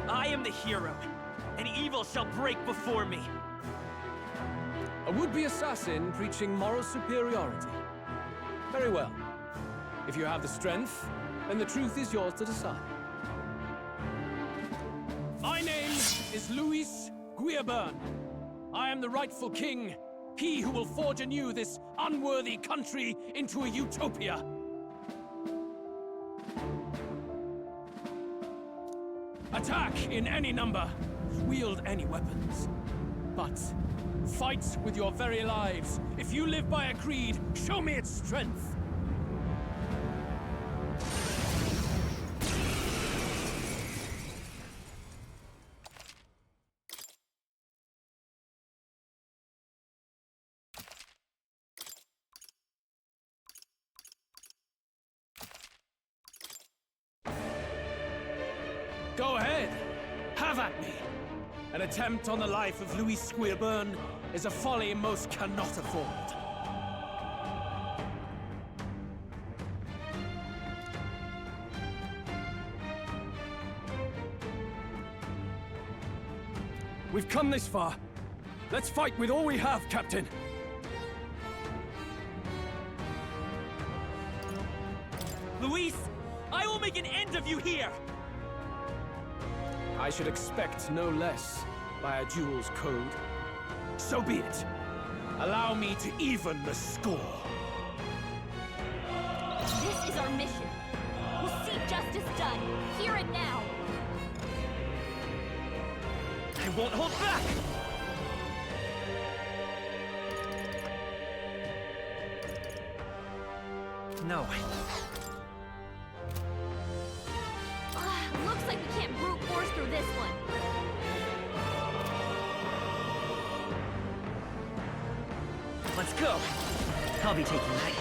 I am the hero, and evil shall break before me. A would-be assassin preaching moral superiority. Very well. If you have the strength, then the truth is yours to decide. My name is Luis Guillaburn. I am the rightful king, he who will forge anew this unworthy country into a utopia. Attack in any number, wield any weapons. But fight with your very lives. If you live by a creed, show me its strength. Go ahead. Have at me. An attempt on the life of Luis Guillaburn is a folly most cannot afford. We've come this far. Let's fight with all we have, Captain. Luis, I will make an end of you here! I should expect no less by a duel's code. So be it. Allow me to even the score. This is our mission. We'll see justice done, here and now. I won't hold back! No. Looks like we can't brute force through this one. Let's go. I'll be taking that.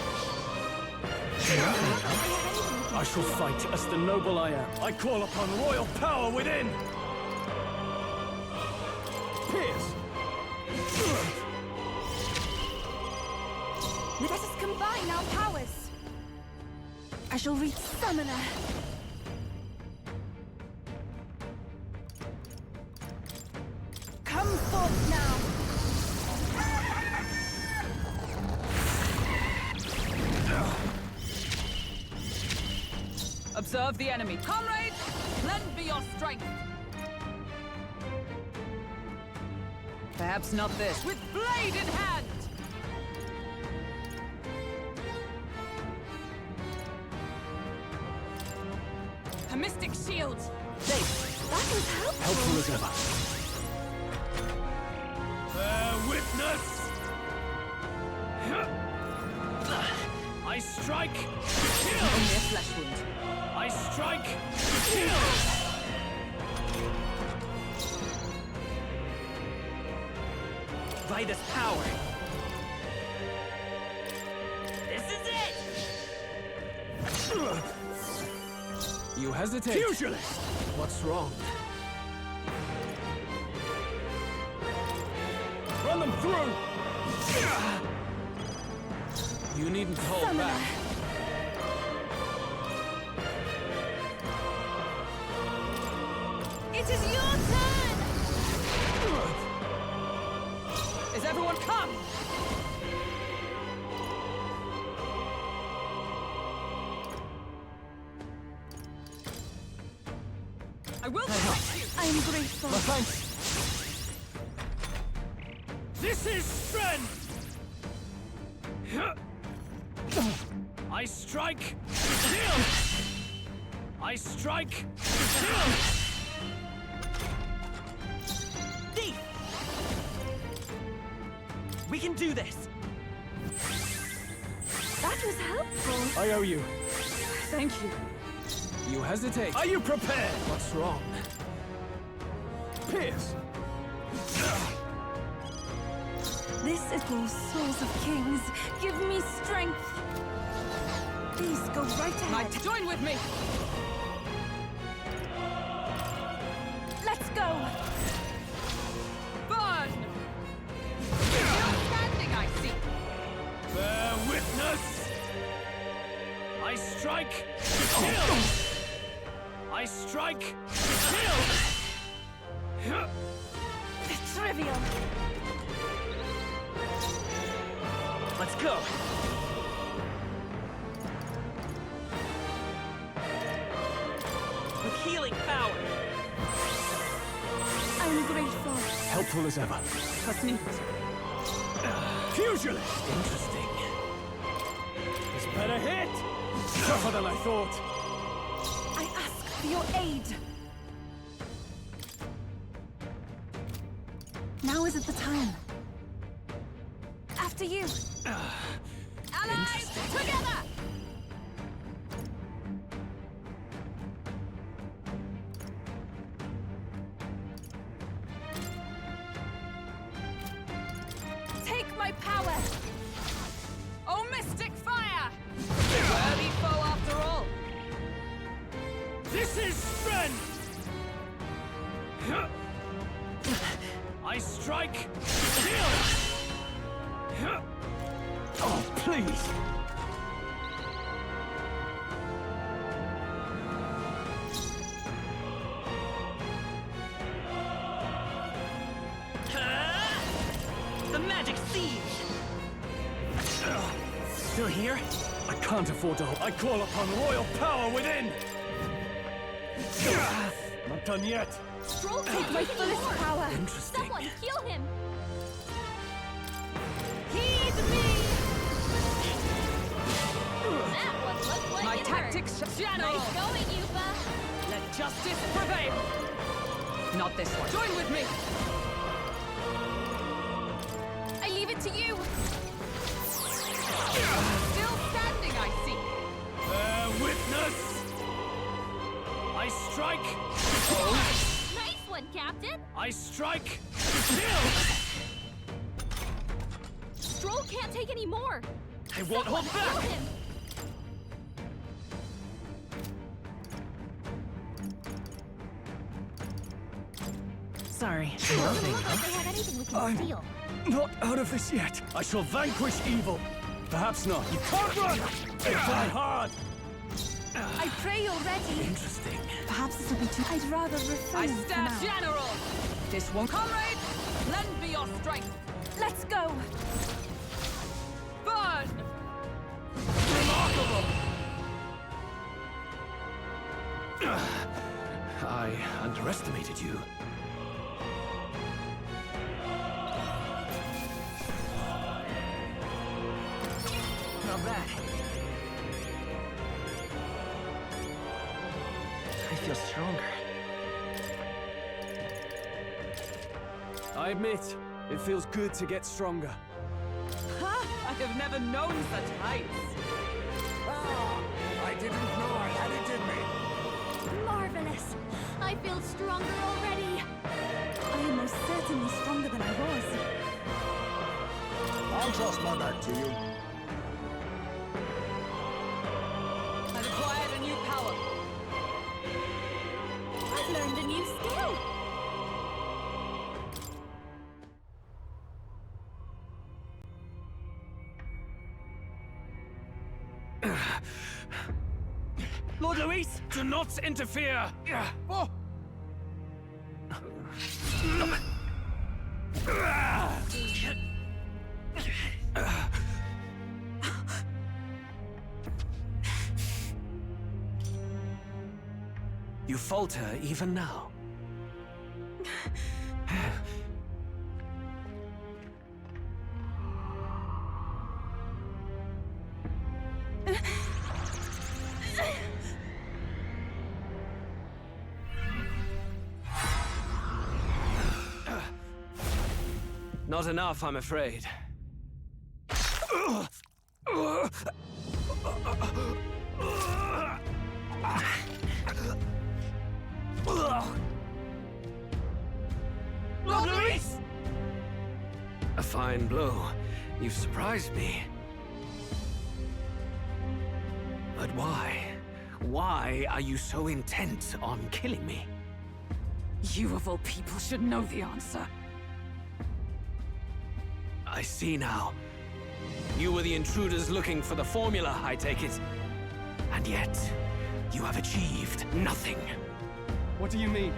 I shall fight as the noble I am. I call upon royal power within! Pierce! Let us combine our powers. I shall reach Summoner. Come forth now. Observe the enemy. Comrades, lend me your strength. Perhaps not this. With blade in hand! A mystic shield! That was Helpful as ever. Bear witness! I strike! Only a flesh wound. I strike! By this power! This is it! You hesitate. Pugilist! What's wrong? Run them through! You needn't hold back. It is your turn! Is everyone come? I will protect you! I am grateful. My thanks! This is strength! I strike! I strike! Thief! We can do this! That was helpful. I owe you. Thank you. You hesitate. Are you prepared? What's wrong? Pierce! This equals Souls of Kings. Give me strength. Please go right ahead. Join with me! Let's go. Burn! Still standing, I see. Bear witness! I strike! I strike! Trivial. Let's go! With healing power! I'm grateful. Helpful as ever. Hasn't Pugilist! Interesting. This better hit! Tougher than I thought. I ask for your aid. Now isn't the time. After you. Allies, together! Take my power. Oh, mystic fire! Worthy foe after all. This is strength! I strike! Oh, please! The magic siege! Still here? I can't afford to. I call upon royal power within! Not done yet. Stroll Take my fullest power. Interesting. Someone heal him! Heed me! That one looked like My it tactics hurt. General! Nice going, Yuba! Let justice prevail! Not this one. Join with me! I leave it to you! Still standing, I see. Bear witness! I strike! Nice one, Captain! I strike! Stroll can't take any more! I won't hold Heal back! him! Sorry. Doesn't look like they have anything we can steal. Not out of this yet. I shall vanquish evil. Perhaps not. You can't run! They fly hard! I pray you're ready. Interesting. Perhaps this will be too. I'd rather refrain I for stab now. General! This one, comrade! Lend me your strength! Let's go. Burn! Remarkable! I underestimated you. Not bad. I feel stronger. I admit, it feels good to get stronger. Ha! I have never known such heights. stronger already. I am most certainly stronger than I was. I'll trust my back to you. I've acquired a new power. I've learned a new skill. Lord Luis, do not interfere! Oh. You falter even now. Not enough, I'm afraid. Lord Luis! A fine blow. You've surprised me. But why? Why are you so intent on killing me? You of all people should know the answer. I see now. You were the intruders looking for the formula, I take it. And yet, you have achieved nothing. What do you mean?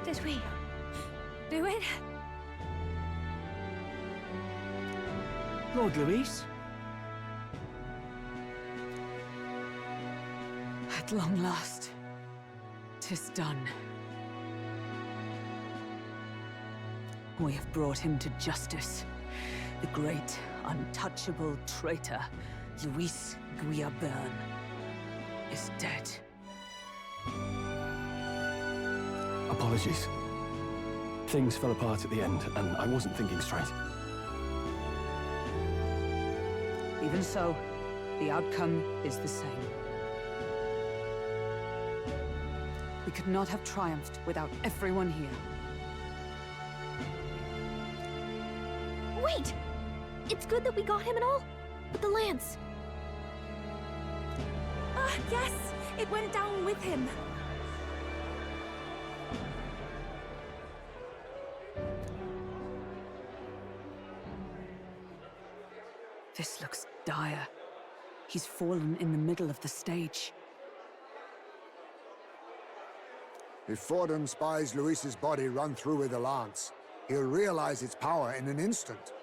Did we do it? Lord Luis? At long last, 'tis done. We have brought him to justice. The great, untouchable traitor, Luis Guillabern, is dead. Apologies. Things fell apart at the end, and I wasn't thinking straight. Even so, the outcome is the same. We could not have triumphed without everyone here. Wait! It's good that we got him and all, but the lance. Ah, yes! It went down with him. This looks dire. He's fallen in the middle of the stage. If Forden spies Luis's body run through with a lance, he'll realize its power in an instant.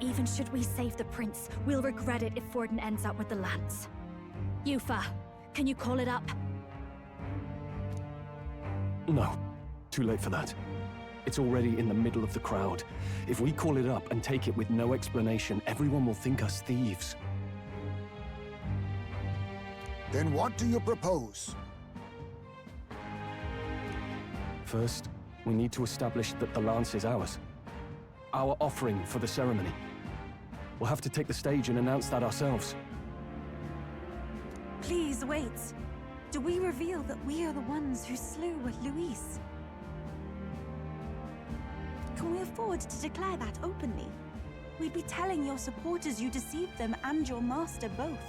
Even should we save the prince, we'll regret it if Forden ends up with the lance. Yufa, can you call it up? No. Too late for that. It's already in the middle of the crowd. If we call it up and take it with no explanation, everyone will think us thieves. Then what do you propose? First, we need to establish that the lance is ours. Our offering for the ceremony. We'll have to take the stage and announce that ourselves. Please wait. Do we reveal that we are the ones who slew Luis? Can we afford to declare that openly? We'd be telling your supporters you deceived them and your master both.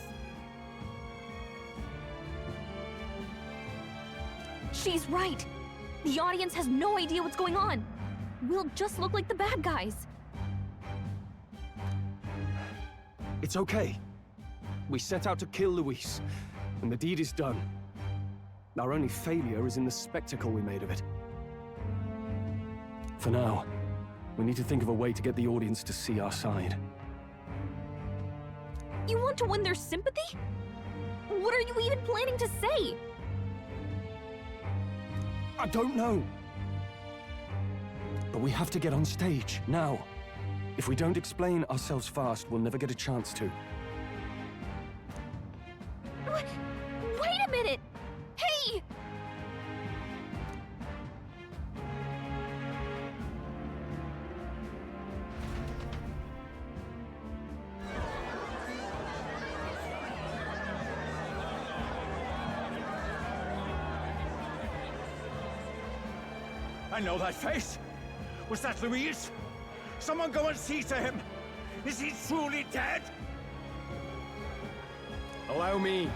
She's right! The audience has no idea what's going on! We'll just look like the bad guys. It's okay. We set out to kill Luis, and the deed is done. Our only failure is in the spectacle we made of it. For now, we need to think of a way to get the audience to see our side. You want to win their sympathy? What are you even planning to say? I don't know. But we have to get on stage, now. If we don't explain ourselves fast, we'll never get a chance to. Wait a minute! Hey! I know that face. Was that Louise? Someone go and see to him. Is he truly dead? Allow me.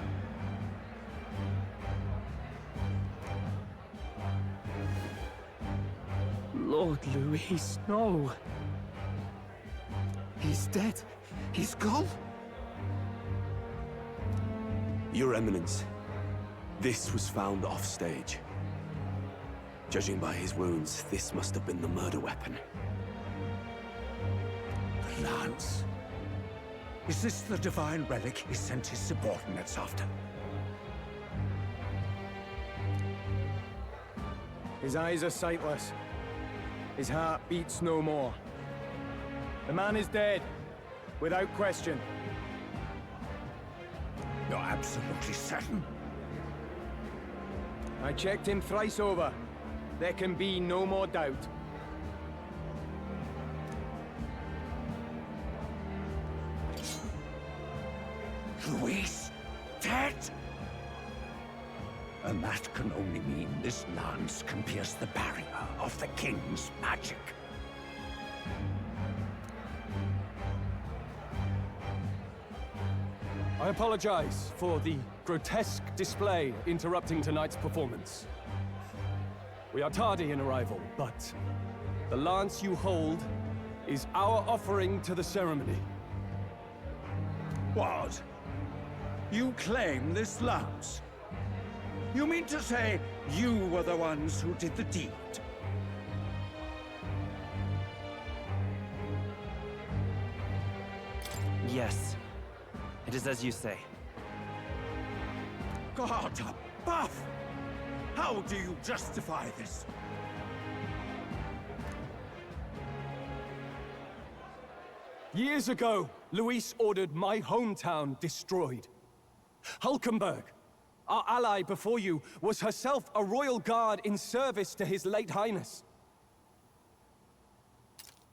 Lord Louis, no. He's dead. He's gone. Your Eminence, this was found offstage. Judging by his wounds, this must have been the murder weapon. The lance. Is this the divine relic he sent his subordinates after? His eyes are sightless. His heart beats no more. The man is dead, without question. You're absolutely certain? I checked him thrice over. There can be no more doubt. Louis, dead? And that can only mean this lance can pierce the barrier of the king's magic. I apologize for the grotesque display interrupting tonight's performance. We are tardy in arrival, but the lance you hold is our offering to the ceremony. What? You claim this lance? You mean to say you were the ones who did the deed? Yes. It is as you say. God above! How do you justify this? Years ago, Luis ordered my hometown destroyed. Hulkenberg, our ally before you, was herself a royal guard in service to his late highness.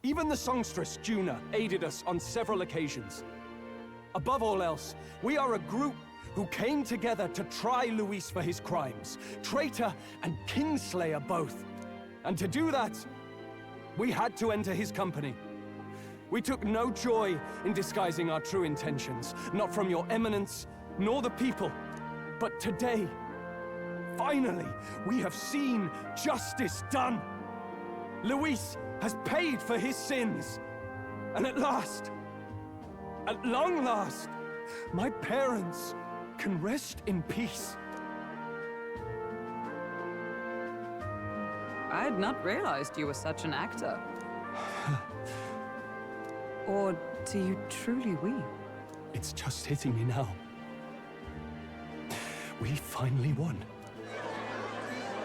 Even the songstress, Juna, aided us on several occasions. Above all else, we are a group who came together to try Luis for his crimes, traitor and kingslayer both. And to do that, we had to enter his company. We took no joy in disguising our true intentions, not from your eminence, nor the people. But today, finally, we have seen justice done. Luis has paid for his sins. And at last, at long last, my parents can rest in peace. I had not realized you were such an actor. Or do you truly weep? It's just hitting me now. We finally won.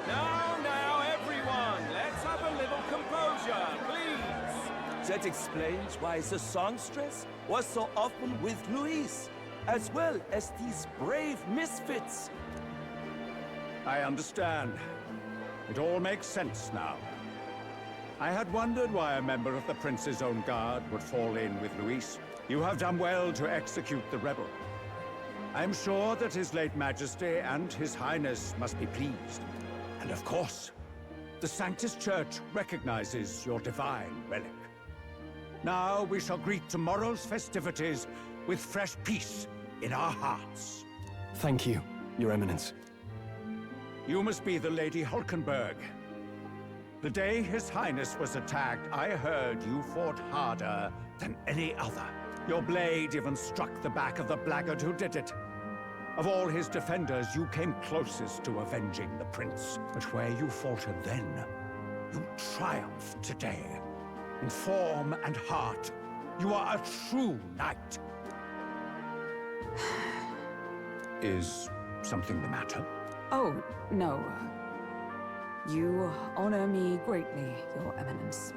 Now, everyone, let's have a little composure, please. That explains why the songstress was so often with Luis, as well as these brave misfits. I understand. It all makes sense now. I had wondered why a member of the Prince's own guard would fall in with Luis. You have done well to execute the rebel. I'm sure that His late Majesty and His Highness must be pleased. And of course, the Sanctus Church recognizes your divine relic. Now we shall greet tomorrow's festivities with fresh peace in our hearts. Thank you, Your Eminence. You must be the Lady Hulkenberg. The day His Highness was attacked, I heard you fought harder than any other. Your blade even struck the back of the blackguard who did it. Of all his defenders, you came closest to avenging the prince. But where you faltered then, you triumphed today. In form and heart, you are a true knight. Is something the matter? Oh, no. You honor me greatly, Your Eminence.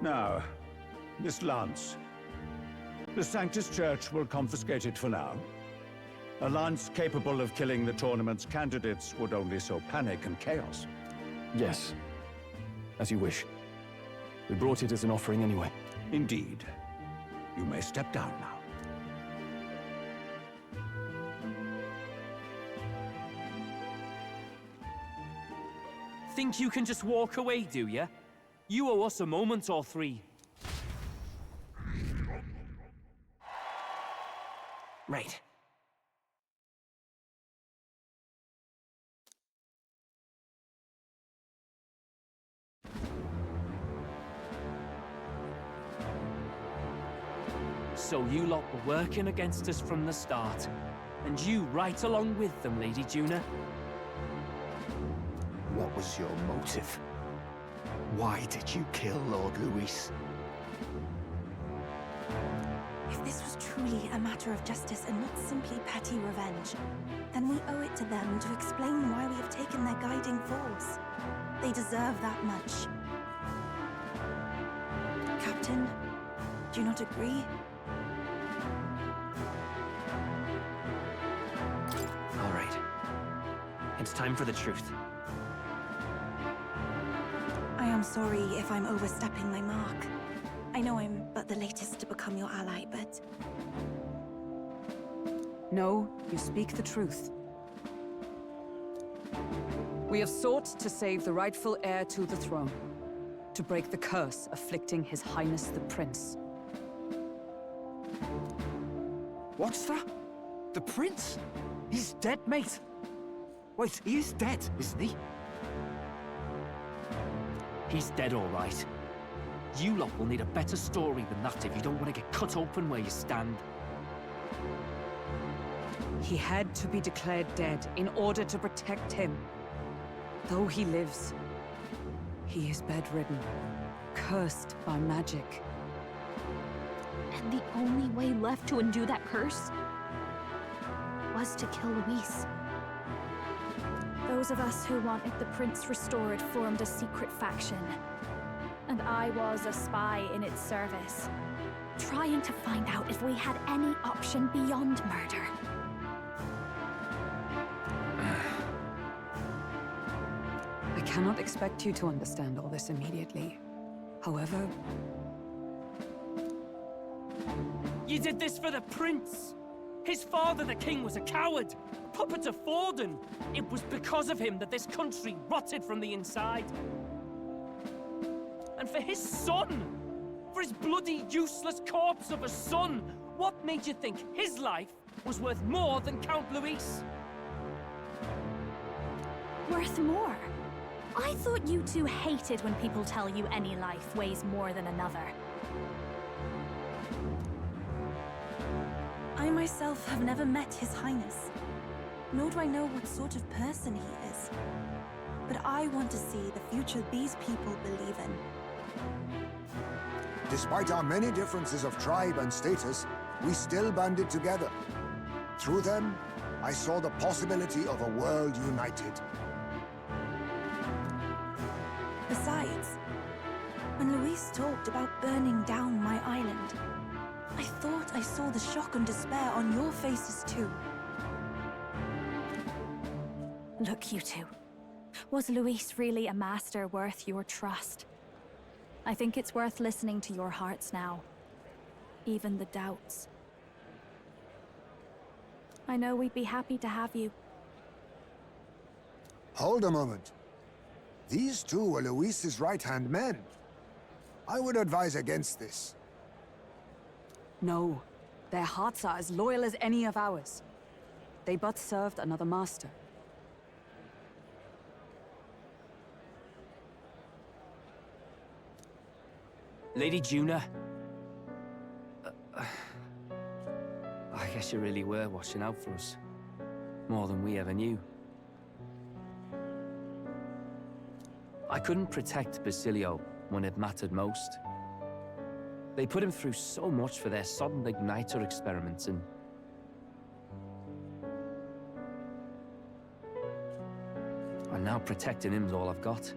Now, this lance. The Sanctus Church will confiscate it for now. A lance capable of killing the tournament's candidates would only sow panic and chaos. Yes. As you wish. We brought it as an offering anyway. Indeed. You may step down now. Think you can just walk away, do ya? You owe us a moment or three. Right. So you lot were working against us from the start. And you right along with them, Lady Juna? What was your motive? Why did you kill Lord Luis? If this was truly a matter of justice and not simply petty revenge, then we owe it to them to explain why we have taken their guiding force. They deserve that much. Captain, do you not agree? All right. It's time for the truth. I am sorry if I'm overstepping my mark. I know I'm but the latest to become your ally, but... No, you speak the truth. We have sought to save the rightful heir to the throne, to break the curse afflicting His Highness the Prince. What's that? The prince? He's dead, mate. Wait, he is dead, isn't he? He's dead, all right. You lot will need a better story than that if you don't want to get cut open where you stand. He had to be declared dead in order to protect him. Though he lives, he is bedridden, cursed by magic. And the only way left to undo that curse was to kill Luis. Those of us who wanted the prince restored formed a secret faction. And I was a spy in its service, Trying to find out if we had any option beyond murder. I cannot expect you to understand all this immediately. However... You did this for the prince! His father, the king, was a coward! A puppet to Forden! It was because of him that this country rotted from the inside. And for his son! For his bloody, useless corpse of a son! What made you think his life was worth more than Count Luis? worth more. I thought you two hated when people tell you any life weighs more than another. I myself have never met His Highness, nor do I know what sort of person he is. But I want to see the future these people believe in. Despite our many differences of tribe and status, we still banded together. Through them, I saw the possibility of a world united. Besides, when Luis talked about burning down my island, I thought I saw the shock and despair on your faces too. Look, you two. Was Luis really a master worth your trust? I think it's worth listening to your hearts now. Even the doubts. I know we'd be happy to have you. Hold a moment. These two were Luis's right-hand men. I would advise against this. No, their hearts are as loyal as any of ours. They but served another master. Lady Juna. I guess you really were watching out for us. more than we ever knew. I couldn't protect Basilio when it mattered most. They put him through so much for their sodden igniter experiments, and now protecting him's all I've got.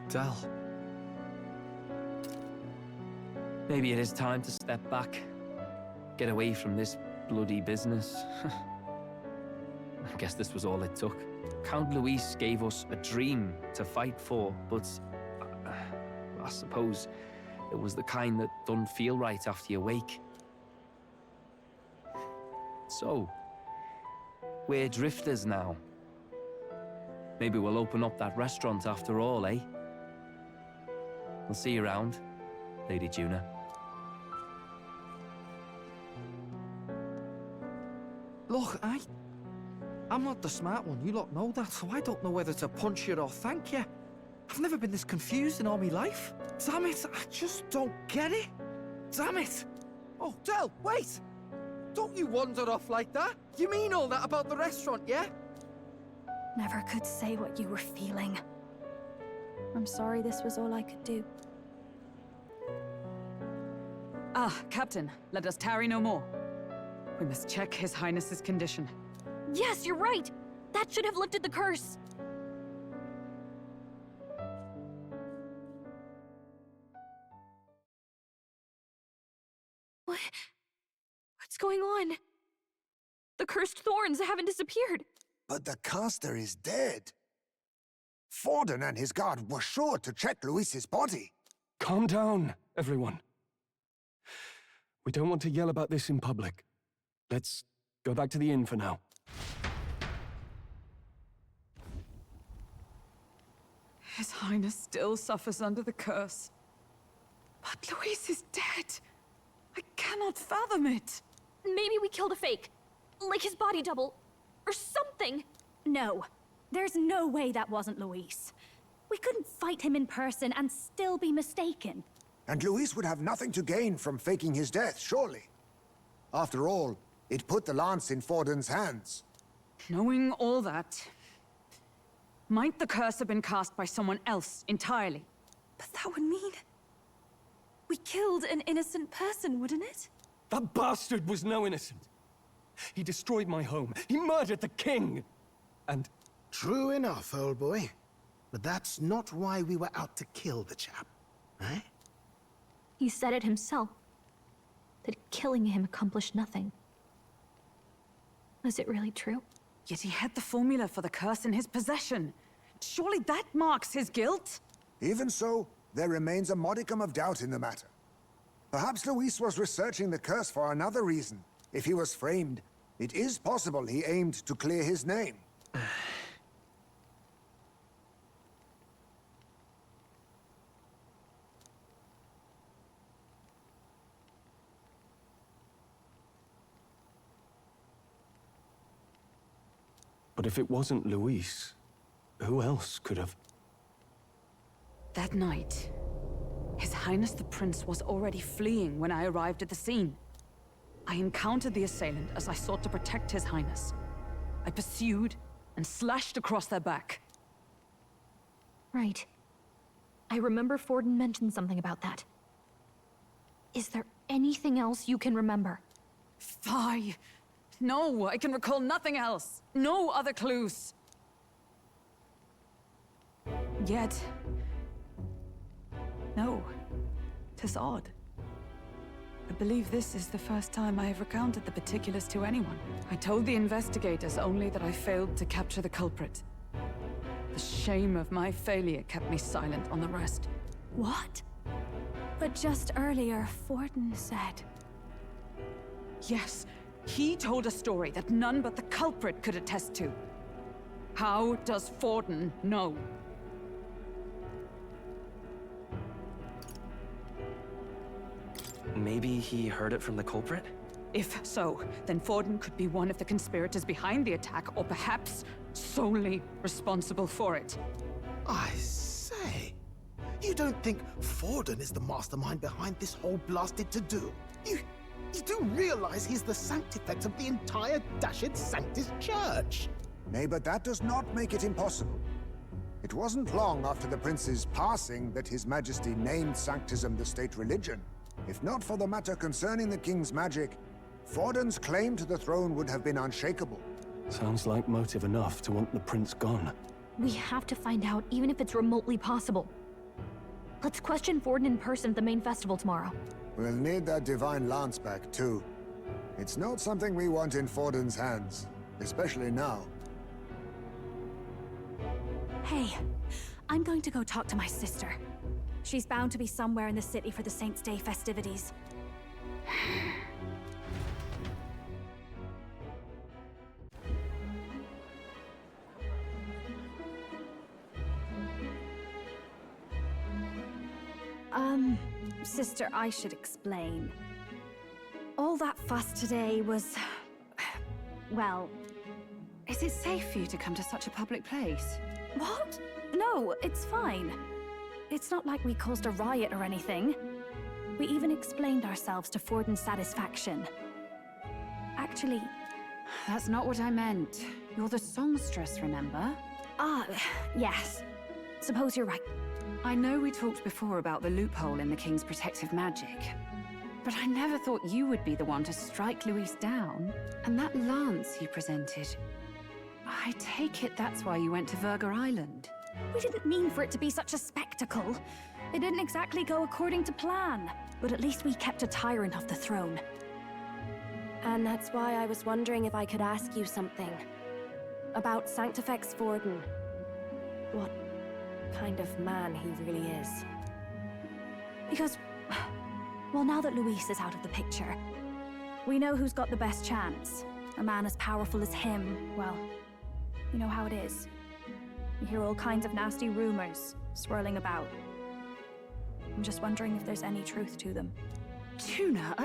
Del. Maybe it is time to step back. Get away from this bloody business. I guess this was all it took. Count Luis gave us a dream to fight for, but I suppose it was the kind that doesn't feel right after you wake. So, we're drifters now. Maybe we'll open up that restaurant after all, eh? We'll see you around, Lady Juna. Look, I'm not the smart one, you lot know that, so I don't know whether to punch you or thank you. I've never been this confused in all my life. Damn it, I just don't get it. Damn it. Oh, Del, wait! Don't you wander off like that? You mean all that about the restaurant, yeah? Never could say what you were feeling. I'm sorry this was all I could do. Ah, Captain, let us tarry no more. We must check His Highness's condition. Yes, you're right! That should have lifted the curse! What's going on? The cursed thorns haven't disappeared. But the caster is dead. Forden and his guard were sure to check Luis's body. Calm down, everyone. We don't want to yell about this in public. Let's go back to the inn for now. His Highness still suffers under the curse. But Luis is dead. I cannot fathom it. Maybe we killed a fake. Like his body double. Or something. No. There's no way that wasn't Luis. We couldn't fight him in person and still be mistaken. And Luis would have nothing to gain from faking his death, surely. After all, it put the lance in Forden's hands. Knowing all that, might the curse have been cast by someone else entirely? But that would mean... we killed an innocent person, wouldn't it? That bastard was no innocent. He destroyed my home. He murdered the king. And... True enough, old boy. But that's not why we were out to kill the chap, eh? He said it himself. That killing him accomplished nothing. Was it really true? Yet he had the formula for the curse in his possession. Surely that marks his guilt? Even so, there remains a modicum of doubt in the matter. Perhaps Luis was researching the curse for another reason. If he was framed, it is possible he aimed to clear his name. But if it wasn't Luis, who else could have? That night, His Highness the Prince was already fleeing when I arrived at the scene. I encountered the assailant as I sought to protect His Highness. I pursued and slashed across their back. Right. I remember Forden mentioned something about that. Is there anything else you can remember? Fie! No, I can recall nothing else. No other clues. Yet... no. 'Tis odd. I believe this is the first time I have recounted the particulars to anyone. I told the investigators only that I failed to capture the culprit. The shame of my failure kept me silent on the rest. What? But just earlier, Forden said... Yes, he told a story that none but the culprit could attest to. How does Forden know? Maybe he heard it from the culprit? If so, then Forden could be one of the conspirators behind the attack, or perhaps solely responsible for it. I say, you don't think Forden is the mastermind behind this whole blasted to-do? You do you realize he's the sanctifex of the entire Dashed Sanctis Church? Nay, but that does not make it impossible. It wasn't long after the prince's passing that His Majesty named Sanctism the state religion. If not for the matter concerning the king's magic, Forden's claim to the throne would have been unshakable. Sounds like motive enough to want the prince gone. We have to find out, even if it's remotely possible. Let's question Forden in person at the main festival tomorrow. We'll need that divine lance back, too. It's not something we want in Forden's hands, especially now. Hey, I'm going to go talk to my sister. She's bound to be somewhere in the city for the Saints' Day festivities. Sister, I should explain. All that fuss today was... well... Is it safe for you to come to such a public place? What? No, it's fine. It's not like we caused a riot or anything. We even explained ourselves to Forden's satisfaction. Actually... That's not what I meant. You're the songstress, remember? Ah, yes. Suppose you're right. I know we talked before about the loophole in the King's protective magic, but I never thought you would be the one to strike Luis down. And that lance you presented, I take it that's why you went to Verga Island. We didn't mean for it to be such a spectacle. It didn't exactly go according to plan, but at least we kept a tyrant off the throne. And that's why I was wondering if I could ask you something. About Sanctifex Forden. What kind of man he really is. Because, well, now that Luis is out of the picture, we know who's got the best chance. A man as powerful as him, well, you know how it is. You hear all kinds of nasty rumors swirling about. I'm just wondering if there's any truth to them. Tuna,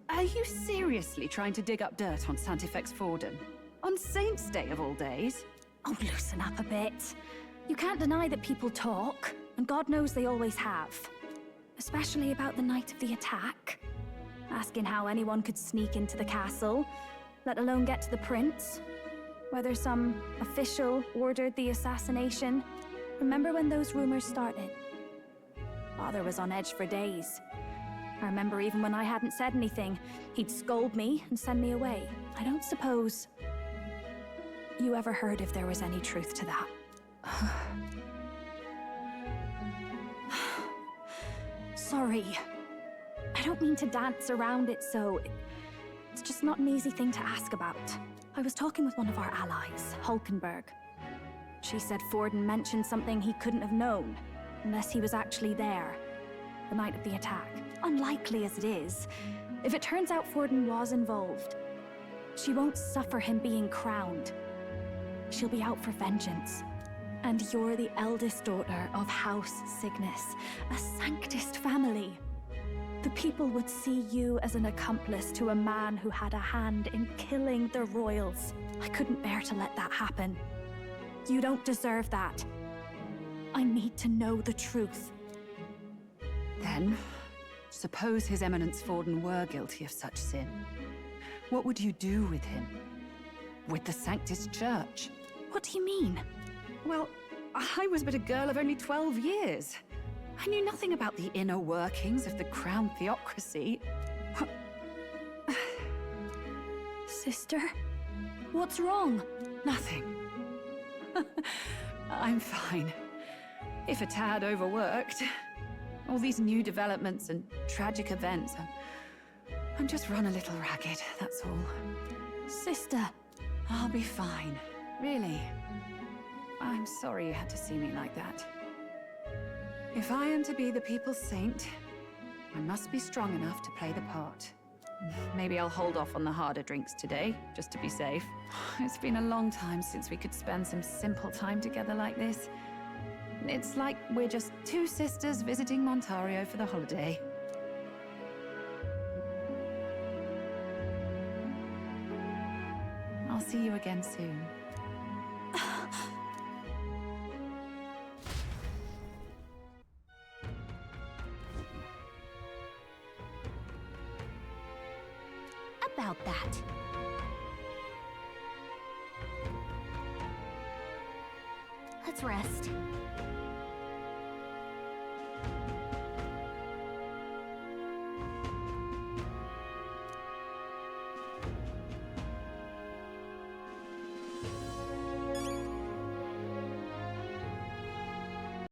are you seriously trying to dig up dirt on Sanctifex Forden? On Saints' Day of all days? Oh, loosen up a bit. You can't deny that people talk, and God knows they always have. Especially about the night of the attack. Asking how anyone could sneak into the castle, let alone get to the prince. Whether some official ordered the assassination. Remember when those rumors started? Father was on edge for days. I remember even when I hadn't said anything, he'd scold me and send me away. I don't suppose you ever heard if there was any truth to that. Sorry. I don't mean to dance around it, so... It's just not an easy thing to ask about. I was talking with one of our allies, Hulkenberg. She said Forden mentioned something he couldn't have known, unless he was actually there, the night of the attack. Unlikely as it is, if it turns out Forden was involved, she won't suffer him being crowned. She'll be out for vengeance. And you're the eldest daughter of House Cygnus, a Sanctist family. The people would see you as an accomplice to a man who had a hand in killing the royals. I couldn't bear to let that happen. You don't deserve that. I need to know the truth. Then, suppose His Eminence Forden were guilty of such sin. What would you do with him? With the Sanctis Church? What do you mean? Well, I was but a girl of only 12 years. I knew nothing about the inner workings of the crown theocracy. Sister? What's wrong? Nothing. I'm fine. If a tad overworked. All these new developments and tragic events. I'm just run a little ragged, that's all. Sister. I'll be fine. Really. I'm sorry you had to see me like that. If I am to be the people's saint, I must be strong enough to play the part. Maybe I'll hold off on the harder drinks today, just to be safe. It's been a long time since we could spend some simple time together like this. It's like we're just two sisters visiting Montario for the holiday. I'll see you again soon. about that. Let's rest.